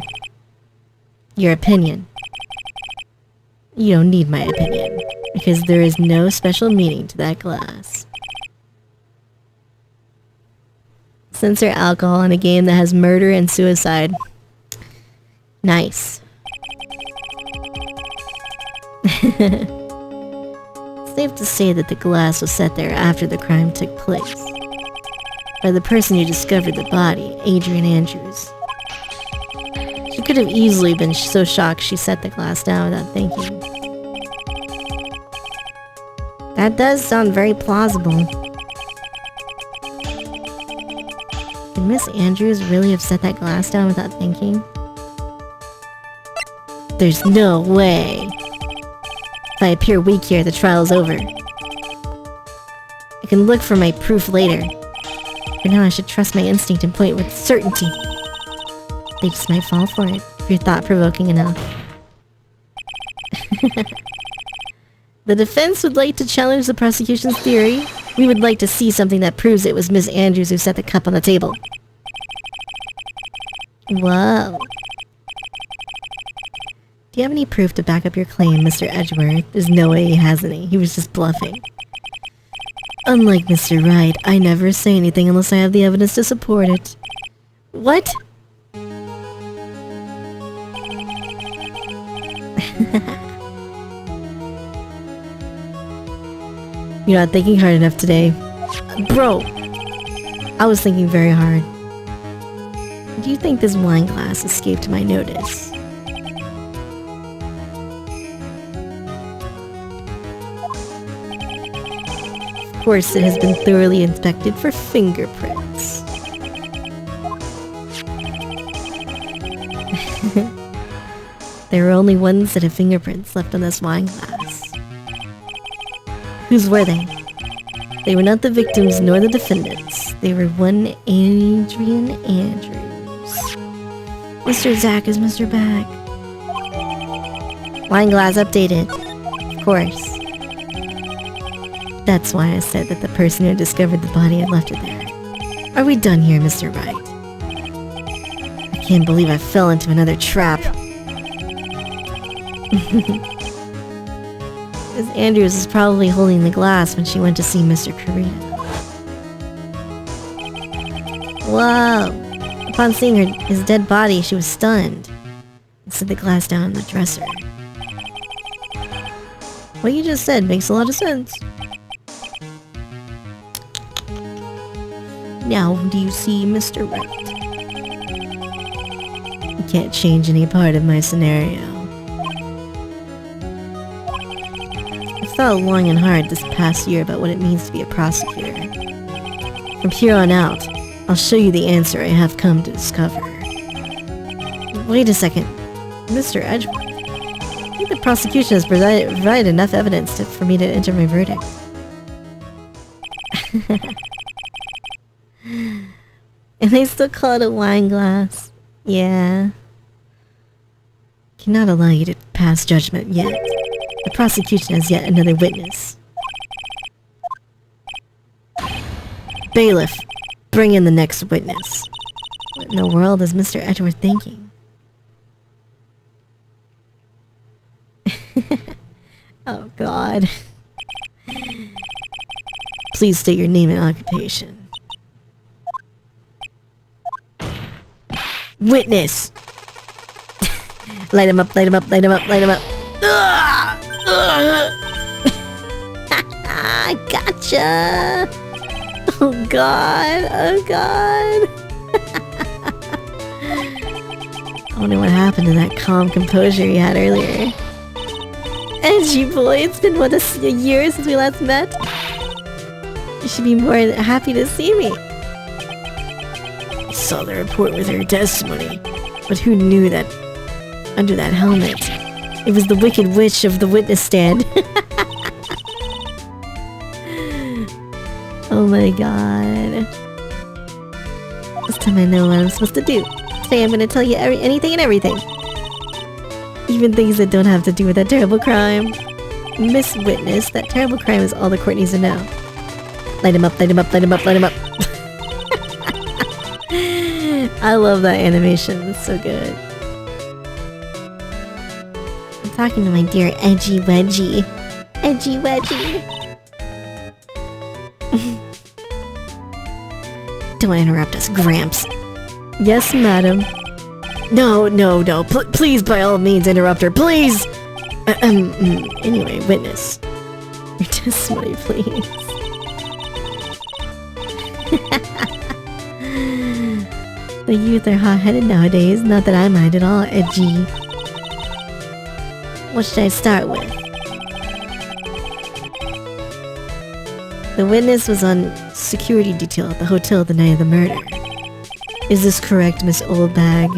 Your opinion. You don't need my opinion, because there is no special meaning to that glass. Censor alcohol in a game that has murder and suicide. Nice. Safe to say that the glass was set there after the crime took place. By the person who discovered the body, Adrian Andrews. She could have easily been so shocked she set the glass down without thinking. That does sound very plausible. Could Miss Andrews really have set that glass down without thinking? There's no way. If I appear weak here, the trial's over. I can look for my proof later. For now, I should trust my instinct and point with certainty. They just might fall for it, if you're thought-provoking enough. The defense would like to challenge the prosecution's theory. We would like to see something that proves it was Miss Andrews who set the cup on the table. Whoa. Do you have any proof to back up your claim, Mr. Edgeworth? There's no way he has any. He was just bluffing. Unlike Mr. Wright, I never say anything unless I have the evidence to support it. What? You're not thinking hard enough today. Bro! I was thinking very hard. Do you think this wine glass escaped my notice? Of course, it has been thoroughly inspected for fingerprints. There are only one set of fingerprints left on this wine glass. Whose were they? They were not the victims nor the defendants. They were one Adrian Andrews. Mr. Zack is Mr. Back. Wine glass updated. Of course. That's why I said that the person who discovered the body had left it there. Are we done here, Mr. Wright? I can't believe I fell into another trap. Miss Andrews is probably holding the glass when she went to see Mr. Carita. Whoa! Upon seeing his dead body, she was stunned and set the glass down on the dresser. What you just said makes a lot of sense. Now, do you see, Mr. Wright? You can't change any part of my scenario. I've thought long and hard this past year about what it means to be a prosecutor. From here on out, I'll show you the answer I have come to discover. Wait a second. Mr. Edgeworth, I think the prosecution has provided enough evidence for me to enter my verdict. And they still call it a wine glass. Yeah. Cannot allow you to pass judgment yet. The prosecution has yet another witness. Bailiff, bring in the next witness. What in the world is Mr. Edgeworth thinking? Oh God. Please state your name and occupation. Witness! Light him up, light him up, light him up, light him up. Gotcha! Oh God, oh God. I wonder what happened to that calm composure he had earlier. Edgy boy, it's been what, a year since we last met? You should be more happy to see me. I saw the report with her testimony, but who knew that under that helmet, it was the Wicked Witch of the witness stand. Oh my God. This time I know what I'm supposed to do. Today I'm gonna tell you anything and everything. Even things that don't have to do with that terrible crime. Miss Witness, that terrible crime is all the court needs to know. Light him up, light him up, light him up, light him up. I love that animation, it's so good. I'm talking to my dear Edgy Wedgie. Edgy Wedgie. Don't interrupt us, Gramps. Yes, madam. No, no, no. Please, by all means, interrupt her. Please! Anyway, witness. Your testimony, please. The youth are hot-headed nowadays. Not that I mind at all, Edgy. What should I start with? The witness was on security detail at the hotel the night of the murder. Is this correct, Miss Oldbag?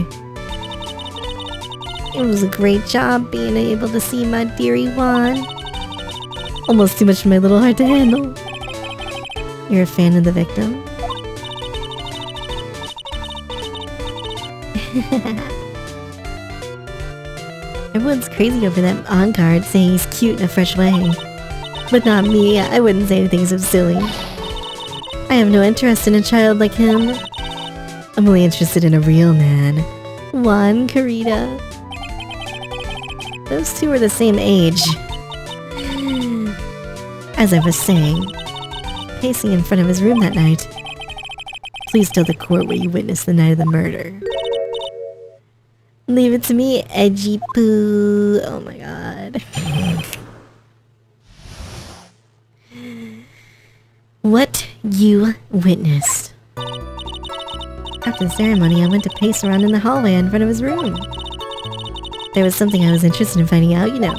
It was a great job being able to see my dearie Juan. Almost too much for my little heart to handle. You're a fan of the victim? Everyone's crazy over that on-guard saying he's cute in a fresh way. But not me, I wouldn't say anything so silly. I have no interest in a child like him. I'm only interested in a real man. Juan Carita. Those two are the same age. As I was saying, pacing in front of his room that night. Please tell the court what you witnessed the night of the murder. Leave it to me, Edgy Poo. Oh my God. What you witnessed. After the ceremony, I went to pace around in the hallway in front of his room. There was something I was interested in finding out, you know.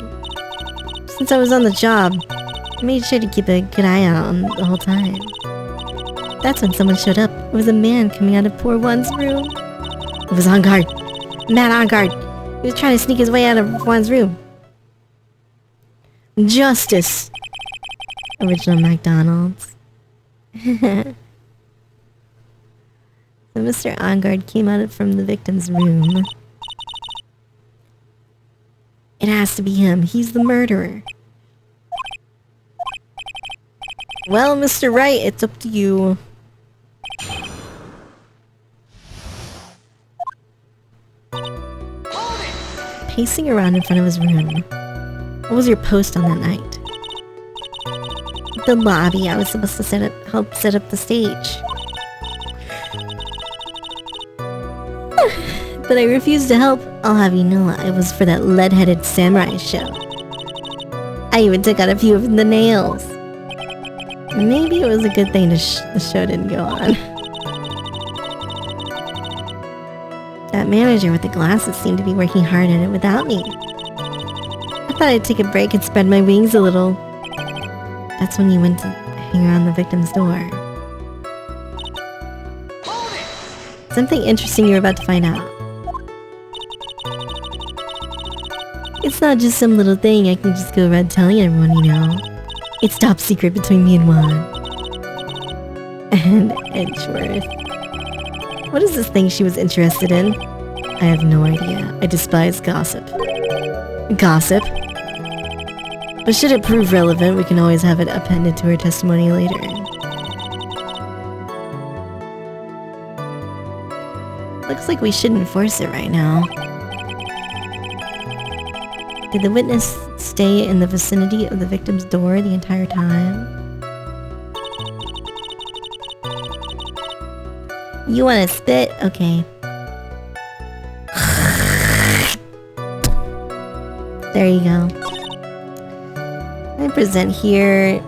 Since I was on the job, I made sure to keep a good eye out on the whole time. That's when someone showed up. It was a man coming out of poor Juan's room. It was on guard. Man on guard. He was trying to sneak his way out of Juan's room. Justice. Original McDonald's. So Mr. Ongard came out from the victim's room. It has to be him. He's the murderer. Well, Mr. Wright, it's up to you. Pacing around in front of his room. What was your post on that night? The lobby. I was supposed to help set up the stage. But I refused to help. I'll have you know, I was for that lead-headed samurai show. I even took out a few of the nails. Maybe it was a good thing the show didn't go on. That manager with the glasses seemed to be working hard at it without me. I thought I'd take a break and spread my wings a little. That's when you went to hang around the victim's door. Something interesting you're about to find out. It's not just some little thing I can just go around telling everyone, you know. It's top secret between me and Juan. And Edgeworth. What is this thing she was interested in? I have no idea. I despise gossip. Gossip? But should it prove relevant, we can always have it appended to her testimony later. Looks like we shouldn't force it right now. Did the witness stay in the vicinity of the victim's door the entire time? You wanna spit? Okay. There you go. I present here.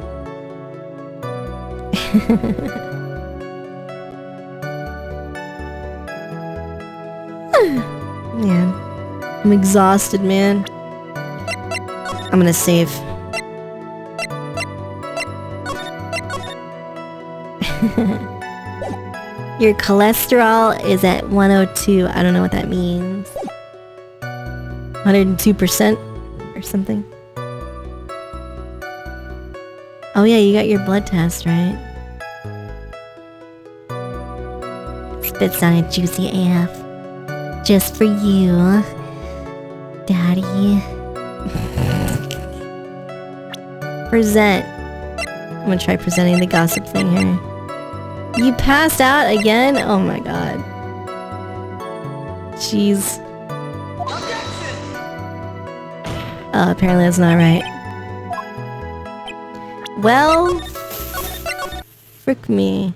Man, I'm exhausted, man. I'm gonna save. Your cholesterol is at 102. I don't know what that means. 102% or something. Oh yeah, you got your blood test, right? Spits on a juicy AF. Just for you, Daddy. Present. I'm gonna try presenting the gossip thing here. You passed out again? Oh my god. Jeez. Oh, apparently that's not right. Well, frick me.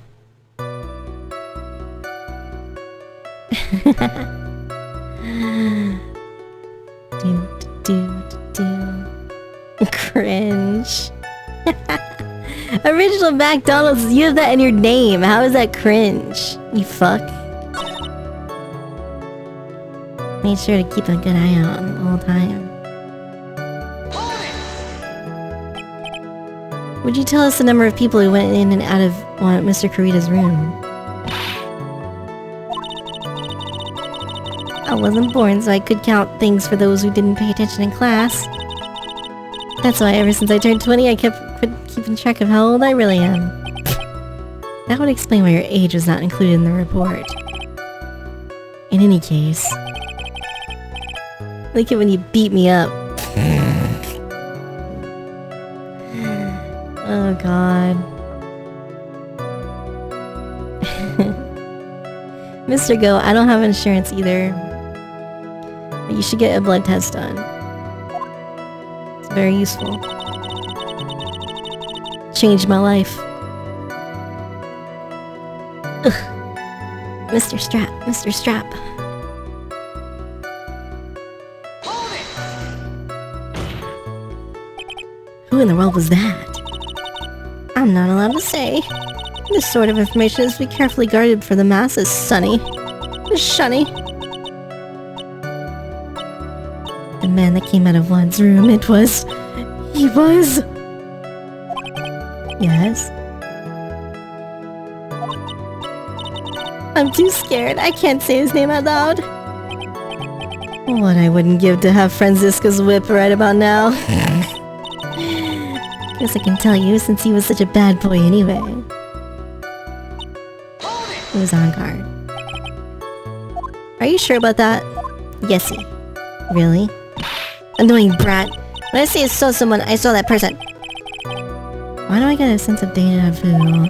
Cringe. Original McDonald's, you have that in your name. How is that cringe? You fuck. Made sure to keep a good eye out the whole time. Would you tell us the number of people who went in and out of Mr. Kurita's room? I wasn't born, so I could count things for those who didn't pay attention in class. That's why ever since I turned 20, I kept keeping track of how old I really am. That would explain why your age was not included in the report. In any case, I like it when you beat me up. Oh god. Mr. Go, I don't have insurance either. But you should get a blood test done. It's very useful. Changed my life. Ugh. Mr. Strap, Mr. Strap. Who in the world was that? I'm not allowed to say. This sort of information is to be carefully guarded for the masses, Sonny. Shunny. The man that came out of Juan's room, he was... Yes? I'm too scared. I can't say his name out loud. What I wouldn't give to have Franziska's whip right about now. Guess I can tell you since he was such a bad boy anyway. He was on guard. Are you sure about that? Yesy. Really? Annoying brat. When I say I saw someone, I saw that person. Why do I get a sense of deja vu?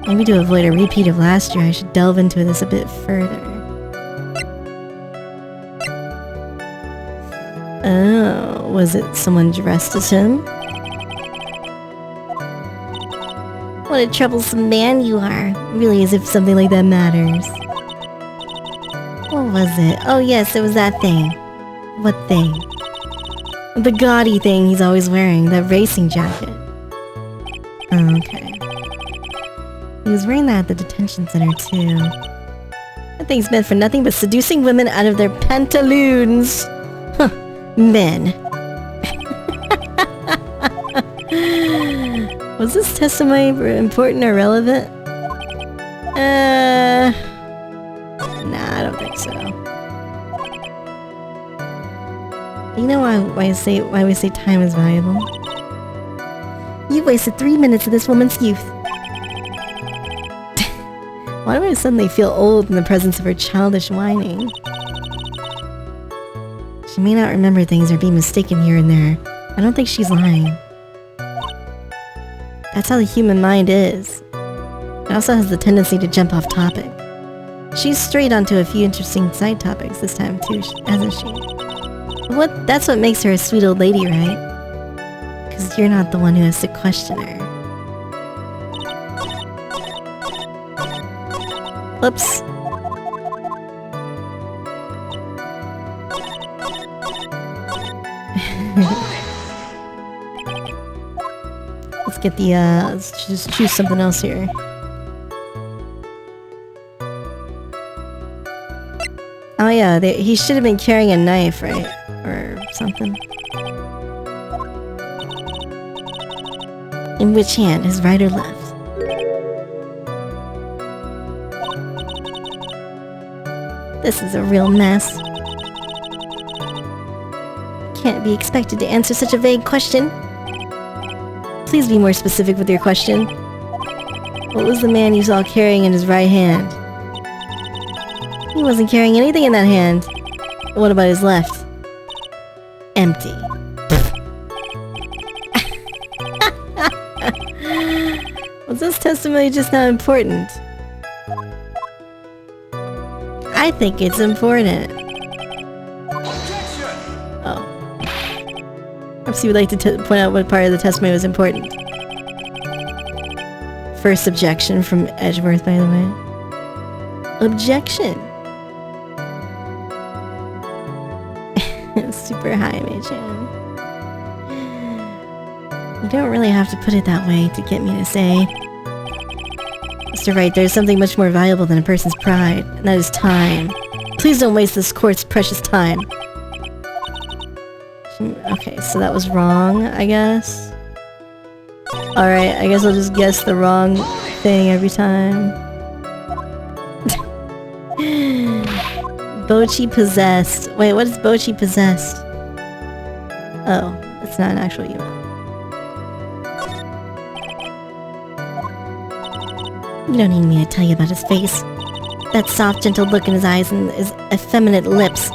Maybe to avoid a repeat of last year, I should delve into this a bit further. Oh, was it someone dressed as him? What a troublesome man you are. Really, as if something like that matters. What was it? Oh yes, it was that thing. What thing? The gaudy thing he's always wearing, that racing jacket. Oh, okay. He was wearing that at the detention center too. That thing's meant for nothing but seducing women out of their pantaloons. Huh. Men. Was this testimony important or relevant? Nah, I don't think so. You know why we say time is valuable? You wasted 3 minutes of this woman's youth. Why do I suddenly feel old in the presence of her childish whining? She may not remember things or be mistaken here and there. I don't think she's lying. That's how the human mind is. It also has the tendency to jump off topic. She's strayed onto a few interesting side topics this time too, hasn't she? That's what makes her a sweet old lady, right? Because you're not the one who has to question her. Whoops. Let's get the, let's just choose something else here. Oh yeah, he should have been carrying a knife, right? Or something. In which hand, his right or left? This is a real mess. Can't be expected to answer such a vague question. Please be more specific with your question. What was the man you saw carrying in his right hand? He wasn't carrying anything in that hand. What about his left? Empty. Was this testimony just not important? I think it's important. Oh. Perhaps you would like to point out what part of the testimony was important. First objection from Edgeworth, by the way. Objection. Super high, Mei-chan. You don't really have to put it that way to get me to say. Mr. Wright, there's something much more valuable than a person's pride, and that is time. Please don't waste this court's precious time. Okay, so that was wrong, I guess. Alright, I guess I'll just guess the wrong thing every time. Bochi possessed. Wait, what is Bochi possessed? Oh, it's not an actual human. You don't need me to tell you about his face. That soft, gentle look in his eyes and his effeminate lips.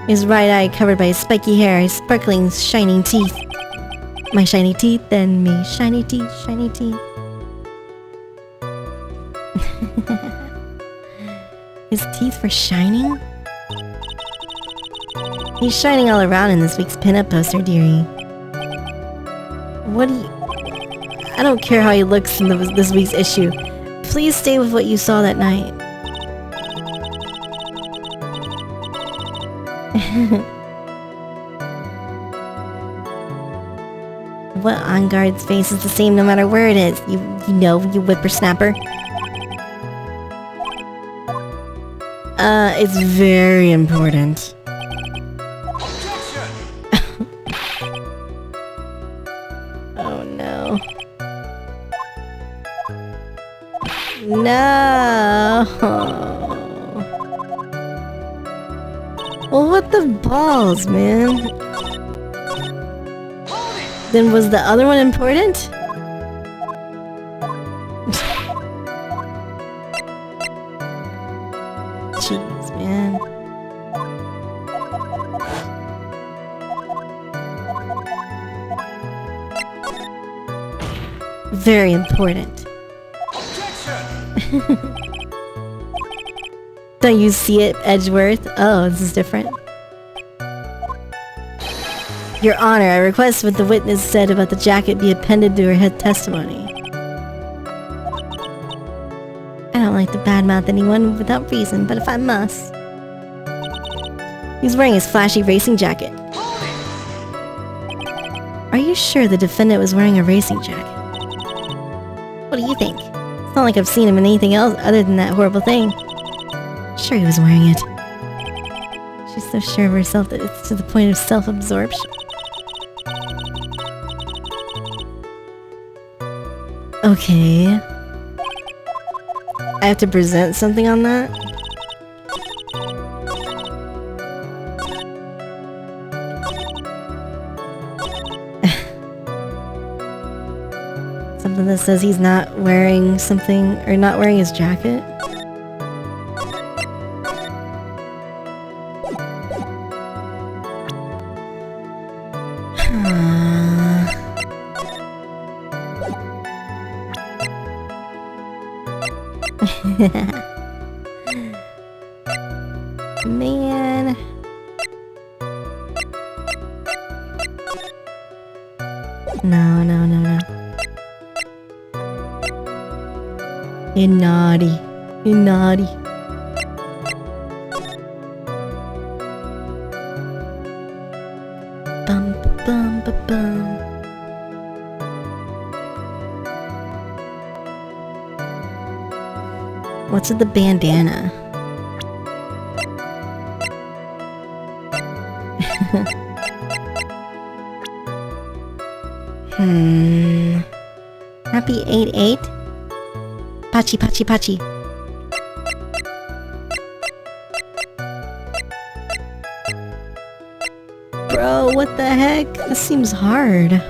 His right eye covered by his spiky hair, his sparkling, shining teeth. My shiny teeth, then me. Shiny teeth, shiny teeth. His teeth were shining? He's shining all around in this week's pinup poster, dearie. What do you... I don't care how he looks in this week's issue. Please stay with what you saw that night. What on guard's face is the same no matter where it is? You know, you whippersnapper. It's very important. Oh no. No. Well, what the balls, man? Then was the other one important? Jeez, man. Very important. Don't you see it, Edgeworth? Oh, this is different. Your Honor, I request what the witness said about the jacket be appended to her head testimony. I don't like to badmouth anyone without reason, but if I must... He's wearing his flashy racing jacket. Are you sure the defendant was wearing a racing jacket? What do you think? It's not like I've seen him in anything else other than that horrible thing. Sure he was wearing it. She's so sure of herself that it's to the point of self-absorption. Okay. I have to present something on that? Something that says he's not wearing something, or not wearing his jacket? Man. No, no, no, no. You're naughty. You're naughty. Bum, bum, ba, bum. What's with the bandana? Happy 8-8? Pachi, pachi, pachi. Bro, what the heck? This seems hard.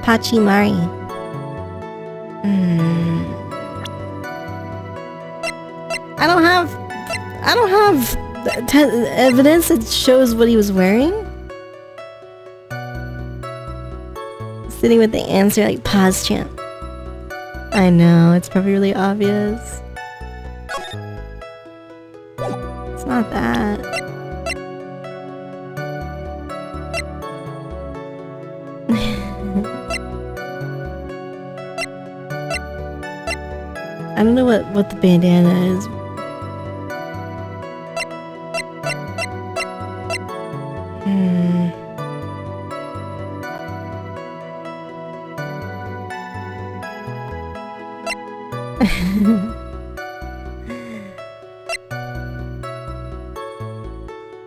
Pachi Mari. I don't have evidence that shows what he was wearing. Sitting with the answer like pause champ. I know, it's probably really obvious. It's not that. I don't know what the bandana is.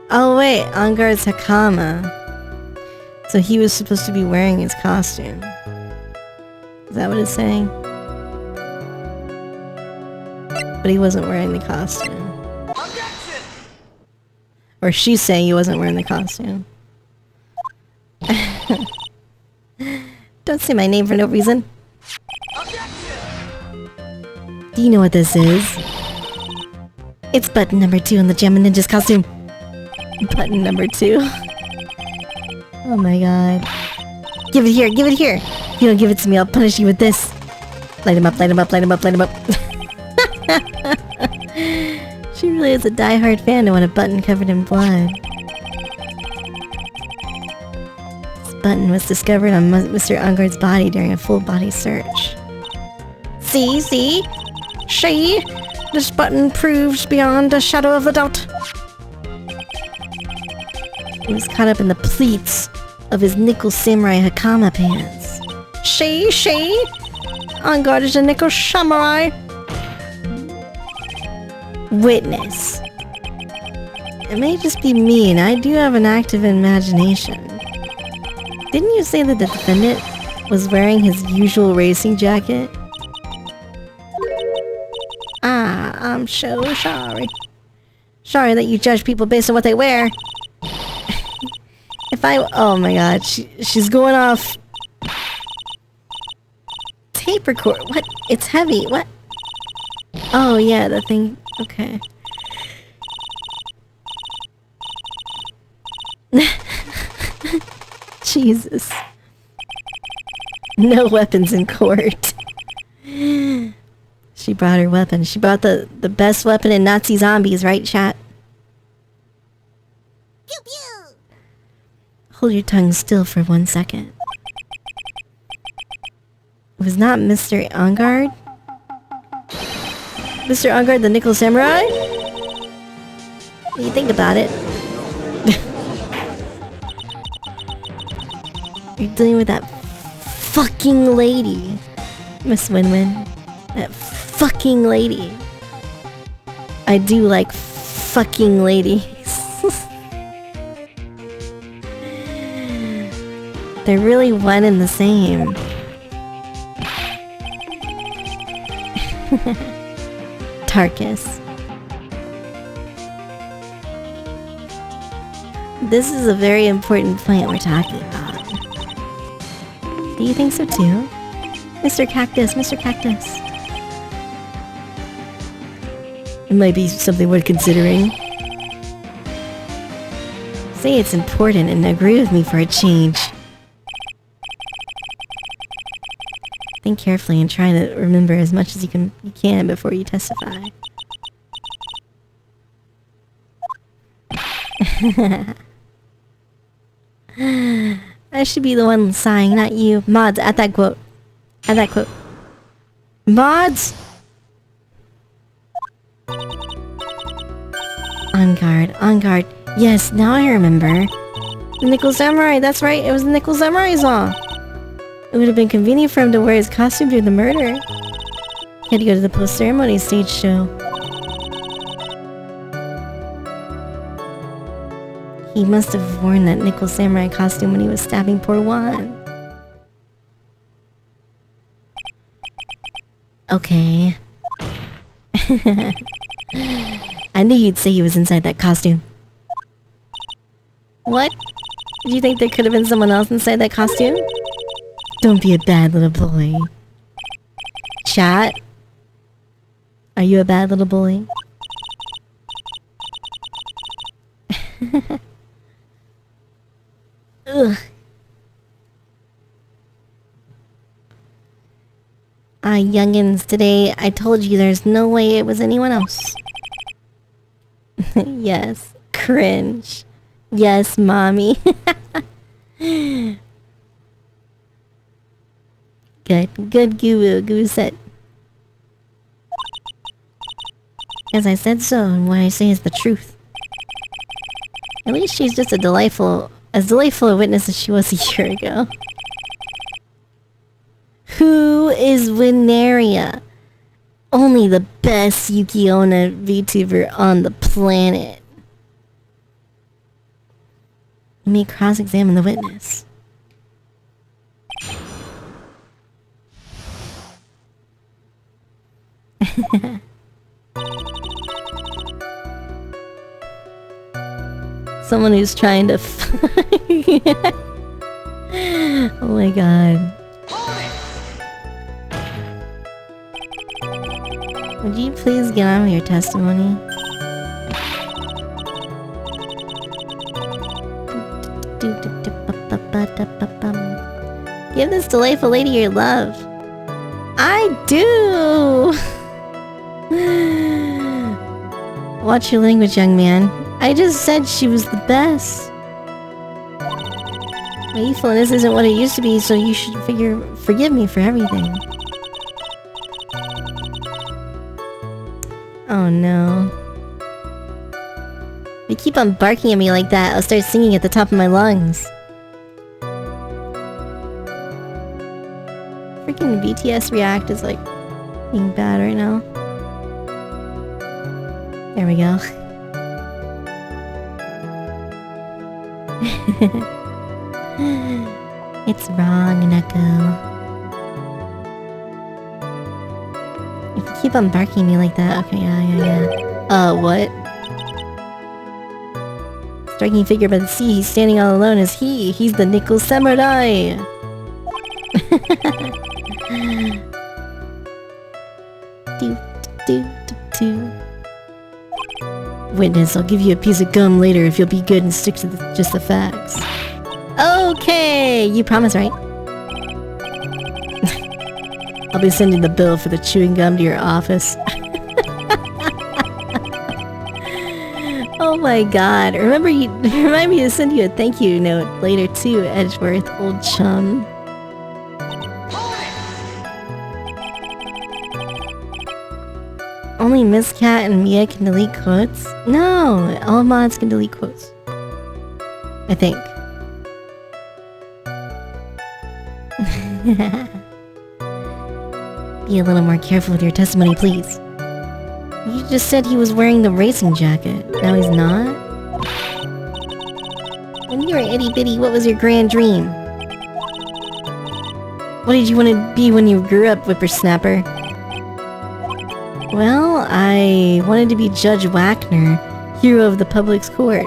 Oh wait, Angar's Hakama. So he was supposed to be wearing his costume. Is that what it's saying? But he wasn't wearing the costume. Or she's saying he wasn't wearing the costume. Don't say my name for no reason. Do you know what this is? It's button number 2 in the Gem and Ninja's costume. Button number 2. Oh my god. Give it here, give it here! If you don't give it to me, I'll punish you with this. Light him up, light him up, light him up, light him up. She really is a die-hard fan to want a button covered in blood. This button was discovered on Mr. Ungard's body during a full-body search. See? See? This button proves beyond a shadow of a doubt. He was caught up in the pleats of his nickel samurai Hakama pants. Angard is a nickel samurai. Witness. It may just be me, and I do have an active imagination. Didn't you say that the defendant was wearing his usual racing jacket? Ah, I'm so sorry. Sorry that you judge people based on what they wear. Oh my god, she's going off. Tape record. What? It's heavy. What? Oh yeah, the thing. Okay. Jesus. No weapons in court. She brought her weapon. She brought the best weapon in Nazi zombies, right, chat? Pew pew. Hold your tongue still for 1 second. It was not Mr. Angard? Mr. Angard, the Nickel Samurai? When you think about it. You're dealing with that fucking lady, Miss Win-Win. That fucking lady. I do like fucking ladies. They're really one and the same. Tarkus. This is a very important point we're talking about. Do you think so too? Mr. Cactus, Mr. Cactus. It might be something worth considering. Say it's important and agree with me for a change. Think carefully and try to remember as much as you can before you testify. I should be the one sighing, not you. Mods, add that quote. Add that quote. Mods! On guard, on guard. Yes, now I remember. The Nickel Samurai, that's right, it was the Nickel Samurai song. It would have been convenient for him to wear his costume during the murder. He had to go to the post-ceremony stage show. He must have worn that Nickel Samurai costume when he was stabbing poor Juan. Okay. I knew you'd say he was inside that costume. What? Did you think there could have been someone else inside that costume? Don't be a bad little boy. Chat? Are you a bad little boy? Ugh. Youngins, today I told you there's no way it was anyone else. Yes, cringe. Yes, mommy. Good Guru said. As I said so, and what I say is the truth. At least she's just as delightful a witness as she was a year ago. Who is Wineria? Only the best Yukiona VTuber on the planet. Let me cross-examine the witness. Someone who's trying to oh my god. Would you please get on with your testimony? Give this delightful lady your love. I do! Watch your language, young man. I just said she was the best. My youthfulness isn't what it used to be, so you should forgive me for everything. Oh no. If you keep on barking at me like that, I'll start singing at the top of my lungs. Freaking BTS React is like being bad right now. There we go. It's wrong, Neko. If you keep on barking at me like that, okay, yeah. What? Striking figure by the sea, he's standing all alone as he's the Nickel Samurai! do. Witness, I'll give you a piece of gum later if you'll be good and stick to just the facts. Okay! You promise, right? I'll be sending the bill for the chewing gum to your office. Oh my god. Remind me to send you a thank you note later too, Edgeworth, old chum. Only Miss Cat and Mia can delete quotes? No, all mods can delete quotes. I think. Be a little more careful with your testimony, please. You just said he was wearing the racing jacket. Now he's not? When you were itty bitty, what was your grand dream? What did you want to be when you grew up, whippersnapper? Well, I wanted to be Judge Wagner, hero of the public's court.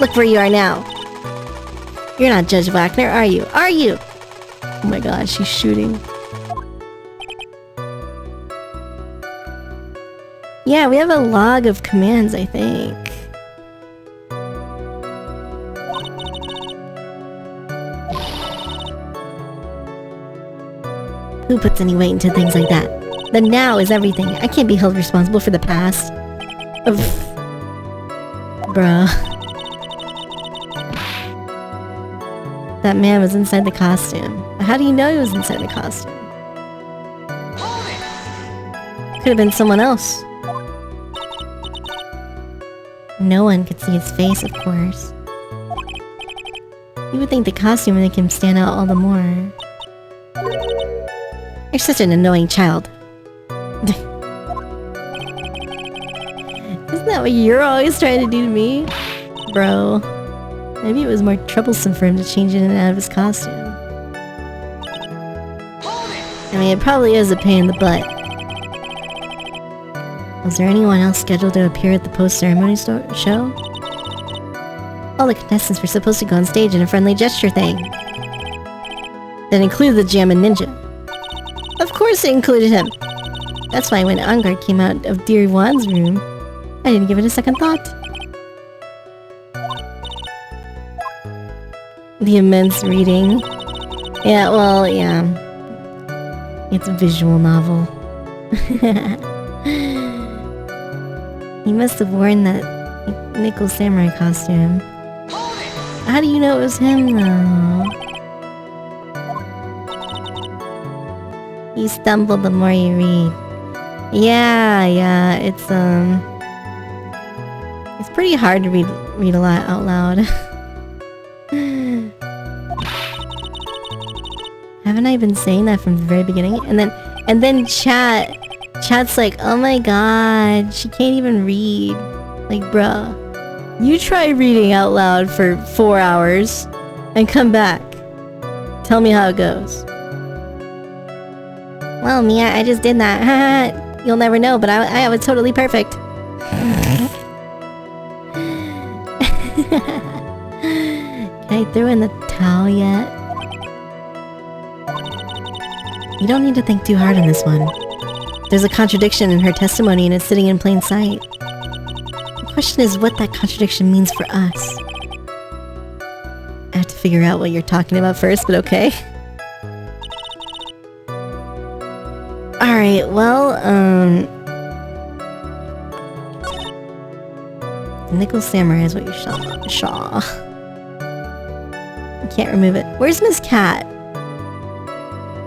Look where you are now. You're not Judge Wagner, are you? Are you? Oh my god, she's shooting. Yeah, we have a log of commands, I think. Who puts any weight into things like that? The now is everything. I can't be held responsible for the past. Of... Bruh. That man was inside the costume. How do you know he was inside the costume? Could have been someone else. No one could see his face, of course. You would think the costume would make him stand out all the more. You're such an annoying child. Isn't that what you're always trying to do to me? Bro. Maybe it was more troublesome for him to change in and out of his costume. I mean, it probably is a pain in the butt. Was there anyone else scheduled to appear at the post-ceremony show? All the contestants were supposed to go on stage in a friendly gesture thing. That included the Jammin' Ninja. Of course it included him! That's why when Angard came out of Dear Juan's room, I didn't give it a second thought. The immense reading. Yeah, well, yeah. It's a visual novel. He must have worn that nickel samurai costume. How do you know it was him, though? You stumble the more you read. Yeah, it's pretty hard to read a lot out loud. Haven't I been saying that from the very beginning? And then chat's like, oh my god, she can't even read. Like, bruh, you try reading out loud for 4 hours and come back. Tell me how it goes. Well, Mia, I just did that. You'll never know, but I was totally perfect. Can I throw in the towel yet? You don't need to think too hard on this one. There's a contradiction in her testimony and it's sitting in plain sight. The question is what that contradiction means for us. I have to figure out what you're talking about first, but okay. Alright, well, the nickel samurai is what you saw. You can't remove it. Where's Miss Cat?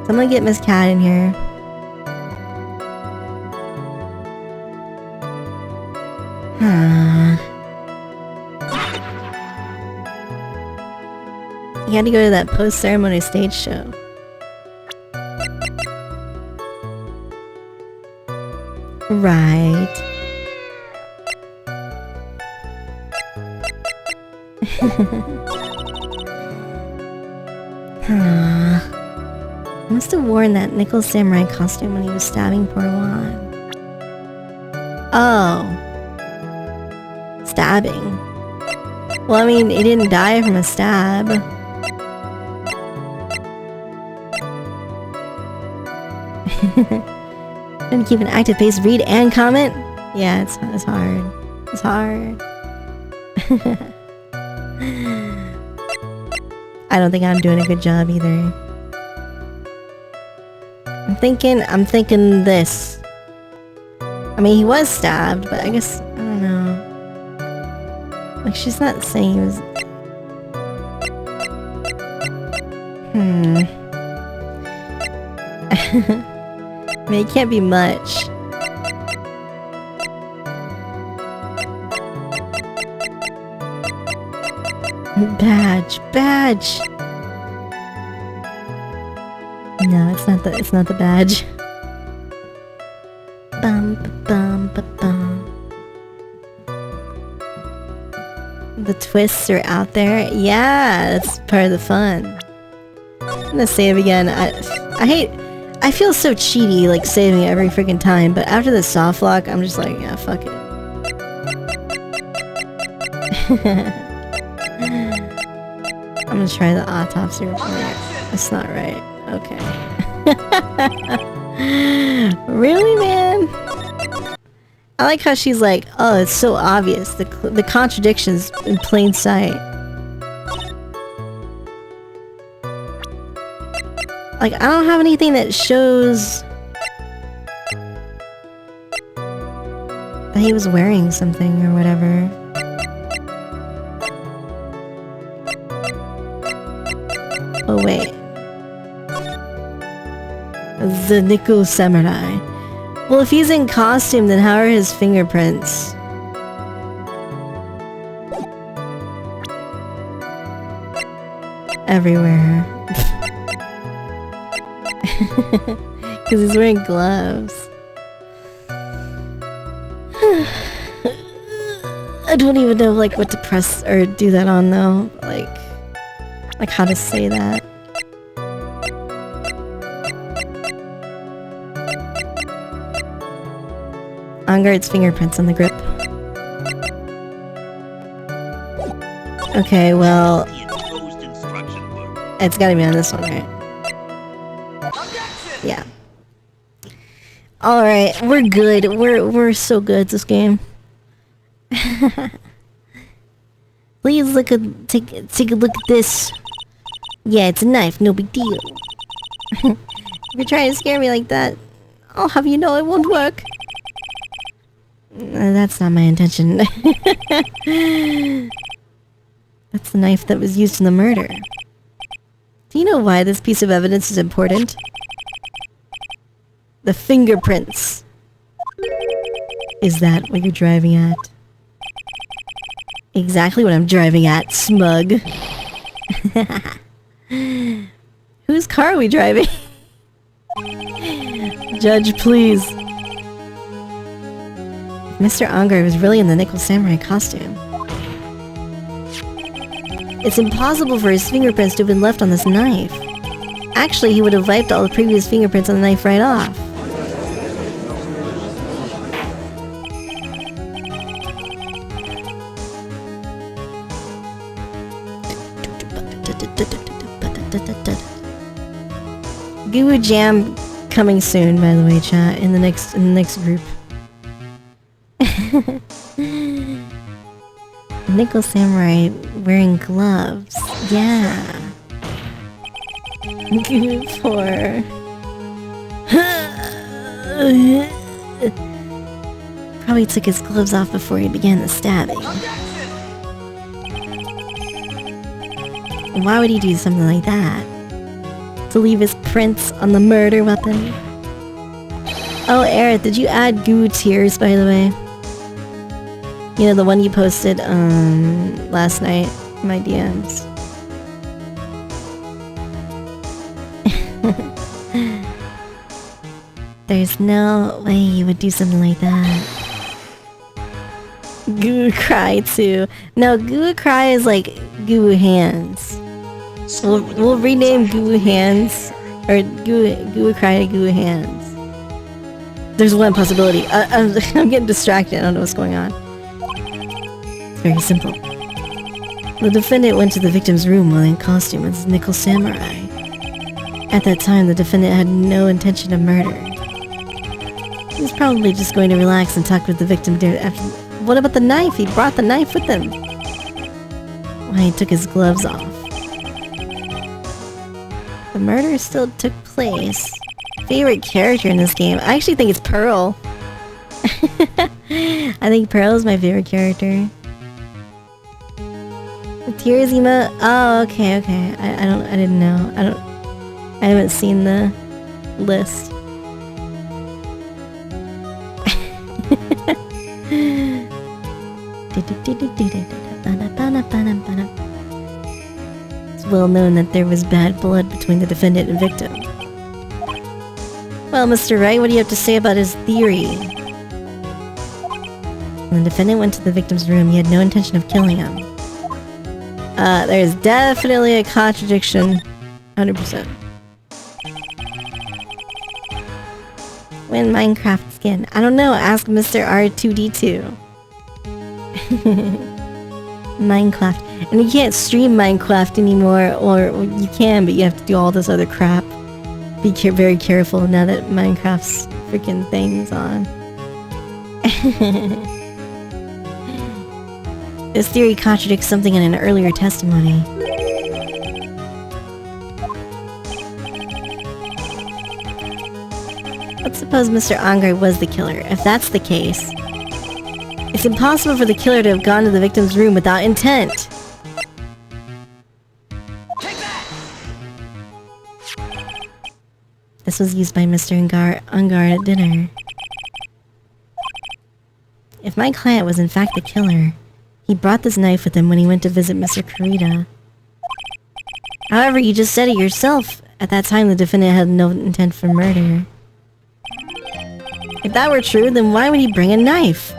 Someone get Miss Cat in here. You had to go to that post-ceremony stage show. Right. He must have worn that nickel samurai costume when he was stabbing poor Juan. Oh. Stabbing. Well, I mean, he didn't die from a stab. Trying to keep an active pace, read and comment? Yeah, it's hard. It's hard. I don't think I'm doing a good job either. I'm thinking this. I mean, he was stabbed, but I guess, I don't know. Like, she's not saying he was... I mean, it can't be much. Badge. No, it's not the badge. Bum bum ba bum. The twists are out there. Yeah, that's part of the fun. I'm gonna save again. I feel so cheaty, like saving every freaking time, but after the soft lock, I'm just like, yeah, fuck it. I'm gonna try the autopsy report. That's not right. Okay. Really, man? I like how she's like, oh, it's so obvious. The contradictions in plain sight. Like, I don't have anything that shows that he was wearing something or whatever. Oh, wait. The Nickel Samurai. Well, if he's in costume, then how are his fingerprints? Everywhere. Because he's wearing gloves. I don't even know, like, what to press or do that on, though. Like how to say that. Onguard's fingerprints on the grip. Okay, well, it's gotta be on this one, right? Yeah. Alright, we're good. We're so good at this game. Please take a look at this. Yeah, it's a knife, no big deal. If you're trying to scare me like that, I'll have you know it won't work. That's not my intention. That's the knife that was used in the murder. Do you know why this piece of evidence is important? The fingerprints. Is that what you're driving at? Exactly what I'm driving at, smug. Whose car are we driving? Judge, please. Mr. Onguard was really in the Nickel Samurai costume. It's impossible for his fingerprints to have been left on this knife. Actually, he would have wiped all the previous fingerprints on the knife right off. Goo Jam coming soon, by the way, chat, in the next group. Nickel Samurai wearing gloves. Yeah. Good for. Probably took his gloves off before he began the stabbing. Why would he do something like that? To leave his prints on the murder weapon? Oh, Eric, did you add Goo Tears, by the way? You know, the one you posted last night in my DMs. There's no way you would do something like that. Goo Cry too. No, Goo Cry is like Goo Hands. We'll rename Goo Hands or Goo Cry to Goo Hands. There's one possibility. I'm getting distracted. I don't know what's going on. It's very simple. The defendant went to the victim's room while in costume as Nickel Samurai. At that time, the defendant had no intention of murder. He was probably just going to relax and talk with the victim after. What about the knife? He brought the knife with him. Why he took his gloves off. The murder still took place. Favorite character in this game? I actually think it's Pearl. I think Pearl is my favorite character. The tears emote? Oh, okay. I didn't know. I haven't seen the list. It's well known that there was bad blood between the defendant and victim. Well, Mr. Wright, what do you have to say about his theory? When the defendant went to the victim's room, he had no intention of killing him. There's definitely a contradiction. 100%. When Minecraft skin? I don't know, ask Mr. R2D2. Minecraft. And you can't stream Minecraft anymore, or you can, but you have to do all this other crap. Be very careful now that Minecraft's freaking thing's on. This theory contradicts something in an earlier testimony. Let's suppose Mr. Ongar was the killer. If that's the case, it's impossible for the killer to have gone to the victim's room without intent. This was used by Mr. Ongar at dinner. If my client was in fact the killer, he brought this knife with him when he went to visit Mr. Kurita. However, you just said it yourself. At that time, the defendant had no intent for murder. If that were true, then why would he bring a knife?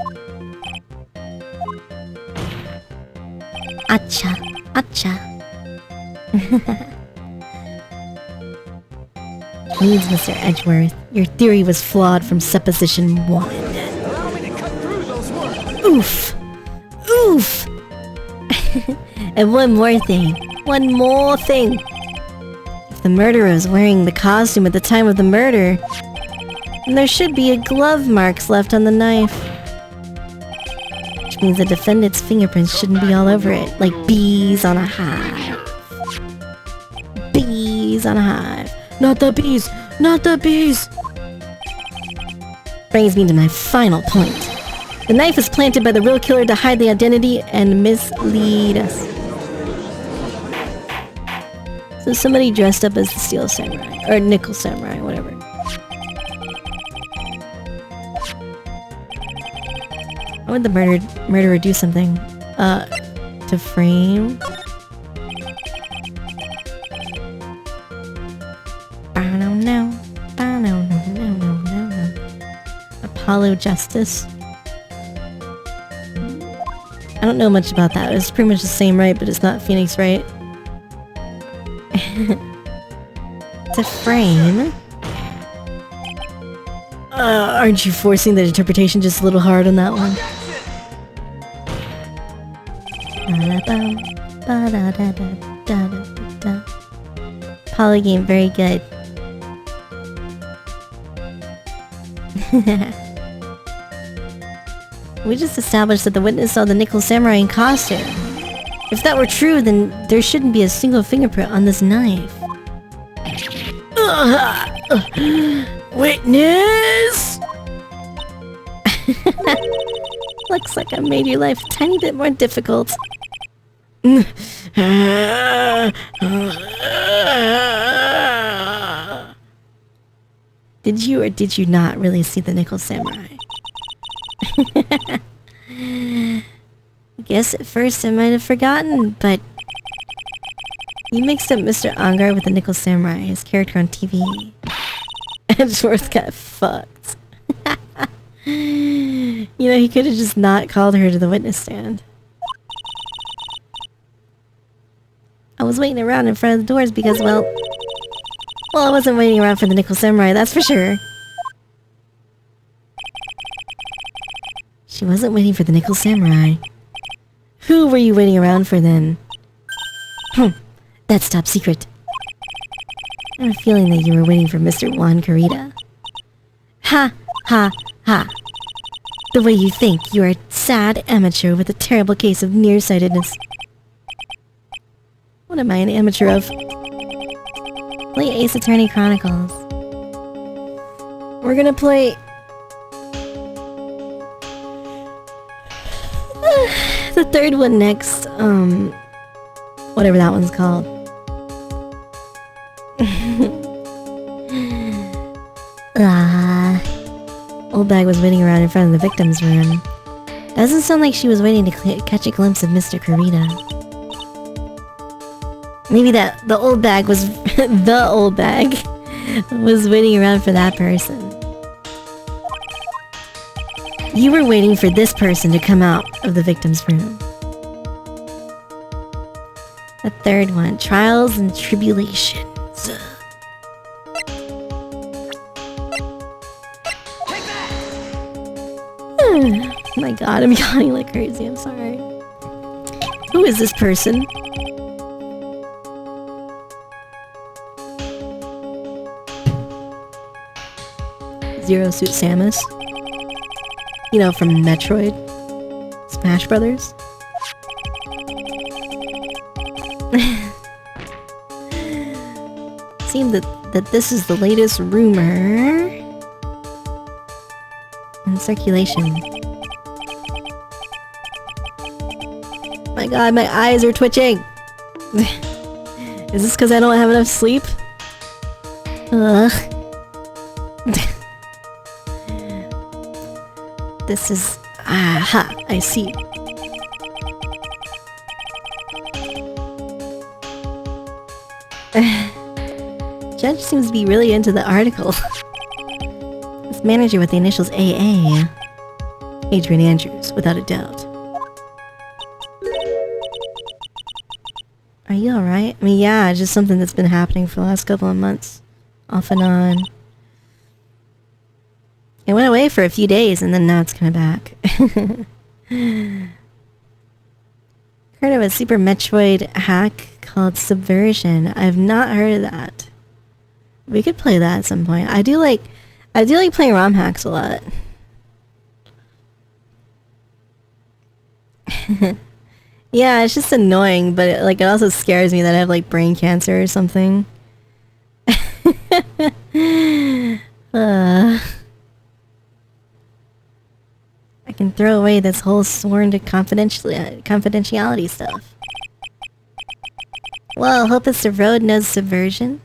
Acha, acha. Needs, Mr. Edgeworth. Your theory was flawed from supposition 1. Allow me to cut through those words. Oof! Oof! And one more thing. One more thing. If the murderer was wearing the costume at the time of the murder, then there should be glove marks left on the knife. Which means the defendant's fingerprints shouldn't be all over it, like bees on a hive. Bees on a hive. Not the bees! Not the bees! Brings me to my final point. The knife was planted by the real killer to hide the identity and mislead us. So somebody dressed up as the Steel Samurai, or Nickel Samurai, whatever. How would the murderer do something? To frame? No. Apollo Justice. I don't know much about that. It's pretty much the same Wright, but it's not Phoenix Wright. To frame? Aren't you forcing the interpretation just a little hard on that one? Polygame, very good. We just established that the witness saw the Nickel Samurai in costume. If that were true, then there shouldn't be a single fingerprint on this knife. Witness! Looks like I made your life a tiny bit more difficult. Did you or did you not really see the Nickel Samurai? Guess at first I might have forgotten, but you mixed up Mr. Ongar with the Nickel Samurai, his character on TV. Edgeworth got fucked. You know, he could have just not called her to the witness stand. I was waiting around in front of the doors because, well, I wasn't waiting around for the Nickel Samurai, that's for sure. She wasn't waiting for the Nickel Samurai. Who were you waiting around for then? That's top secret. I have a feeling that you were waiting for Mr. Juan Kurita. Ha! Ha! Ha! The way you think, you're a sad amateur with a terrible case of nearsightedness. What am I an amateur of? Play Ace Attorney Chronicles. We're gonna play... the third one next, whatever that one's called. Old bag was waiting around in front of the victim's room. Doesn't sound like she was waiting to catch a glimpse of Mr. Kurita. Maybe the old bag was the old bag was waiting around for that person. You were waiting for this person to come out of the victim's room. The third one, trials and tribulations. Oh my god, I'm yawning like crazy, I'm sorry. Who is this person? Zero Suit Samus. You know, from Metroid. Smash Brothers. Seems that this is the latest rumor in circulation. My god, my eyes are twitching! Is this because I don't have enough sleep? Ugh. This is... Aha, I see. Judge seems to be really into the article. This manager with the initials AA. Adrian Andrews, without a doubt. Are you alright? I mean, yeah, it's just something that's been happening for the last couple of months. Off and on. It went away for a few days and then now it's coming back. Heard of a Super Metroid hack called Subversion. I've not heard of that. We could play that at some point. I do like playing ROM hacks a lot. Yeah, it's just annoying, but it also scares me that I have like brain cancer or something. I can throw away this whole sworn to confidentiality stuff. Well, hope it's the road knows subversion.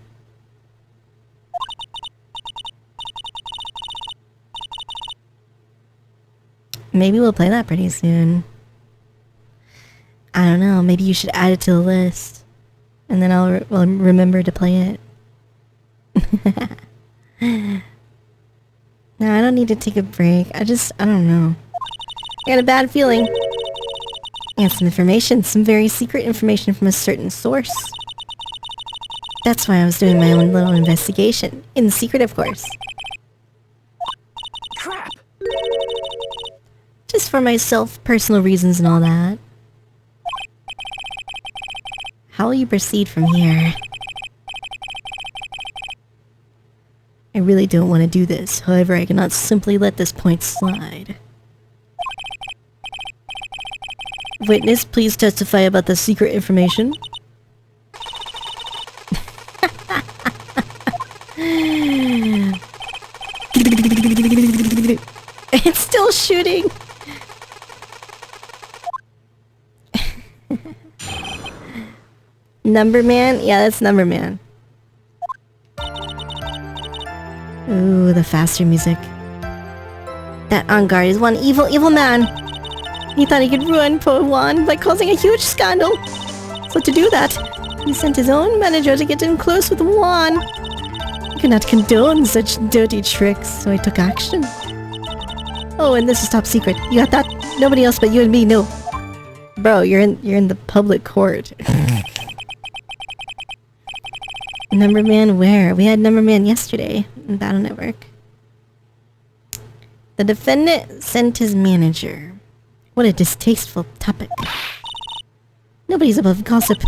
Maybe we'll play that pretty soon. I don't know, maybe you should add it to the list. And then I'll remember to play it. No, I don't need to take a break. I don't know. I got a bad feeling. And some information, some very secret information from a certain source. That's why I was doing my own little investigation. In secret, of course. Crap! Just for myself, personal reasons and all that. How will you proceed from here? I really don't want to do this. However, I cannot simply let this point slide. Witness, please testify about the secret information. It's still shooting! Number Man? Yeah, that's Number Man. Ooh, the faster music. That on guard is one evil, evil man. He thought he could ruin poor Juan by causing a huge scandal. So to do that, he sent his own manager to get in close with Juan. He could not condone such dirty tricks, so he took action. Oh, and this is top secret. You got that? Nobody else but you and me know. Bro, you're in the public court. Number Man where? We had Number Man yesterday in Battle Network. The defendant sent his manager. What a distasteful topic. Nobody's above gossip.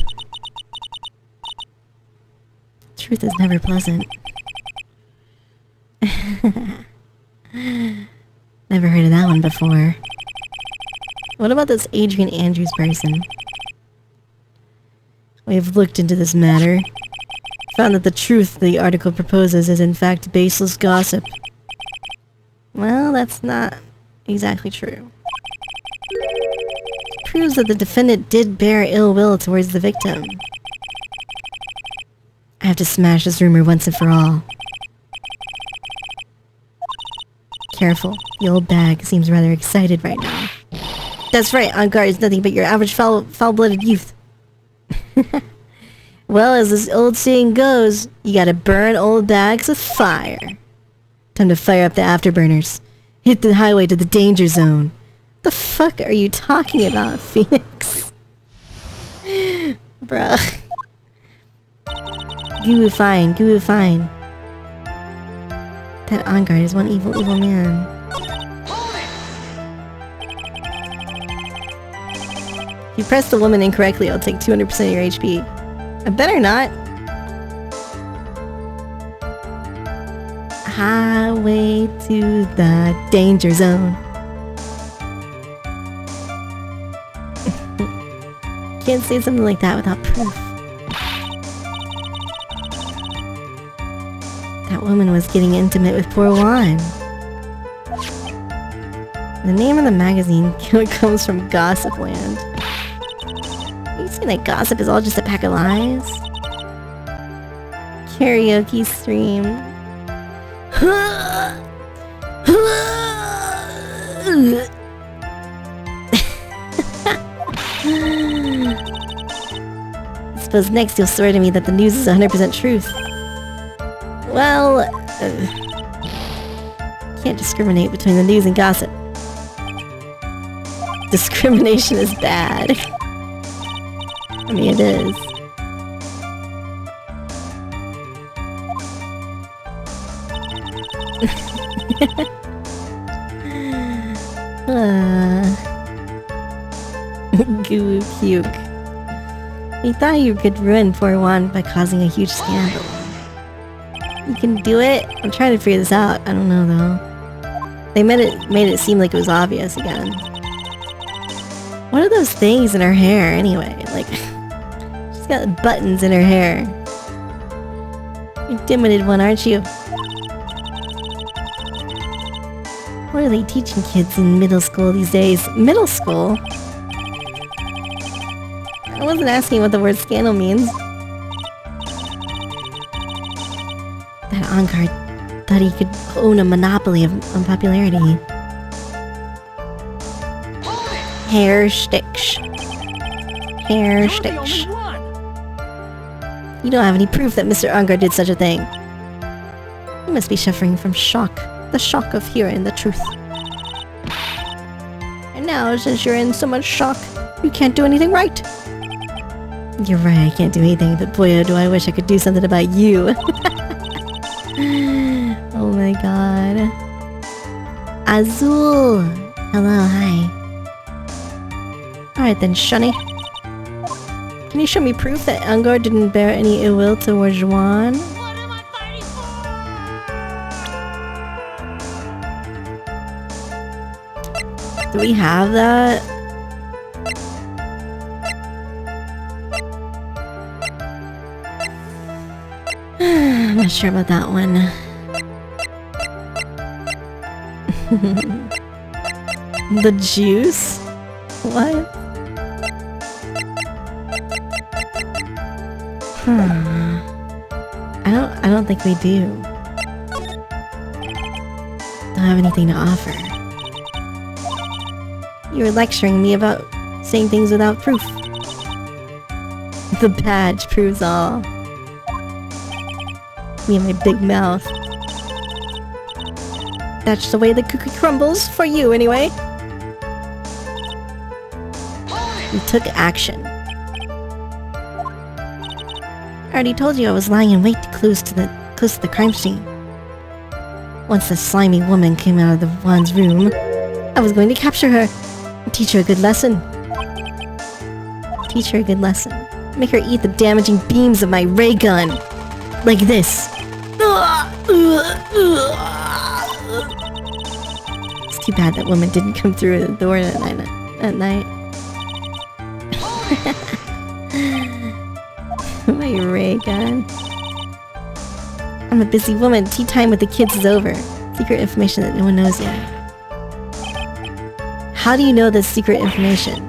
Truth is never pleasant. Never heard of that one before. What about this Adrian Andrews person? We have looked into this matter. Found that the truth the article proposes is in fact baseless gossip. Well, that's not exactly true. It proves that the defendant did bear ill will towards the victim. I have to smash this rumor once and for all. Careful, the old bag seems rather excited right now. That's right, On Guard is nothing but your average foul-blooded youth. Well, as this old saying goes, you gotta burn old bags with fire. Time to fire up the afterburners. Hit the highway to the danger zone. The fuck are you talking about, Phoenix? Bruh. Goo fine, goo fine. That On Guard is one evil, evil man. If you press the woman incorrectly, I'll take 200% of your HP. I better not. Highway to the danger zone. Can't say something like that without proof. That woman was getting intimate with poor Juan. The name of the magazine comes from Gossip Land. You saying that gossip is all just a pack of lies? Karaoke stream. I suppose next you'll swear to me that the news is 100% truth. Well, can't discriminate between the news and gossip. Discrimination is bad. I mean, it is. Goo puke. You thought you could ruin poor Juan by causing a huge scandal. You can do it? I'm trying to figure this out. I don't know though. They made it seem like it was obvious again. What are those things in her hair anyway? Like, she's got buttons in her hair. You're a dim-witted one, aren't you? What are they teaching kids in middle school these days? Middle school? I wasn't asking what the word scandal means. That on-guard thought he could own a monopoly on popularity. Hair sticks. Hair You're the sticks. only one. You don't have any proof that Mr. Ungar did such a thing. You must be suffering from shock. The shock of hearing the truth. And now, since you're in so much shock, you can't do anything right. You're right, I can't do anything, but boy, oh, do I wish I could do something about you. Oh my god. Azul! Hello, hi. Alright then, Shunny. Can you show me proof that Ungar didn't bear any ill will towards Juan? What am I fighting for? Do we have that? I'm not sure about that one. The juice? What? I don't think we do. Don't have anything to offer. You were lecturing me about saying things without proof. The badge proves all. Me and my big mouth. That's the way the cookie crumbles, for you anyway. You took action. I already told you I was lying in wait close to the crime scene. Once the slimy woman came out of the Juan's room, I was going to capture her and teach her a good lesson. Teach her a good lesson. Make her eat the damaging beams of my ray gun. Like this. It's too bad that woman didn't come through the door at night. My ray gun. I'm a busy woman. Tea time with the kids is over. Secret information that no one knows yet. How do you know this secret information?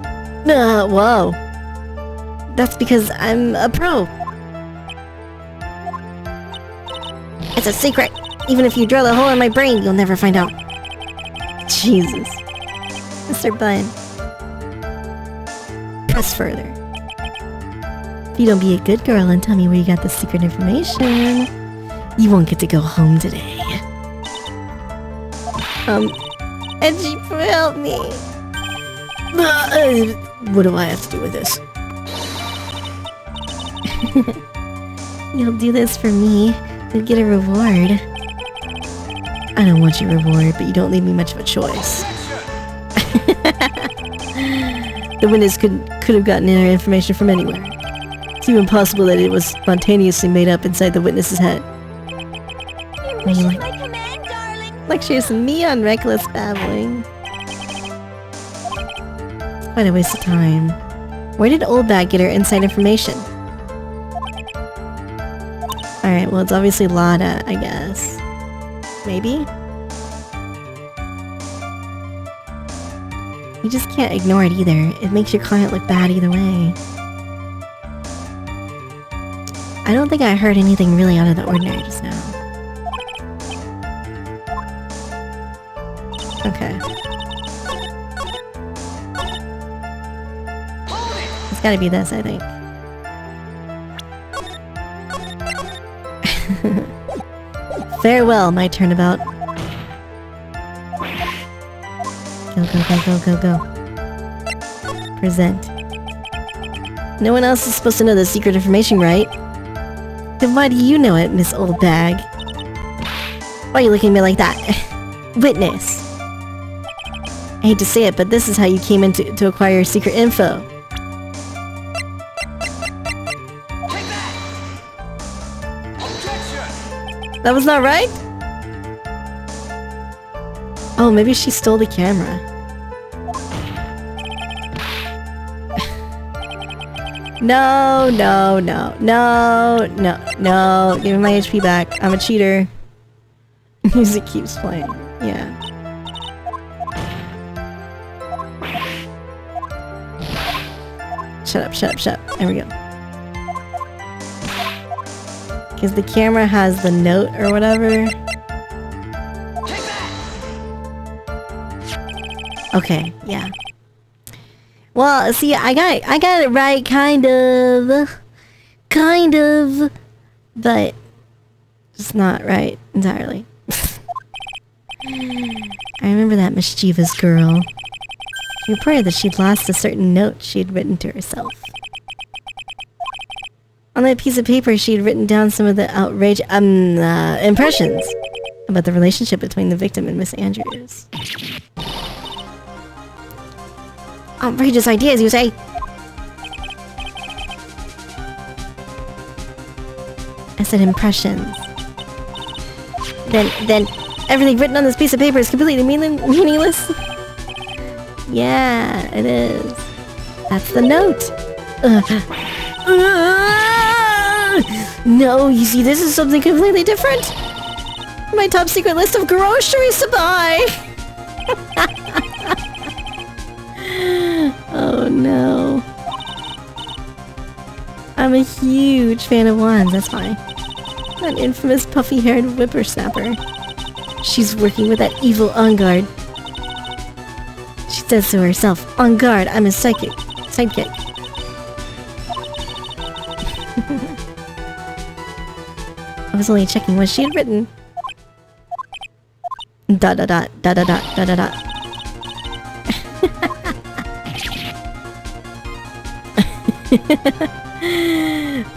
Whoa. That's because I'm a pro. It's a secret. Even if you drill a hole in my brain, you'll never find out. Jesus. Mr. Bun. Press further. If you don't be a good girl and tell me where you got the secret information, you won't get to go home today. Edgy, help me. What do I have to do with this? You'll do this for me. You'll get a reward. I don't want your reward, but you don't leave me much of a choice. The witness could have gotten their information from anywhere. It's even possible that it was spontaneously made up inside the witness's head. Your wish is my command, darling. Lectures me on reckless babbling. It's quite a waste of time. Where did Old Bag get her inside information? Alright, well it's obviously Lada, I guess. Maybe? You just can't ignore it either. It makes your client look bad either way. I don't think I heard anything really out of the ordinary just now. Okay. It's gotta be this, I think. Farewell, my turnabout. Go, go, go, go, go, go. Present. No one else is supposed to know the secret information, right? Then why do you know it, Miss Old Bag? Why are you looking at me like that? Witness. I hate to say it, but this is how you came in to acquire secret info. That was not right? Oh, maybe she stole the camera. No, no, no, no, no, no. Give me my HP back. I'm a cheater. Music keeps playing. Yeah. Shut up, shut up, shut up. There we go. Because the camera has the note or whatever. Okay, yeah. Well, see, I got it right, kind of, but it's not right entirely. I remember that mischievous girl. She reported that she'd lost a certain note she had written to herself. On that piece of paper, she had written down some of the outrageous impressions about the relationship between the victim and Miss Andrews. Outrageous ideas, you say? I said impressions. Then everything written on this piece of paper is completely meaningless? Yeah, it is. That's the note. No, you see, this is something completely different. My top secret list of groceries to buy. Oh no. I'm a huge fan of wands, that's why. That infamous puffy-haired whippersnapper. She's working with that evil on-guard. She says so herself. On guard, I'm a sidekick. I was only checking what she had written. Dot dot dot dot dot dot dot dot.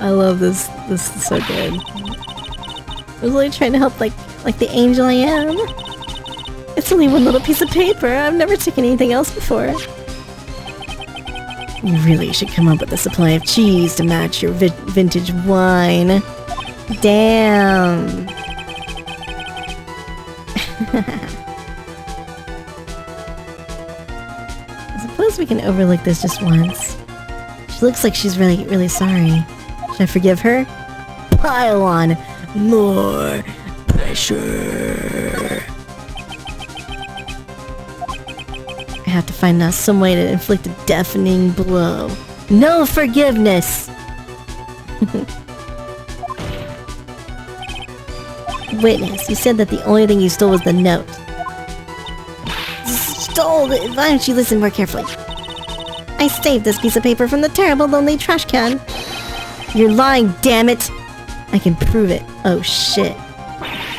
I love this. This is so good. I was only trying to help like the angel I am. It's only one little piece of paper. I've never taken anything else before. You really should come up with a supply of cheese to match your vintage wine. Damn. I suppose we can overlook this just once. She looks like she's really, really sorry. Should I forgive her? Pile on more pressure. I have to find out some way to inflict a deafening blow. No forgiveness! Witness, you said that the only thing you stole was the note. Stole? Why don't you listen more carefully? I saved this piece of paper from the terrible lonely trash can. You're lying, damn it! I can prove it. Oh shit.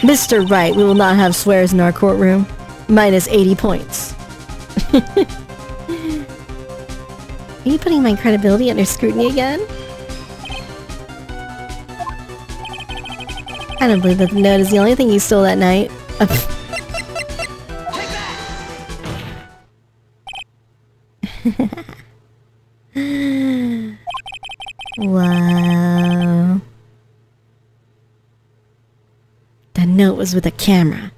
Mr. Wright, we will not have swears in our courtroom. Minus 80 points. Are you putting my credibility under scrutiny again? I don't believe that the note is the only thing you stole that night. note was with a camera.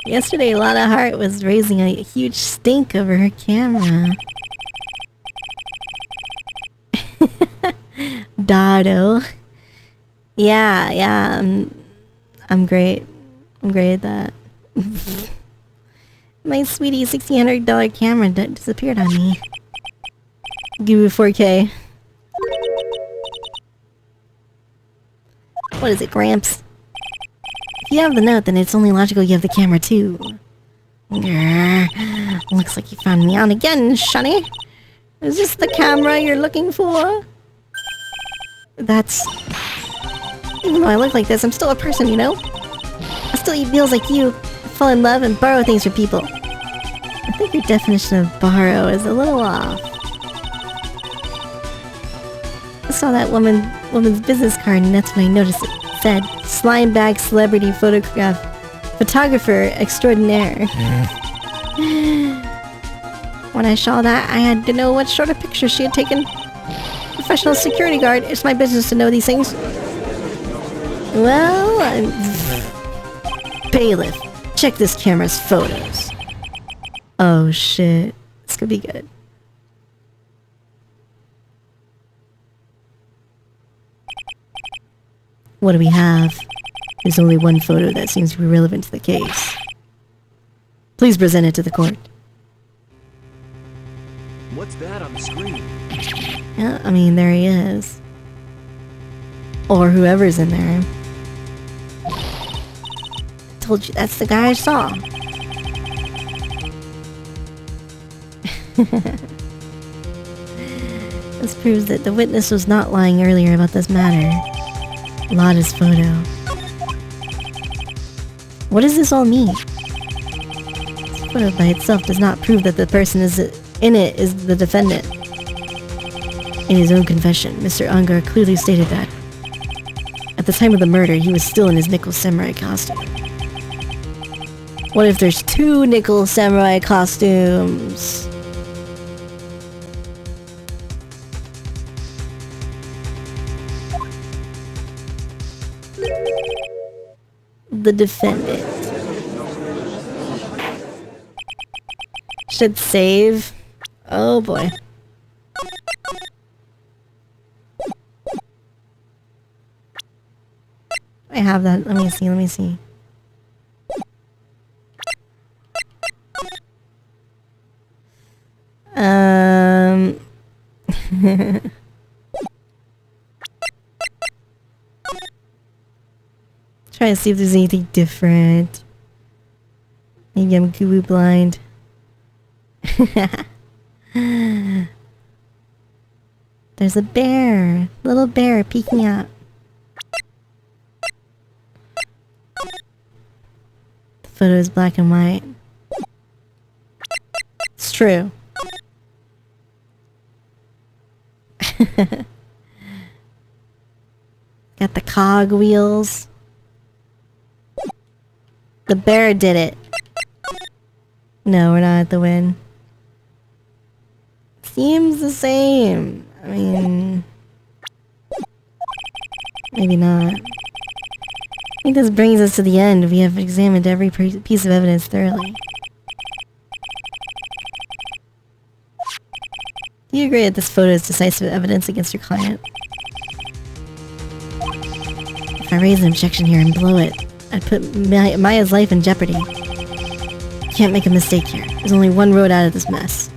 Yesterday, Lana Hart was raising a huge stink over her camera. Dado. Yeah, I'm great. I'm great at that. My sweetie $1,600 camera disappeared on me. Give me 4K. What is it, Gramps? If you have the note, then it's only logical you have the camera too. Grr. Looks like you found me out again, Shunny. Is this the camera you're looking for? That's... Even though I look like this, I'm still a person, you know? I still eat meals like you, fall in love, and borrow things from people. I think your definition of borrow is a little off. I saw that woman's business card, and that's when I noticed it. It said, slime bag celebrity photographer extraordinaire. When I saw that, I had to know what sort of picture she had taken. Professional security guard, it's my business to know these things. Well, bailiff, check this camera's photos. Oh shit, this could be good. What do we have? There's only one photo that seems to be relevant to the case. Please present it to the court. What's that on the screen? Yeah, I mean, there he is. Or whoever's in there. Told you, that's the guy I saw. This proves that the witness was not lying earlier about this matter. Lada's photo. What does this all mean? This photo by itself does not prove that the person in it is the defendant. In his own confession, Mr. Ungar clearly stated that at the time of the murder, he was still in his nickel samurai costume. What if there's two nickel samurai costumes? The defendant should save. Oh boy. I have that. Let me see. Try to see if there's anything different. Maybe I'm goo blind. There's a bear. Little bear peeking out. The photo is black and white. It's true. Got the cog wheels. The bear did it. No, we're not at the win. Seems the same. I mean... maybe not. I think this brings us to the end. We have examined every piece of evidence thoroughly. Do you agree that this photo is decisive evidence against your client? If I raise an objection here and blow it, I'd put Maya's life in jeopardy. Can't make a mistake here. There's only one road out of this mess.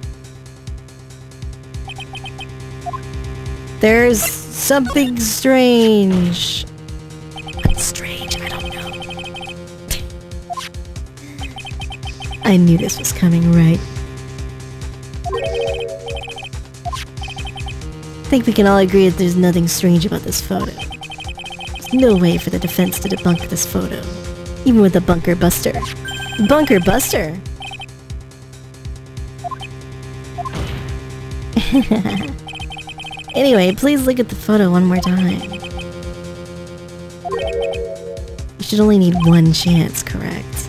There's something strange. What's strange? I don't know. I knew this was coming, right? I think we can all agree that there's nothing strange about this photo. There's no way for the defense to debunk this photo, even with a bunker buster. Bunker buster? Anyway, please look at the photo one more time. You should only need one chance, correct?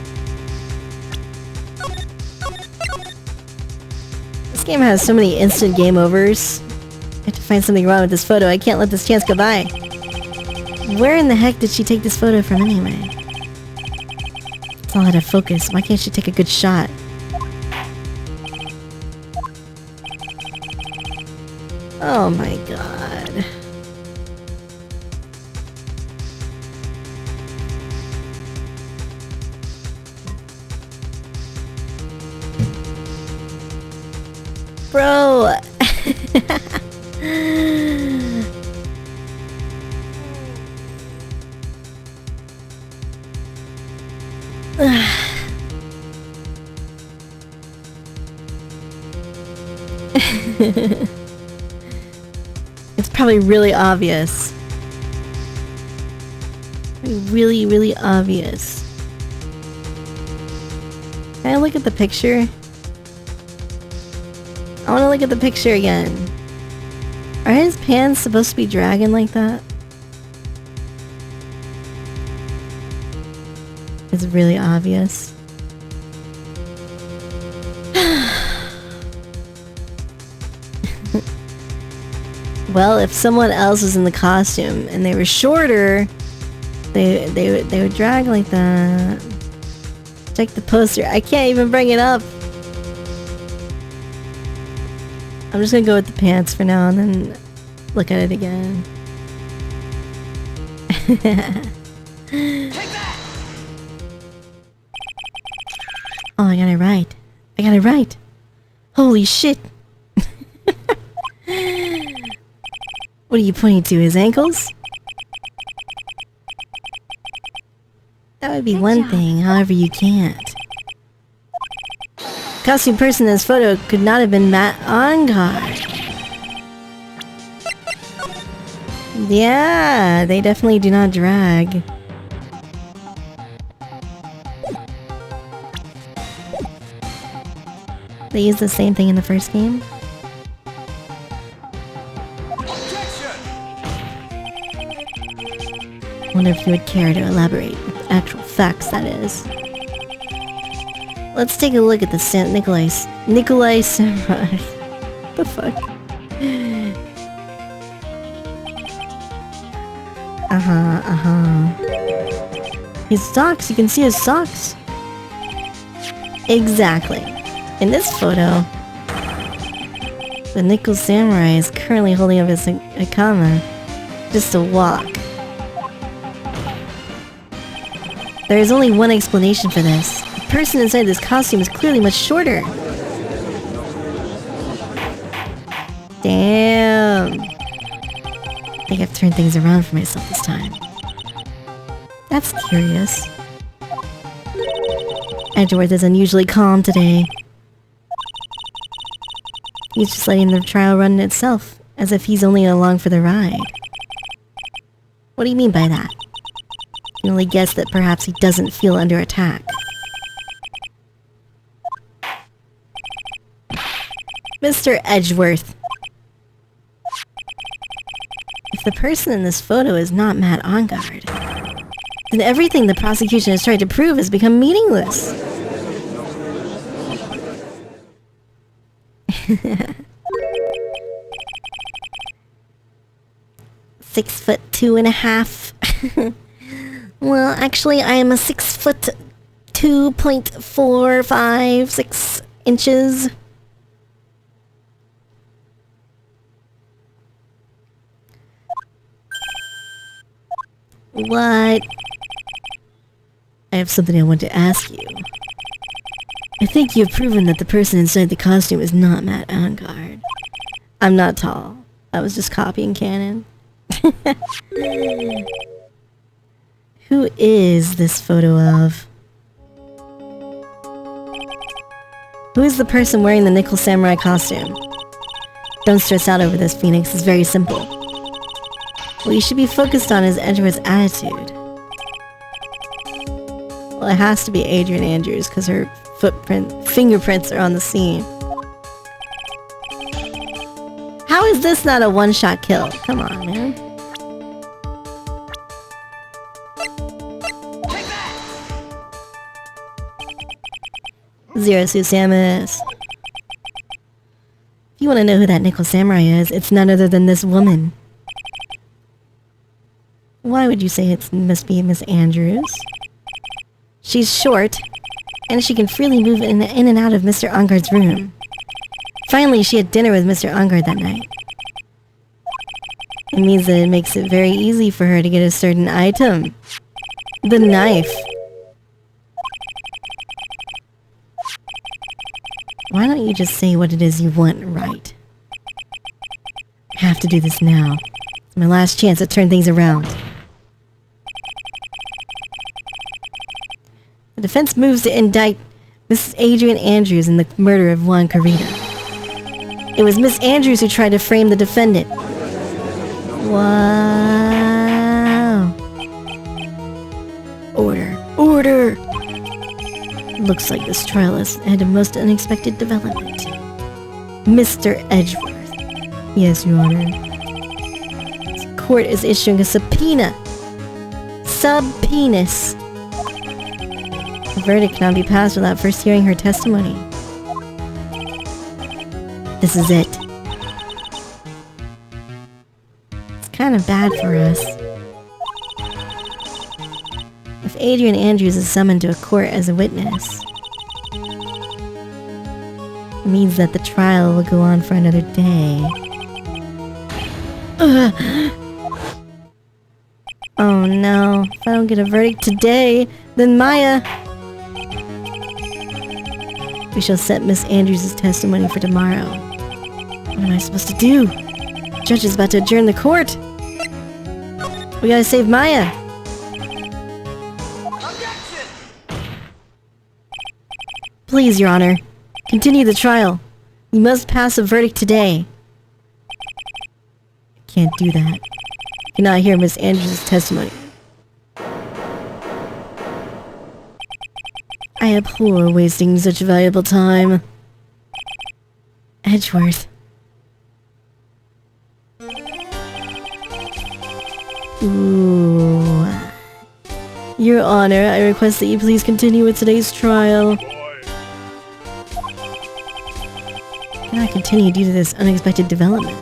This game has so many instant game overs. have to find something wrong with this photo. I can't let this chance go by. Where in the heck did she take this photo from anyway? It's all out of focus. Why can't she take a good shot? Oh my god. Bro! It's probably really obvious. Really, really obvious. Can I look at the picture? I want to look at the picture again. Are his pants supposed to be dragging like that? It's really obvious. Well, if someone else was in the costume and they were shorter, they would drag like that. Check the poster. I can't even bring it up. I'm just gonna go with the pants for now and then look at it again. Oh, I got it right. I got it right. Holy shit. What are you pointing to? His ankles? That would be one thing, however you can't. Costume person in this photo could not have been Matt Ongard. Yeah, they definitely do not drag. They used the same thing in the first game. Wonder if you would care to elaborate with actual facts, that is. Let's take a look at the Saint Nikolai Samurai. The fuck? His socks, you can see his socks. Exactly. In this photo, the Nikolai Samurai is currently holding up his Akama just to walk. There is only one explanation for this. The person inside this costume is clearly much shorter. Damn. I think I've turned things around for myself this time. That's curious. Edgeworth is unusually calm today. He's just letting the trial run itself, as if he's only along for the ride. What do you mean by that? I can only guess that perhaps he doesn't feel under attack. Mr. Edgeworth. If the person in this photo is not Matt Ongard, then everything the prosecution has tried to prove has become meaningless. 6'2.5". Well, actually, I am a 6'2.456 inches. What? I have something I want to ask you. I think you have proven that the person inside the costume is not Matt Ongard. I'm not tall. I was just copying canon. Who is this photo of? Who is the person wearing the Nikolai Samurai costume? Don't stress out over this, Phoenix. It's very simple. What you should be focused on is Edgeworth's attitude. Well, it has to be Adrian Andrews because her fingerprints are on the scene. How is this not a one-shot kill? Come on, man. Zero Suit Samus. If you want to know who that nickel samurai is, it's none other than this woman. Why would you say it must be Miss Andrews? She's short, and she can freely move in and out of Mr. Ongard's room. Finally, she had dinner with Mr. Ongard that night. It means that it makes it very easy for her to get a certain item. The knife. Why don't you just say what it is you want, Wright? I have to do this now. It's my last chance to turn things around. The defense moves to indict Mrs. Adrian Andrews in the murder of Juan Carita. It was Miss Andrews who tried to frame the defendant. Wow. Order! Looks like this trial has had a most unexpected development. Mr. Edgeworth. Yes, Your Honor. This court is issuing a subpoena. Subpoenas. The verdict cannot be passed without first hearing her testimony. This is it. It's kind of bad for us. If Adrian Andrews is summoned to a court as a witness, it means that the trial will go on for another day. Ugh. Oh no, if I don't get a verdict today, then Maya... We shall set Miss Andrews' testimony for tomorrow. What am I supposed to do? The judge is about to adjourn the court. We gotta save Maya. Please, Your Honor, continue the trial. You must pass a verdict today. I can't do that. I cannot hear Miss Andrews' testimony. I abhor wasting such valuable time. Edgeworth. Ooh. Your Honor, I request that you please continue with today's trial. I cannot continue due to this unexpected development.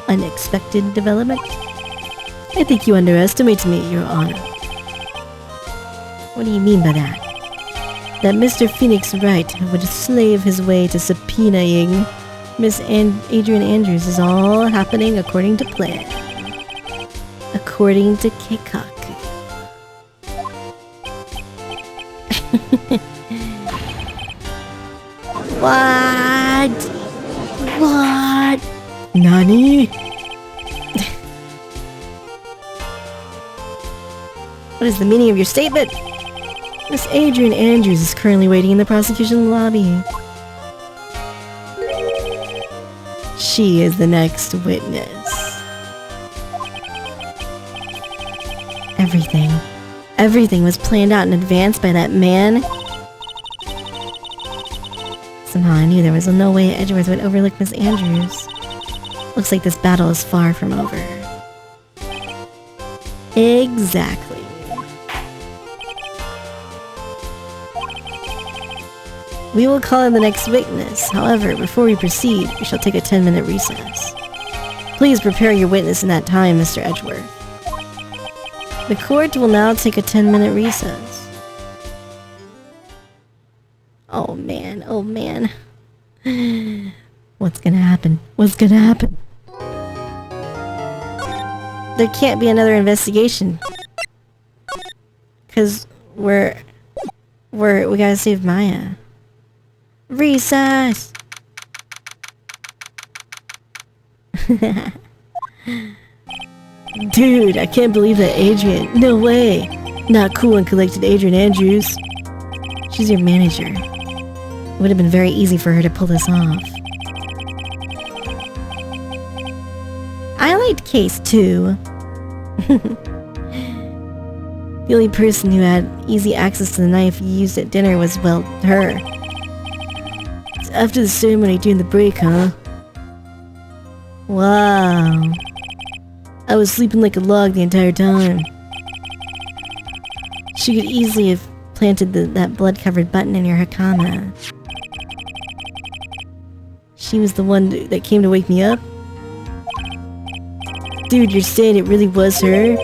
Unexpected development? I think you underestimate me, Your Honor. What do you mean by that? That Mr. Phoenix Wright would slave his way to subpoenaing Miss Adrian Andrews is all happening according to plan. According to Kikok. What? What? Nani? What is the meaning of your statement? Miss Adrian Andrews is currently waiting in the prosecution lobby. She is the next witness. Everything was planned out in advance by that man. Somehow I knew there was no way Edgeworth would overlook Miss Andrews. Looks like this battle is far from over. Exactly. We will call in the next witness. However, before we proceed, we shall take a 10-minute recess. Please prepare your witness in that time, Mr. Edgeworth. The court will now take a 10-minute recess. Oh man, oh man. What's gonna happen? What's gonna happen? There can't be another investigation. 'Cause we gotta save Maya. Recess! Dude, I can't believe that Adrian. No way! Not cool and collected Adrian Andrews. She's your manager. It would have been very easy for her to pull this off. I liked Case 2. The only person who had easy access to the knife you used at dinner was, well, her. It's after the ceremony during the break, huh? Wow. I was sleeping like a log the entire time. She could easily have planted that blood-covered button in your hakama. She was the one that came to wake me up? Dude, you're saying it really was her?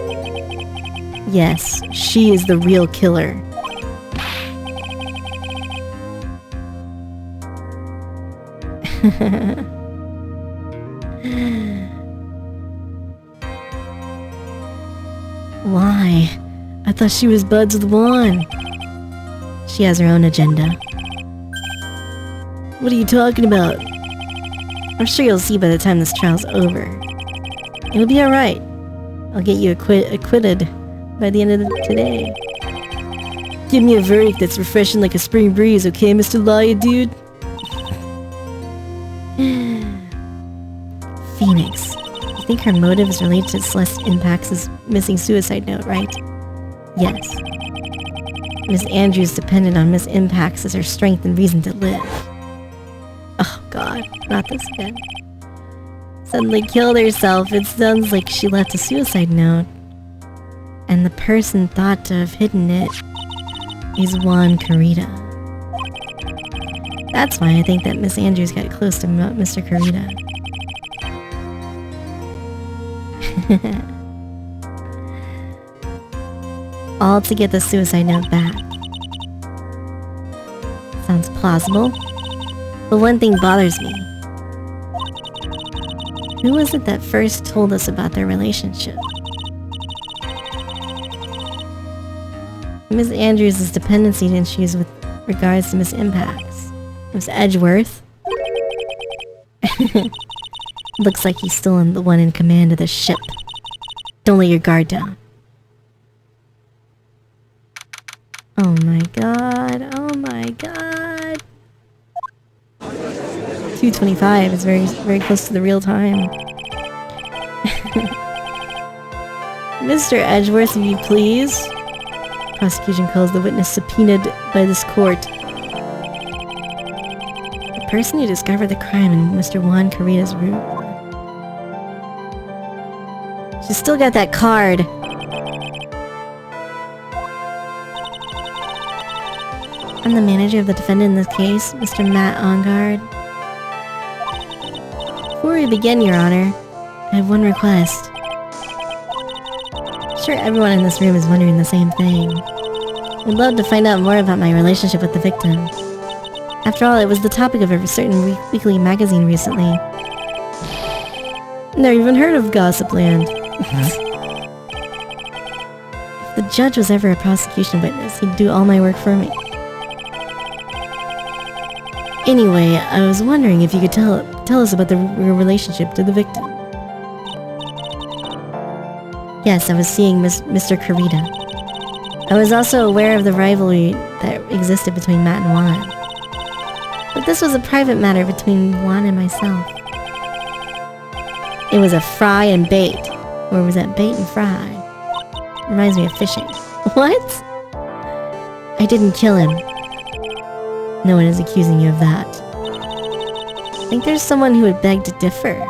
Yes, she is the real killer. Why? I thought she was buds with Juan. She has her own agenda. What are you talking about? I'm sure you'll see by the time this trial's over. It'll be alright. I'll get you acquitted by the end of today. Give me a verdict that's refreshing like a spring breeze, okay, Mr. Liar Dude? Phoenix. You think her motive is related to Celeste Impax's missing suicide note, right? Yes. Miss Andrews depended on Miss Impax as her strength and reason to live. Oh god, not this again. Suddenly killed herself. It sounds like she left a suicide note. And the person thought to have hidden it is Juan Carita. That's why I think that Miss Andrews got close to Mr. Carita. All to get the suicide note back. Sounds plausible. But one thing bothers me. Who was it that first told us about their relationship? Miss Andrews' dependency issues with regards to Miss Impax. Miss Edgeworth? Looks like he's still the one in command of the ship. Don't let your guard down. Oh my god, oh my god. 2:25 is very close to the real time. Mr. Edgeworth, if you please. Prosecution calls the witness subpoenaed by this court. The person who discovered the crime in Mr. Juan Carita's room. She's still got that card. I'm the manager of the defendant in this case, Mr. Matt Ongard. Before we begin, Your Honor, I have one request. I'm sure everyone in this room is wondering the same thing. We'd love to find out more about my relationship with the victim. After all, it was the topic of a certain weekly magazine recently. Never even heard of Gossipland. If the judge was ever a prosecution witness, he'd do all my work for me. Anyway, I was wondering if you could tell us about your relationship to the victim. Yes, I was seeing Mr. Carita. I was also aware of the rivalry that existed between Matt and Juan. But this was a private matter between Juan and myself. It was a fry and bait. Or was that bait and fry? Reminds me of fishing. What? I didn't kill him. No one is accusing you of that. I think there's someone who would beg to differ.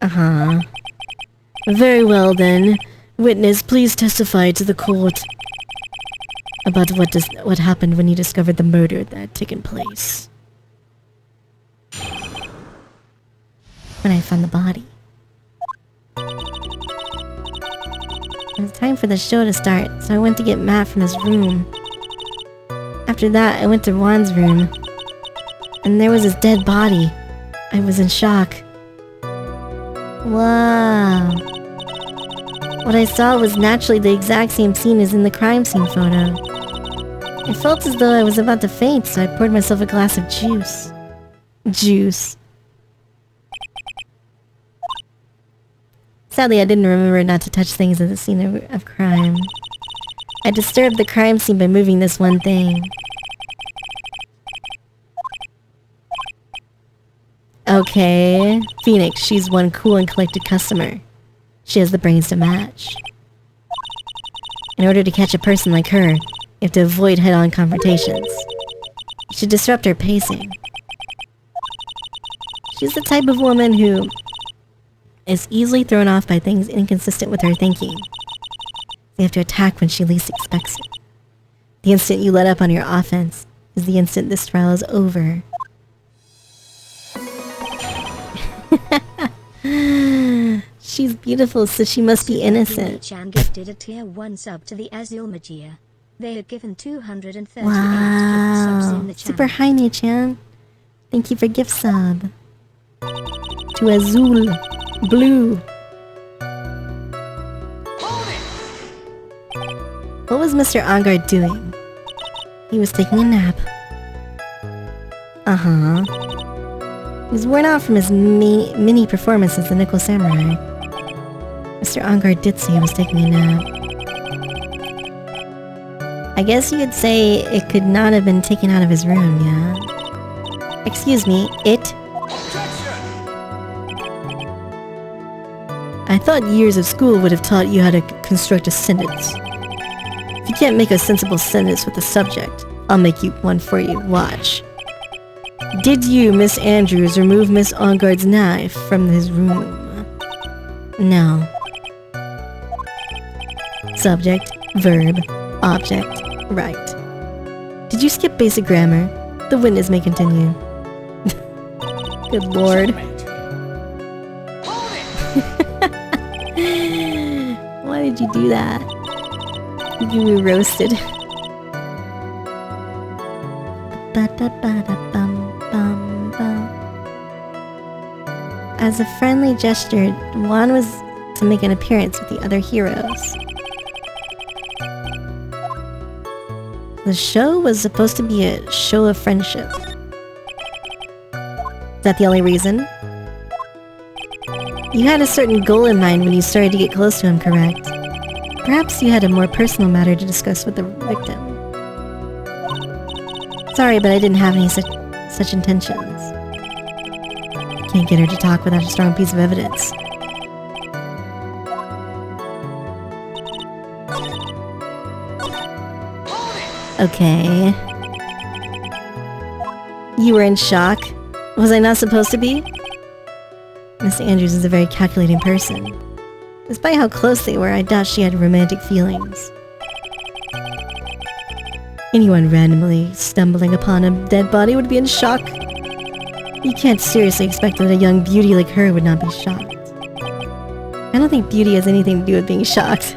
Uh-huh. Very well then. Witness, please testify to the court about what happened when you discovered the murder that had taken place. When I found the body. It was time for the show to start, so I went to get Matt from his room. After that, I went to Juan's room, and there was his dead body. I was in shock. Wow. What I saw was naturally the exact same scene as in the crime scene photo. I felt as though I was about to faint, so I poured myself a glass of juice. Juice. Sadly, I didn't remember not to touch things at the scene of crime. I disturbed the crime scene by moving this one thing. Okay, Phoenix, she's one cool and collected customer. She has the brains to match. In order to catch a person like her, you have to avoid head-on confrontations. You should disrupt her pacing. She's the type of woman who is easily thrown off by things inconsistent with her thinking. You have to attack when she least expects it. The instant you let up on your offense, is the instant this trial is over. She's beautiful, so she must be innocent. Chan gifted a tier 1 sub to the Azul Magia. They had given 238 subs in Wow. the Super channel. high, Chan. Thank you for gift sub. To Azul. Blue. What was Mr. Angard doing? He was taking a nap. Uh-huh. He was worn out from his mini performance as the Nickel Samurai. Mr. Angard did say he was taking a nap. I guess you could say it could not have been taken out of his room, yeah? Excuse me, it? I thought years of school would have taught you how to construct a sentence. If you can't make a sensible sentence with a subject, I'll make you one for you. Watch. Did you, Miss Andrews, remove Miss Angard's knife from his room? No. Subject, verb, object, right. Did you skip basic grammar? The witness may continue. Good lord. Why did you do that? You were roasted. As a friendly gesture, Juan was to make an appearance with the other heroes. The show was supposed to be a show of friendship. Is that the only reason? You had a certain goal in mind when you started to get close to him, correct? Perhaps you had a more personal matter to discuss with the victim. Sorry, but I didn't have any such intentions. Can't get her to talk without a strong piece of evidence. Okay. You were in shock? Was I not supposed to be? Miss Andrews is a very calculating person. Despite how close they were, I doubt she had romantic feelings. Anyone randomly stumbling upon a dead body would be in shock. You can't seriously expect that a young beauty like her would not be shocked. I don't think beauty has anything to do with being shocked.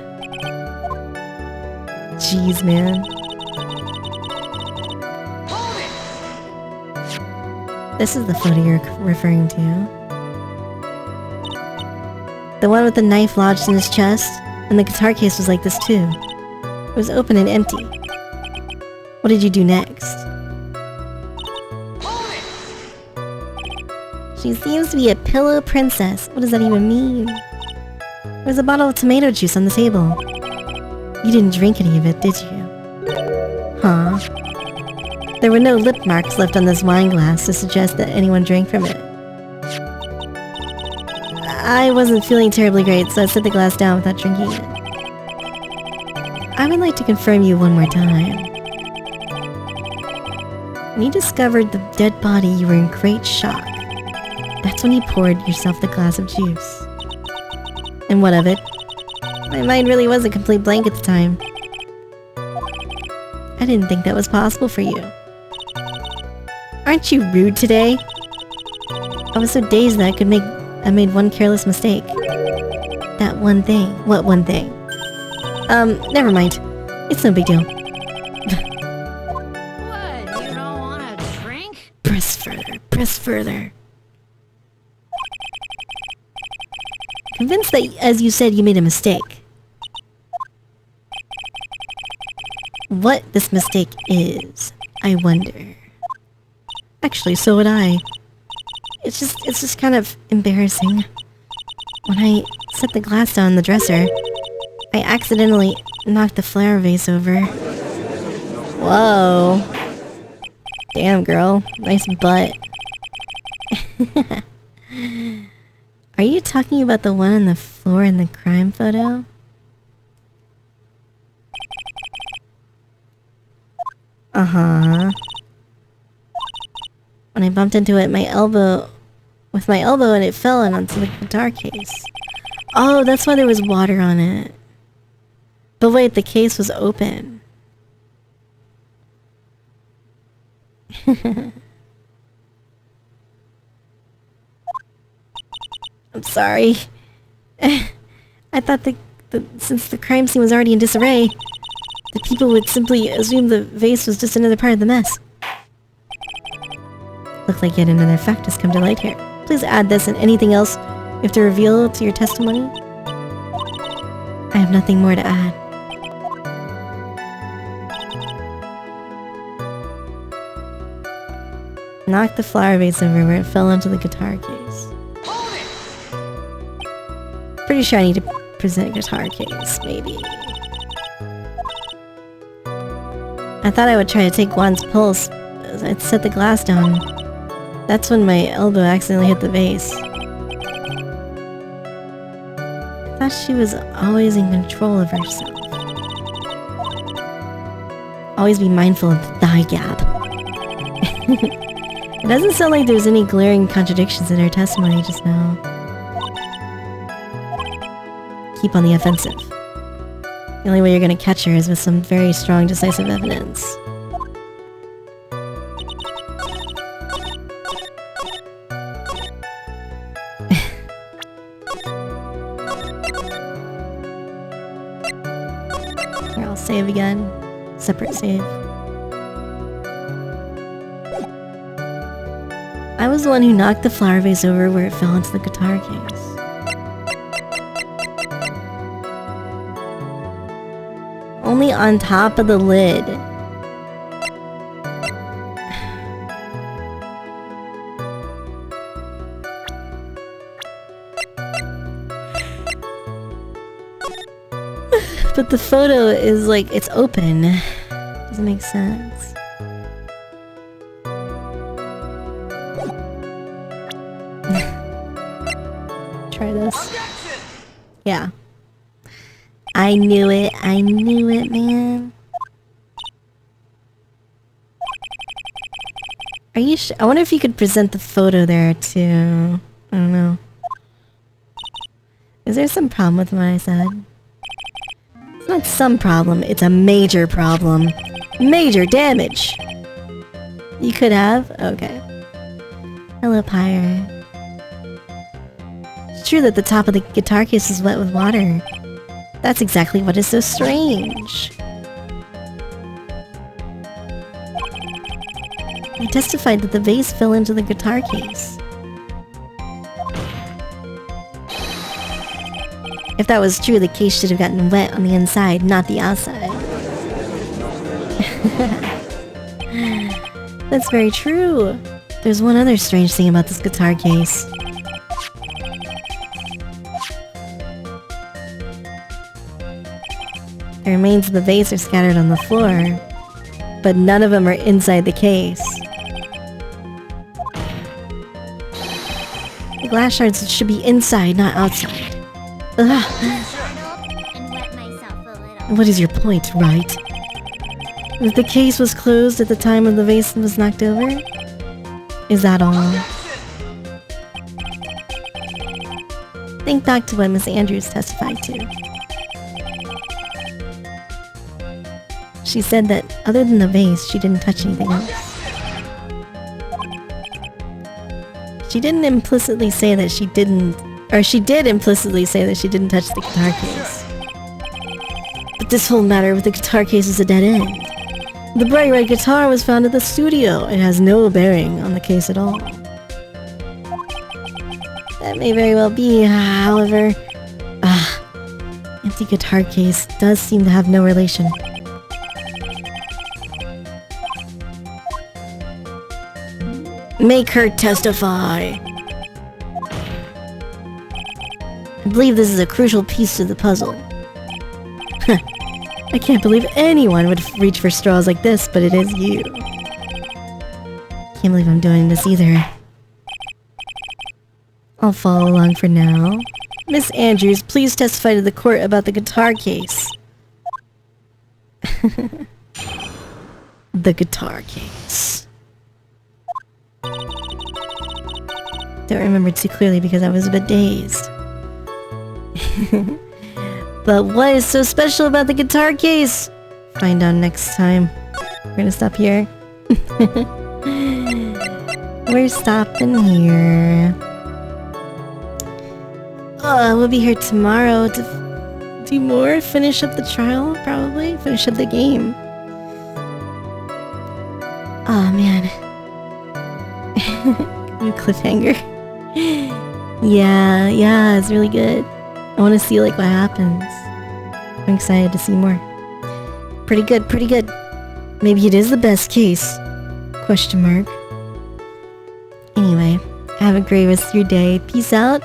Jeez, man. This is the photo you're referring to. The one with the knife lodged in his chest, and the guitar case was like this too. It was open and empty. What did you do next? She seems to be a pillow princess. What does that even mean? There's a bottle of tomato juice on the table. You didn't drink any of it, did you? Huh. There were no lip marks left on this wine glass to suggest that anyone drank from it. I wasn't feeling terribly great, so I set the glass down without drinking it. I would like to confirm you one more time. When you discovered the dead body, you were in great shock. That's when you poured yourself the glass of juice. And what of it? My mind really was a complete blank at the time. I didn't think that was possible for you. Aren't you rude today? I was so dazed that I made one careless mistake. That one thing. What one thing? Never mind. It's no big deal. What? You don't want a drink? Press further. Press further. Convinced that, as you said, you made a mistake. What this mistake is, I wonder. Actually, so would I. It's just kind of embarrassing. When I set the glass down on the dresser, I accidentally knocked the flower vase over. Whoa. Damn, girl. Nice butt. Are you talking about the one on the floor in the crime photo? Uh-huh. When I bumped into it with my elbow and it fell in onto the guitar case. Oh, that's why there was water on it. But wait, the case was open. I'm sorry. I thought that since the crime scene was already in disarray, the people would simply assume the vase was just another part of the mess. Look like yet another fact has come to light here. Please add this and anything else you have to reveal to your testimony. I have nothing more to add. Knock the flower vase over where it fell onto the guitar case. Pretty sure I need to present a guitar case, maybe. I thought I would try to take Juan's pulse as I'd set the glass down. That's when my elbow accidentally hit the vase. I thought she was always in control of herself. Always be mindful of the thigh gap. It doesn't sound like there's any glaring contradictions in her testimony just now. Keep on the offensive. The only way you're gonna catch her is with some very strong, decisive evidence. Here, I'll save again. Separate save. I was the one who knocked the flower vase over where it fell into the guitar case. Only on top of the lid. But the photo is like, it's open. Doesn't make sense. Try this. Yeah. I knew it, man. Are you sure? I wonder if you could present the photo there too. I don't know. Is there some problem with what I said? It's not some problem, it's a major problem. Major damage! You could have? Okay. Hello, Pyre. It's true that the top of the guitar case is wet with water. That's exactly what is so strange. You testified that the vase fell into the guitar case. If that was true, the case should have gotten wet on the inside, not the outside. That's very true. There's one other strange thing about this guitar case. The remains of the vase are scattered on the floor, but none of them are inside the case. The glass shards should be inside, not outside. Ugh. What is your point, Wright? That the case was closed at the time of the vase was knocked over? Is that all? Think back to what Miss Andrews testified to. She said that other than the vase, she didn't touch anything else. She didn't implicitly say that she didn't... Or she did implicitly say that she didn't touch the guitar case. But this whole matter with the guitar case is a dead end. The bright red guitar was found at the studio. It has no bearing on the case at all. That may very well be, however... empty guitar case does seem to have no relation. Make her testify! I believe this is a crucial piece to the puzzle. I can't believe anyone would reach for straws like this, but it is you. Can't believe I'm doing this either. I'll follow along for now. Miss Andrews, please testify to the court about the guitar case. The guitar case. Don't remember too clearly because I was a bit dazed. But what is so special about the guitar case? Find out next time. We're gonna stop here. we're stopping here. We'll be here tomorrow to do more. Finish up the trial, probably. Finish up the game. Oh, man. New cliffhanger. Yeah, it's really good. I want to see, like, what happens. I'm excited to see more. Pretty good. Maybe it is the best case. Question mark. Anyway, have a great rest of your day. Peace out.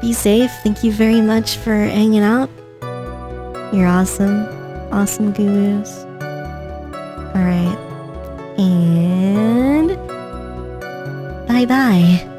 Be safe. Thank you very much for hanging out. You're awesome. Awesome gurus. Alright. And... bye-bye.